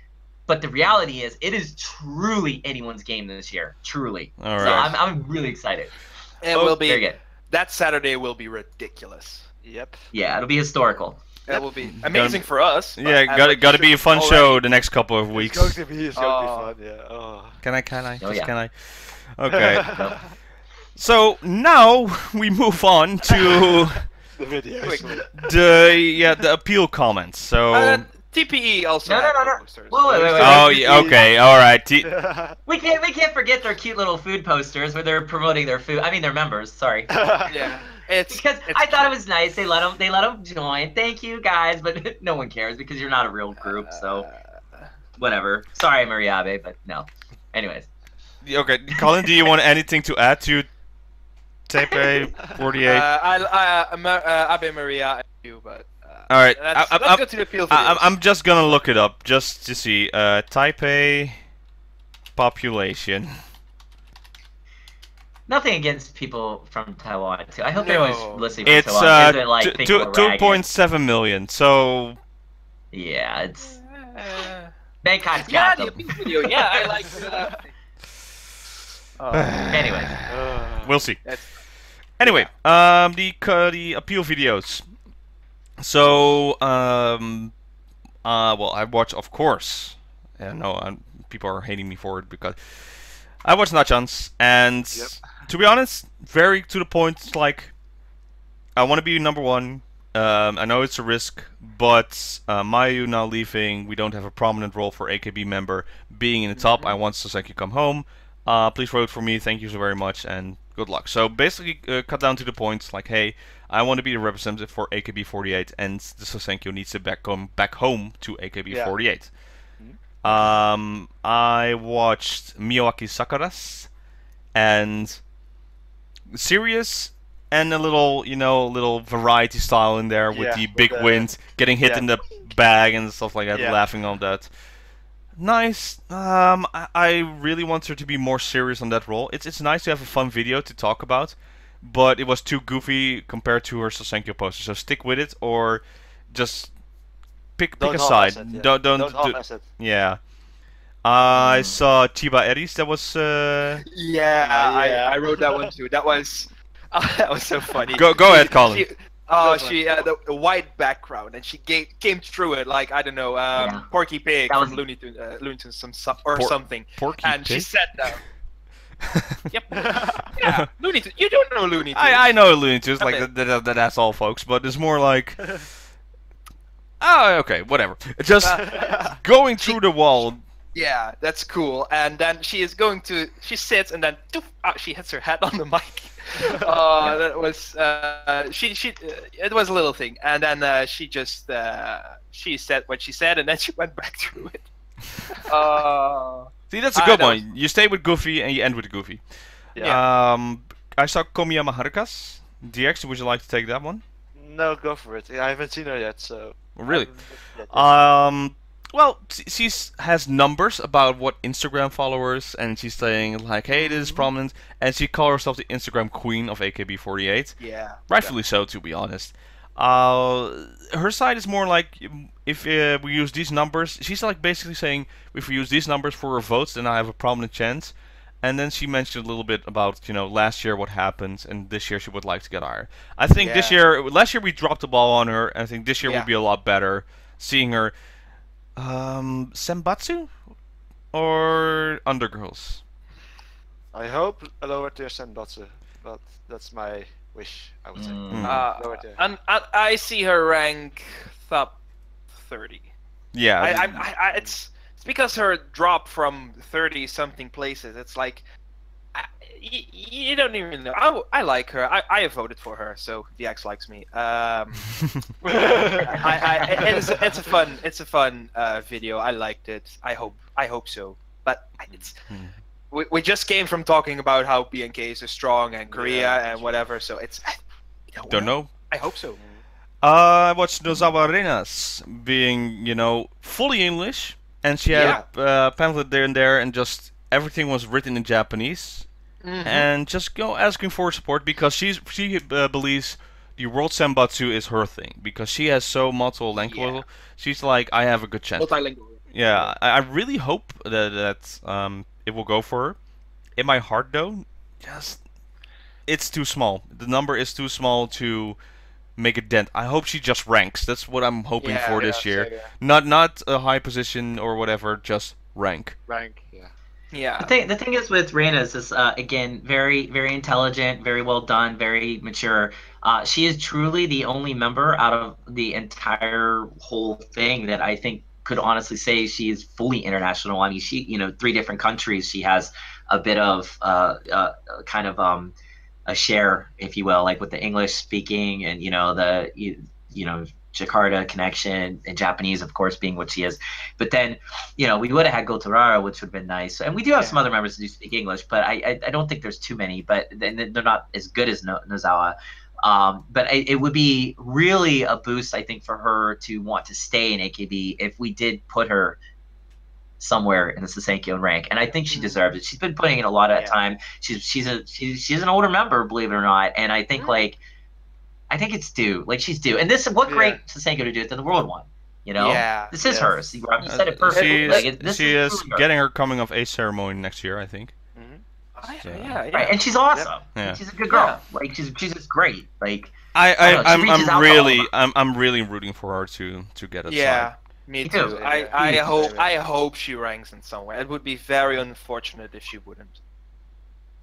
But the reality is, it is truly anyone's game this year. Truly. All So right. I'm really excited. It will Very be. good. That Saturday will be ridiculous. Yep. Yeah, it'll be historical. That will be amazing for us. but- Yeah, and got to be a fun already- show the next couple of weeks. It's going to be fun. Yeah. Oh. Can I? Oh, yeah. Can I? Okay. So now we move on to The videos. Quickly. the appeal comments. So TPE also. No. had posters. Wait. oh yeah, okay, all right. We can't forget their cute little food posters where they're promoting their food. I mean, their members. Sorry. Yeah. It's Because I thought it was nice. They let them join. Thank you guys, but no one cares because you're not a real group. So whatever. Sorry, Mariabe, but no. Anyways. Okay, Colin, do you want anything to add to Taipei 48? Abe Maria and you, but All right, let's go to the appeal videos. I'm just gonna look it up just to see Taipei population. Nothing against people from Taiwan too. I hope No. everyone's listening from It's Taiwan. Doesn't, like, think we're ragging. 2.7 million. So Yeah, it's Bangkok's yeah, got the them. appeal video. Yeah, I like. Anyways. we'll see. That's- Anyway, the appeal videos. So well, I watch, of course. I know people are hating me for it because I watched Nachans, and to be honest, very to the point. It's like, I want to be number one. I know it's a risk, but Mayu now leaving. We don't have a prominent role for AKB member being in the top. I want Sousenkyo come home. Please vote for me. Thank you so very much, and good luck. So basically, cut down to the point. Like, hey, I want to be the representative for AKB48, and the Sousenkyo needs to come back home to AKB48. I watched Miyawaki Sakura's, and serious and a little, little variety style in there with the big wind, getting hit in the bag and stuff like that, laughing on that. Nice. I really want her to be more serious on that role. It's nice to have a fun video to talk about, but it was too goofy compared to her Sousenkyo poster. So stick with it, or just pick a side. Don't. Yeah. I saw Chiba Eris. That was. I wrote that one too. That was so funny. Go ahead, Colin. She the white background, and she came through it like, I don't know, Porky Pig from Looney Tunes, something. Porky and Pig? she sat down. Yep. Yeah, Looney Tunes. You don't know Looney Tunes. I know Looney Tunes, like that's all, folks. But it's more like, okay, whatever. Just going through the wall. Yeah, that's cool. And then she sits, and then she hits her head on the mic. That was it was a little thing, and then she just she said what she said, and then she went back through it. See, that's a good one. You stay with Goofy and you end with Goofy. Yeah. I saw Komiya Mahardika's DX. Would you like to take that one? No, go for it. I haven't seen her yet, so. Really? Well, she has numbers about what Instagram followers, and she's saying like, hey, this is prominent, and she calls herself the Instagram queen of AKB48. Yeah. Rightfully so, to be honest. Her side is more like, if we use these numbers, she's like basically saying, if we use these numbers for her votes, then I have a prominent chance. And then she mentioned a little bit about, last year what happened, and this year she would like to get higher. I think last year we dropped the ball on her, and I think this year would be a lot better seeing her. Senbatsu or Undergirls? I hope a lower tier Senbatsu, but that's my wish, I would say. Lower tier. And I see her rank top 30. Yeah. It's because her drop from 30 something places. It's like you don't even know. I like her. I voted for her, so DX likes me. It's a fun video. I liked it. I hope so. But we just came from talking about how BNK is so strong and Korea and whatever. So it's don't know. I hope so. I watched Nozawa Rena's being fully English, and she had a pamphlet there and there, and just everything was written in Japanese. And just go asking for support, because she believes the World Senbatsu is her thing, because she has so multilingual. She's like, I have a good chance. Multilingual. Yeah, I really hope that it will go for her. In my heart, though, it's too small. The number is too small to make a dent. I hope she just ranks. That's what I'm hoping for this year. Not a high position or whatever, just rank. Yeah. The thing is with Reina's is again very very intelligent, very well done, very mature. She is truly the only member out of the entire whole thing that I think could honestly say she is fully international. I mean, she 3 different countries. She has a bit of kind of a share, if you will, like with the English speaking and the Jakarta connection, and Japanese, of course, being what she is. But then, we would have had Gotorara, which would have been nice. And we do have some other members that do speak English, but I don't think there's too many. But they're not as good as Nozawa. But it would be really a boost, I think, for her to want to stay in AKB if we did put her somewhere in the Sousenkyo rank. And I think she deserves it. She's been putting in a lot of time. She's an older member, believe it or not. And I think I think it's due. Like, she's due. And what great Sousenkyo to do it than the world one. This is hers. You said it perfectly. She is getting her coming of age ceremony next year, I think. Right, and she's awesome. Yeah. She's a good girl. Like she's just great. Like I'm really rooting for her to get it. Yeah, me too. I hope she ranks in somewhere. It would be very unfortunate if she wouldn't.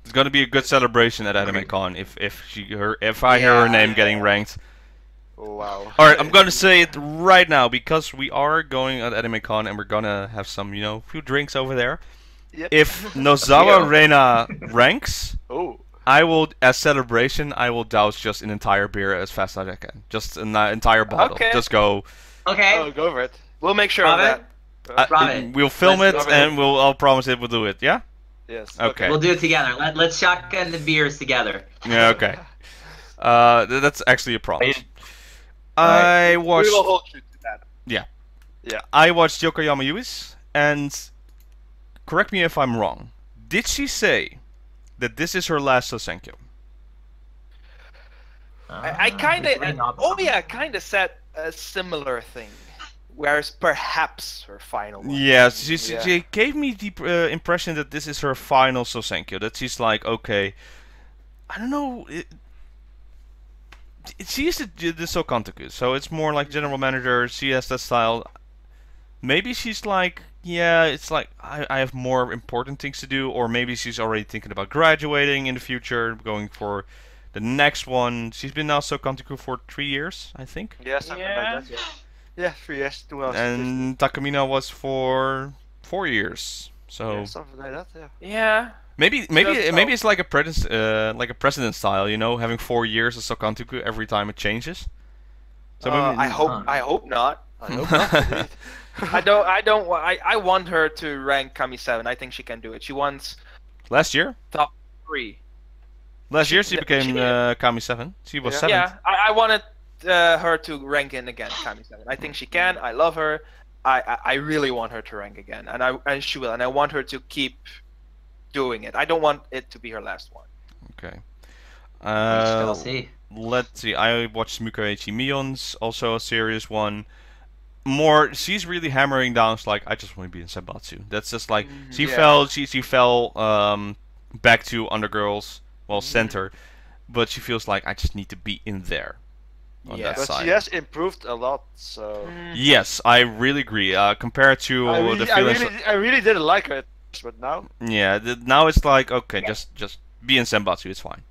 It's gonna be a good celebration at AnimeCon if I hear her name getting ranked. Wow. Alright, I'm gonna say it right now because we are going at AnimeCon and we're gonna have some, few drinks over there. Yep. If Nozawa Reina ranks, Oh. I will, as celebration, I will douse just an entire beer as fast as I can. Just an entire bottle. Okay. Just go. Okay. Oh, go for it. We'll make sure of that. Robin, We'll film let's it do it. and I'll promise it. We'll do it. Yeah. Yes. Okay. We'll do it together. Let's shotgun the beers together. Yeah. Okay. That's actually a promise. I watched. We will hold you to that. Yeah. Yeah. I watched Yokoyama Yui's, and correct me if I'm wrong. Did she say that this is her last Sousenkyo? I kind of, kind of said a similar thing. Whereas perhaps her final one. Yes, she gave me the impression that this is her final Sousenkyo. That she's like, okay, I don't know. She is the Sokantaku, so it's more like general manager. She has that style. Maybe she's like, yeah, it's like I have more important things to do, or maybe she's already thinking about graduating in the future, going for the next one. She's been now Sokantaku for 3 years, I think. Yeah, something like that. Yeah. Yeah, 3 years, 2 hours. And Takamina was for 4 years, so Yeah, something like that. Yeah. Yeah. maybe it's like a president style, having 4 years of Sokantaku every time it changes. So I hope not. I hope not. I want her to rank Kami 7. I think she can do it. She wants last year. top 3. Last year she became Kami 7. She was 7th. Yeah, I wanted her to rank in again, Kami 7. I think she can. I love her. I really want her to rank again, and she will. And I want her to keep doing it. I don't want it to be her last one. Okay. We'll see. Let's see. I watched Mukaechi Mion's, also a serious one. She's really hammering down. It's like I just want to be in Senbatsu. That's just like she fell back to Undergirls, center, but she feels like I just need to be in there. On that but side. she has improved a lot, so. Yes, I really agree. Compared to the feelings. I really didn't like her, but now. Yeah, now it's like okay, just be in Senbatsu. It's fine.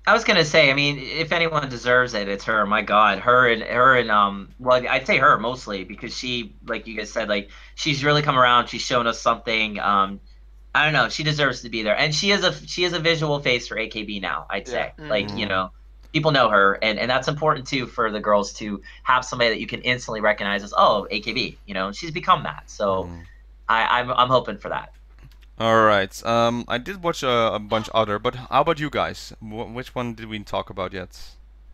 I was gonna say, I mean, if anyone deserves it, it's her. My God, her and well, I'd say her mostly because she, like you guys said, like she's really come around. She's shown us something. I don't know. She deserves to be there, and she is a visual face for AKB now. I'd say, like people know her, and that's important too for the girls to have somebody that you can instantly recognize as AKB. She's become that. So I'm hoping for that. Alright, I did watch a bunch other, but how about you guys? Which one did we talk about yet?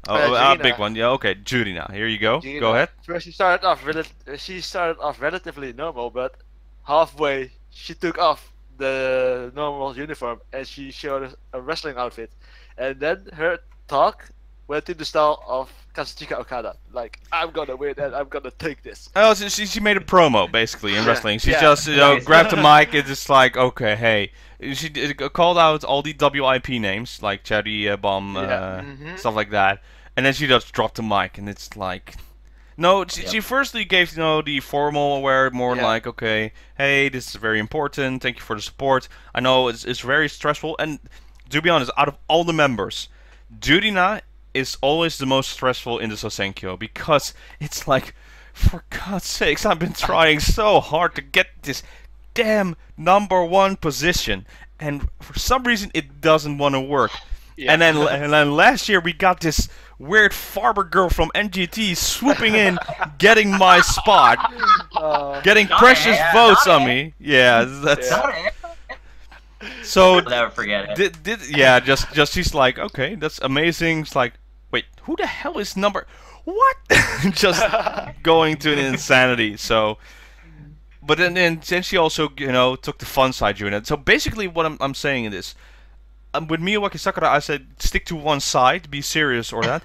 Oh, a big one. Yeah, okay, Jurina. Here you go. Jurina. Go ahead. First, she started off relatively normal, but halfway she took off the normal uniform and she showed us a wrestling outfit, and then her talk went to the style of Kazuchika Okada. Like, I'm gonna win and I'm gonna take this. Oh, so she made a promo basically in wrestling. She just Nice. grabbed the mic. It's just like okay, hey. She called out all the WIP names like Cherry Bomb, stuff like that, and then she just dropped the mic, and it's like. No, she firstly gave the formal aware, more like okay, hey, this is very important. Thank you for the support. I know it's very stressful, and to be honest, out of all the members, Jurina is always the most stressful in the Sousenkyo because it's like, for God's sakes, I've been trying so hard to get this damn #1 position, and for some reason it doesn't want to work. And then last year we got this weird Farber girl from NGT swooping in, getting my spot, getting precious votes on me. Yeah, that's. So I'll never forget it. Just she's like, okay, that's amazing. It's like, wait, who the hell is number? What? Just going to an insanity. So, but then she also took the fun side during it. So basically, what I'm saying is, with Miyawaki Sakura, I said stick to one side, be serious or that.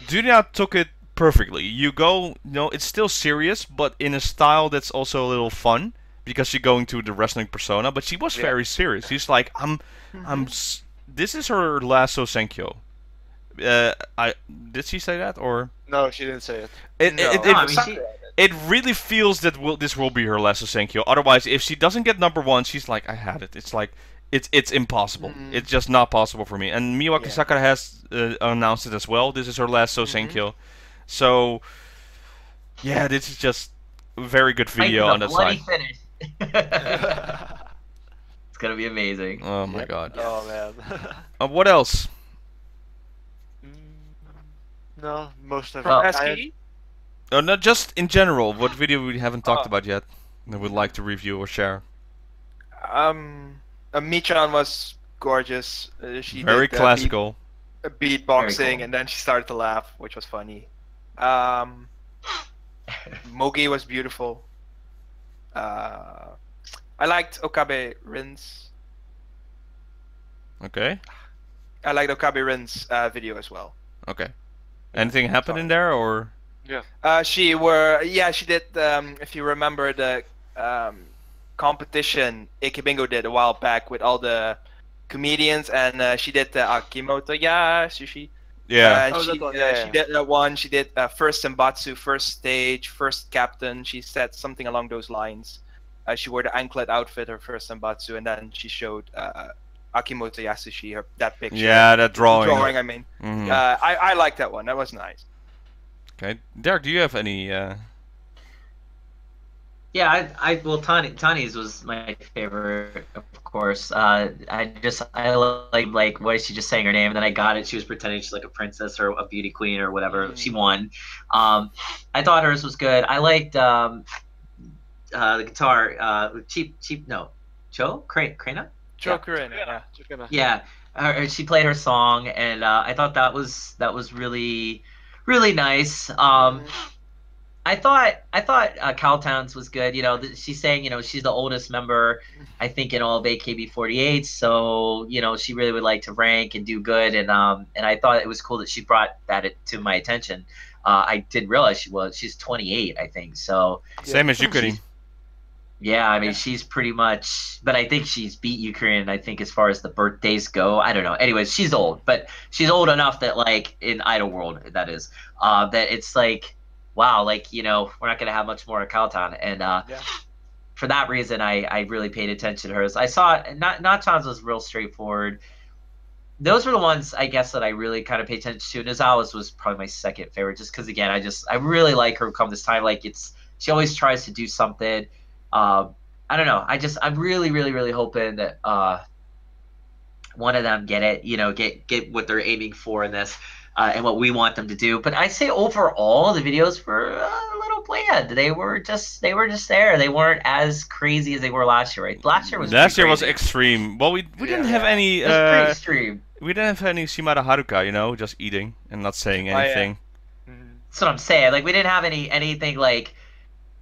Jurina took it perfectly. You go, it's still serious, but in a style that's also a little fun. Because she's going to the wrestling persona, but she was very serious. She's like, this is her last Sousenkyo. Did she say that or? No, she didn't say it. It really feels that this will be her last Sousenkyo. Otherwise, if she doesn't get #1, she's like, I had it. It's like, it's impossible. It's just not possible for me. And Miyawaki Sakura has announced it as well. This is her last Sousenkyo. So, yeah, this is just a very good video on that side. Finish. It's gonna be amazing. Oh my god. Oh man. What else? No, most of From it. SKE? Not just in general. What video we haven't talked about yet that we'd like to review or share? Michan was gorgeous. She Very did, classical. Beatboxing, cool. and then she started to laugh, which was funny. Mogi was beautiful. I liked Okabe Rin's. Okay. I liked Okabe Rin's video as well. Okay. Anything happened in there or? She did. If you remember the competition Ikebingo did a while back with all the comedians, and she did the Akimoto Sushi. Yeah. She did that one. She did first Senbatsu, first stage, first captain. She said something along those lines. She wore the anklet outfit, her first Senbatsu, and then she showed Akimoto Yasushi, that picture. Yeah, that drawing. I mean. I like that one. That was nice. Okay. Derek, do you have any... Yeah, well, Tani's was my favorite, of course. I like what is she just saying her name, and then I got it. She was pretending she's like a princess or a beauty queen or whatever. She won. I thought hers was good. I liked the guitar. Chuo Krena. Chuo Krena. Yeah, she played her song, and I thought that was really nice. I thought Cowtown's was good. You know, she's saying, you know, she's the oldest member, I think, in all of AKB48. So, you know, she really would like to rank and do good. And I thought it was cool that she brought that to my attention. I didn't realize she's 28, I think. So same as Yukari. Yeah, I mean, she's pretty much, but I think she's beat Ukraine, I think, as far as the birthdays go. I don't know. Anyways, she's old, but she's old enough that, like, in Idol World, that is, that it's like, wow, like, you know, we're not going to have much more of Kaltan. And for that reason, I really paid attention to hers. I saw Nachan's was real straightforward. Those were the ones, I guess, that I really kind of paid attention to. Nozawa's was probably my second favorite, just because, again, I really like her come this time. Like, she always tries to do something. I don't know. I'm really hoping that one of them get it, you know, get what they're aiming for in this, and what we want them to do. But I'd say overall the videos were a little bland. They were just there. They weren't as crazy as they were last year, right? Last year was extreme. Well, we didn't have any. It was pretty extreme. We didn't have any Shimada Haruka, you know, just eating and not saying anything. That's what I'm saying. Like, we didn't have anything like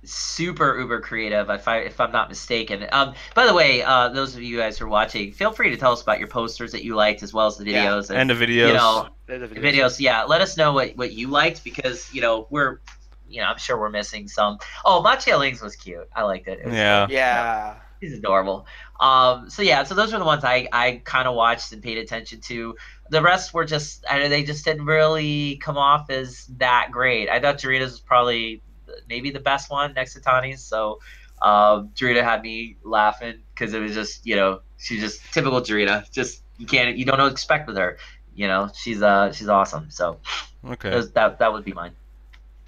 super uber creative, if I'm not mistaken. By the way, those of you guys who are watching, feel free to tell us about your posters that you liked, as well as the videos. And the videos. You know, the videos. Yeah, let us know what you liked, because, you know, I'm sure we're missing some. Oh, Machia Lings was cute. I liked it. Yeah. He's adorable. So those were the ones I kind of watched and paid attention to. The rest were just, they just didn't really come off as that great. I thought Dorita's was probably maybe the best one next to Tani's. So Dorita had me laughing, because it was just, you know, she's just typical Dorita. Just you don't know what to expect with her. You know, she's awesome. So okay, that would be mine.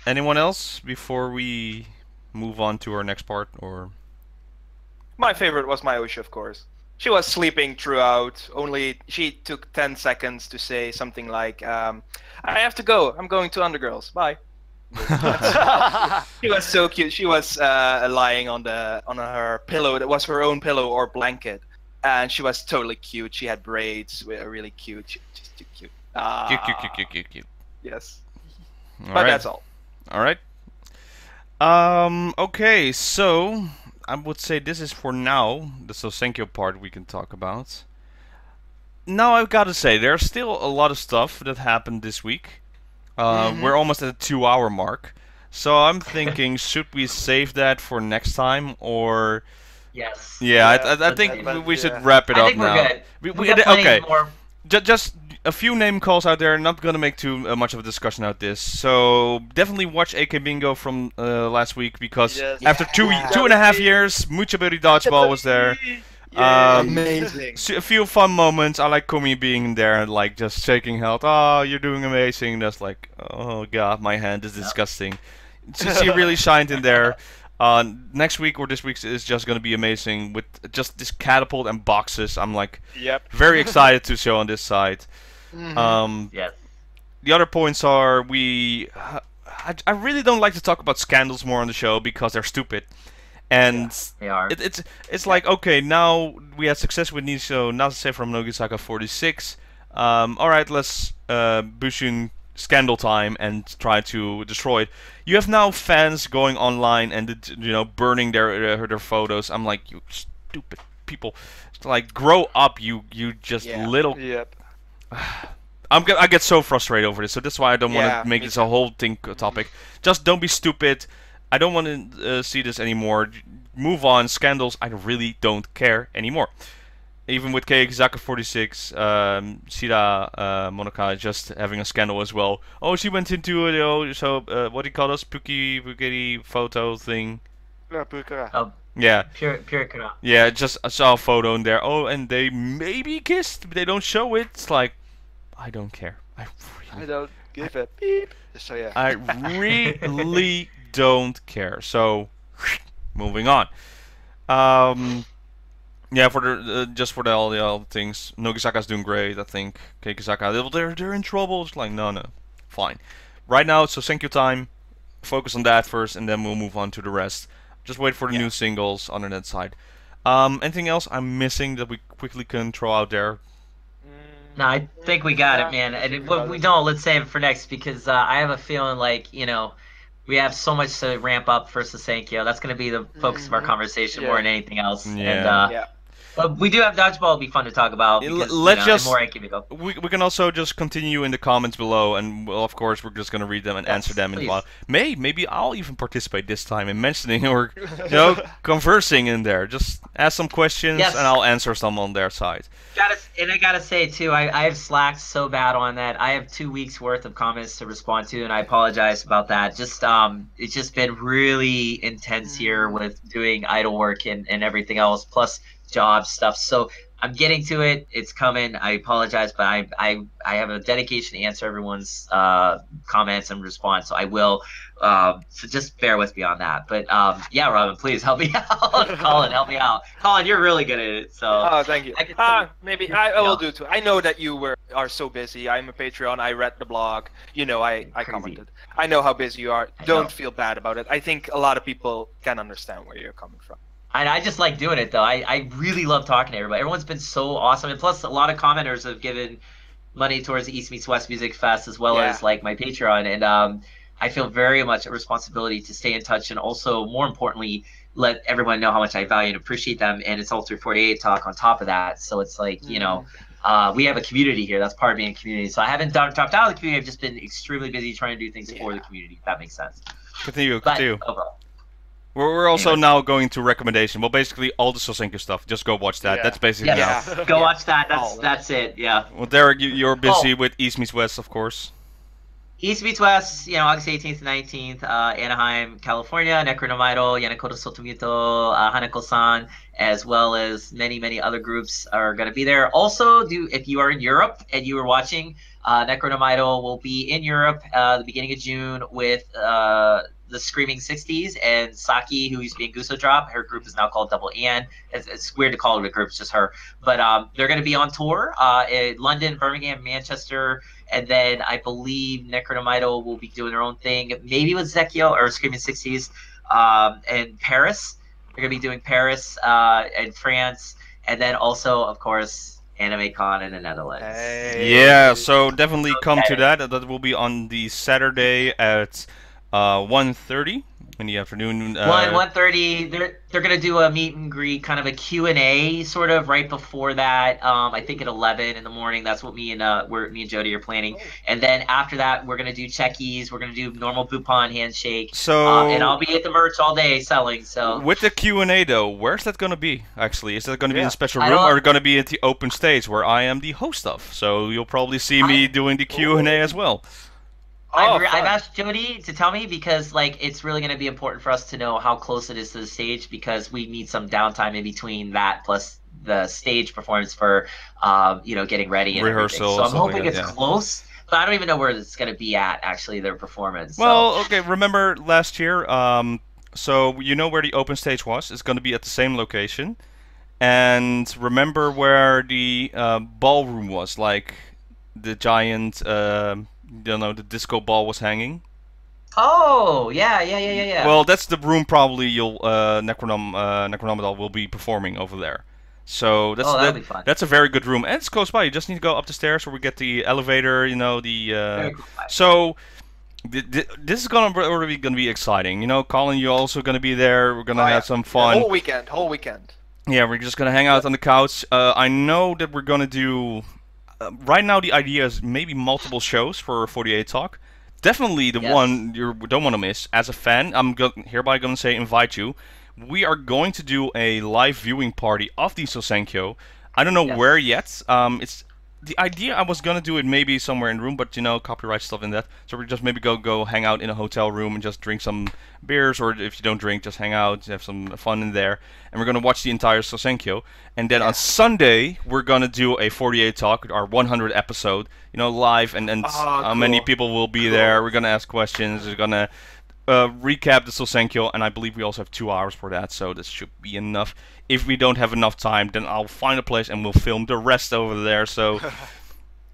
Anyone else before we move on to our next part? Or my favorite was Mayosha, of course. She was sleeping throughout. Only she took 10 seconds to say something like, "I have to go. I'm going to Undergirls. Bye." She was so cute. She was lying on her pillow. That was her own pillow or blanket, and she was totally cute. She had braids, really cute. Just too cute. Cute. Yes. All but right. that's all. All right. Okay, so I would say this is for now the Sousenkyo part we can talk about. Now I've got to say, there's still a lot of stuff that happened this week. We're almost at the 2-hour mark, so I'm thinking, should we save that for next time, or? Yes. Yeah, I think we should wrap it up now. We're good. Okay. Just a few name calls out there. Not gonna make too much of a discussion out this. So definitely watch AK Bingo from last week, because after two and a half years, Muchaburi Dodgeball was there. Amazing. A few fun moments. I like Kumi being there and like just shaking health. Oh, you're doing amazing. That's like, oh god, my hand is disgusting. She really shined in there. Next week or this week is just gonna be amazing with just this catapult and boxes. I'm like, very excited to show on this side. Yes. The other points are I really don't like to talk about scandals more on the show because they're stupid. And they are. It's like, okay, now we had success with Nisho Nase from Nogisaka 46. Alright, let's Bushun scandal time and try to destroy it. You have now fans going online and burning their photos. I'm like, you stupid people. It's like, grow up, you just little. Yep. I get so frustrated over this, so that's why I don't want to make this a whole thing topic. Just don't be stupid. I don't want to see this anymore. Move on. Scandals, I really don't care anymore. Even with Keizaka 46, Shira Monoka just having a scandal as well. Oh, she went into what do you call those? Pukeri photo thing. Yeah. Purikara. Yeah, just I saw a photo in there. Oh, and they maybe kissed, but they don't show it. It's like, I don't care. I don't give a beep. So yeah. I really don't care. So, moving on. Yeah, for the all the other things, Nogisaka's doing great. I think Keizaka, they're in trouble. It's like no, fine. Right now it's Sousenkyo time. Focus on that first, and then we'll move on to the rest. Just wait for the new singles on that side. Anything else I'm missing that we quickly can throw out there? No, I think we got it, man. And what we don't, let's save it for next because I have a feeling like we have so much to ramp up for Sousenkyo. That's going to be the focus of our conversation more than anything else. Yeah. And, but we do have dodgeball. It'll be fun to talk about. Because, let's just more go. We can also just continue in the comments below, and well, of course we're just gonna read them and answer them in while. Maybe I'll even participate this time in mentioning or conversing in there. Just ask some questions and I'll answer some on their side. And I gotta say too, I have slacked so bad on that. I have 2 weeks worth of comments to respond to, and I apologize about that. Just it's just been really intense here with doing idol work and everything else, plus job stuff. So I'm getting to it. It's coming. I apologize, but I have a dedication to answer everyone's comments and response. So I will. So just bear with me on that. But yeah, Robin, please help me out. Colin, help me out. Colin, you're really good at it. So thank you. Maybe I will do too. I know that you are so busy. I'm a Patreon. I read the blog. I commented. I know how busy you are. Don't feel bad about it. I think a lot of people can understand where you're coming from. And I just like doing it, though. I really love talking to everybody. Everyone's been so awesome. And plus, a lot of commenters have given money towards the East Meets West Music Fest as well as, like, my Patreon. And I feel very much a responsibility to stay in touch and also, more importantly, let everyone know how much I value and appreciate them. And it's Ultra 48 talk on top of that. So it's like, we have a community here. That's part of being a community. So I haven't dropped out of the community. I've just been extremely busy trying to do things for the community, if that makes sense. Continue. Overall. We're also now going to recommendation. Well, basically all the Sousenkyo stuff. Just go watch that. That's basically now. Go watch that. That's it. Yeah. Well, Derek, you're busy with East Meets West, of course. East Meets West, August 18th and 19th, Anaheim, California, Necronomidal, Yanakoto Sotomuto, Hanako-san, as well as many, many other groups are going to be there. Also, if you are in Europe and you are watching, Necronomidal will be in Europe the beginning of June with the Screaming 60s and Saki, who used to be in Guso Drop. Her group is now called Double Ann. It's weird to call it a group, it's just her. But they're going to be on tour in London, Birmingham, Manchester, and then I believe Necronomidal will be doing their own thing, maybe with Zekio or Screaming 60s, and Paris. They're going to be doing Paris and France, and then also, of course, Anime Con in the Netherlands. Yeah, so definitely come to that. That will be on the Saturday at 1:30 in the afternoon. 1:30. They're gonna do a meet and greet, kind of a Q&A, sort of right before that. I think at 11 in the morning. That's what me and Jody are planning. And then after that, we're gonna do checkies. We're gonna do normal Buppon handshake. So and I'll be at the merch all day selling. So with the Q&A though, where's that gonna be? Actually, is that gonna be in a special room or gonna be at the open stage where I am the host of? So you'll probably see me doing the Q&A as well. I've asked Jody to tell me because it's really going to be important for us to know how close it is to the stage because we need some downtime in between that plus the stage performance for getting ready and rehearsal. So I'm hoping like it's close, but I don't even know where it's going to be at actually, their performance. Well, okay. Remember last year? So you know where the open stage was? It's going to be at the same location. And remember where the ballroom was, like the giant, the disco ball was hanging. Oh, yeah. Well, that's the room probably you'll Necronomidol will be performing over there. So that'll be fun. That's a very good room, and it's close by. You just need to go up the stairs where we get the elevator. Very cool. So this is already gonna be exciting. Colin, you're also gonna be there. We're gonna have some fun. Whole weekend. Yeah, we're just gonna hang out on the couch. I know that we're gonna do. Right now, the idea is maybe multiple shows for 48 Talk. Definitely the one you don't want to miss. As a fan, I'm hereby gonna say invite you. We are going to do a live viewing party of the Sousenkyo. I don't know where yet. It's the idea. I was gonna do it maybe somewhere in the room, but copyright stuff in that. So we just maybe go hang out in a hotel room and just drink some beers, or if you don't drink, just hang out, have some fun in there. And we're gonna watch the entire Sousenkyo. And then on Sunday we're gonna do a 48 Talk, our 100th episode. Live, and how many people will be there. We're gonna ask questions. We're gonna recap the Sousenkyo, and I believe we also have 2 hours for that, so this should be enough. If we don't have enough time, then I'll find a place and we'll film the rest over there. So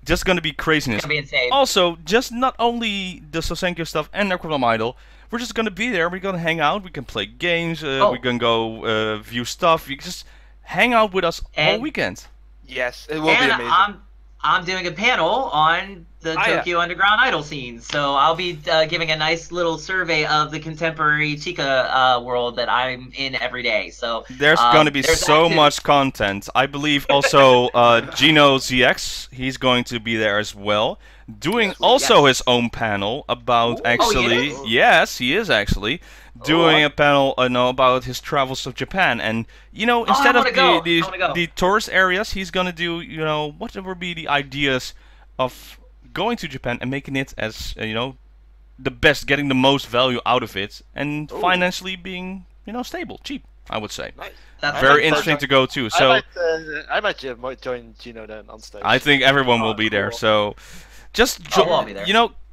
just gonna be craziness. It's gonna be insane. Also, just not only the Sousenkyo stuff and Necronom Idol, we're just gonna be there. We're gonna hang out. We can play games. We can go view stuff. You can just hang out with us all weekend. Yes, it will be amazing. I'm doing a panel on the Tokyo Underground Idol scene, so I'll be giving a nice little survey of the contemporary Chica world that I'm in every day. So there's going to be so much content. I believe also GinoZX, he's going to be there as well, doing his own panel about yes, he is actually doing a panel about his travels to Japan. And instead of the tourist areas, he's gonna do what would be the ideas of going to Japan and making it as the best, getting the most value out of it, and financially being stable, cheap, I would say. Nice. That's very interesting to go to. So I might join Gino then on stage. I think everyone will be there. So just I'll be there.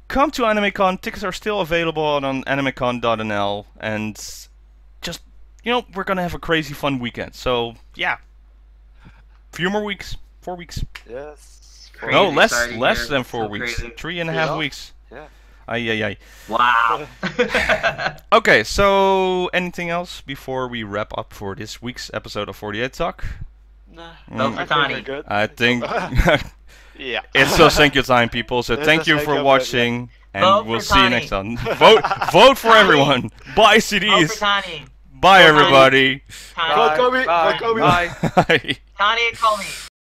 Come to AnimeCon. Tickets are still available on animecon.nl, and just we're gonna have a crazy fun weekend. So yeah, few more weeks, 4 weeks. Yes. No, less than 4 weeks. Crazy. 3.5 weeks. Yeah. Ay. Wow. Okay, so anything else before we wrap up for this week's episode of 48 Talk? Nah. I think. Yeah. It's Sousenkyo time, people. So thank you for watching, and we'll see you next time. Vote for everyone. Buy CDs. Bye, everybody. Bye. Bye. Bye. Tani, call me.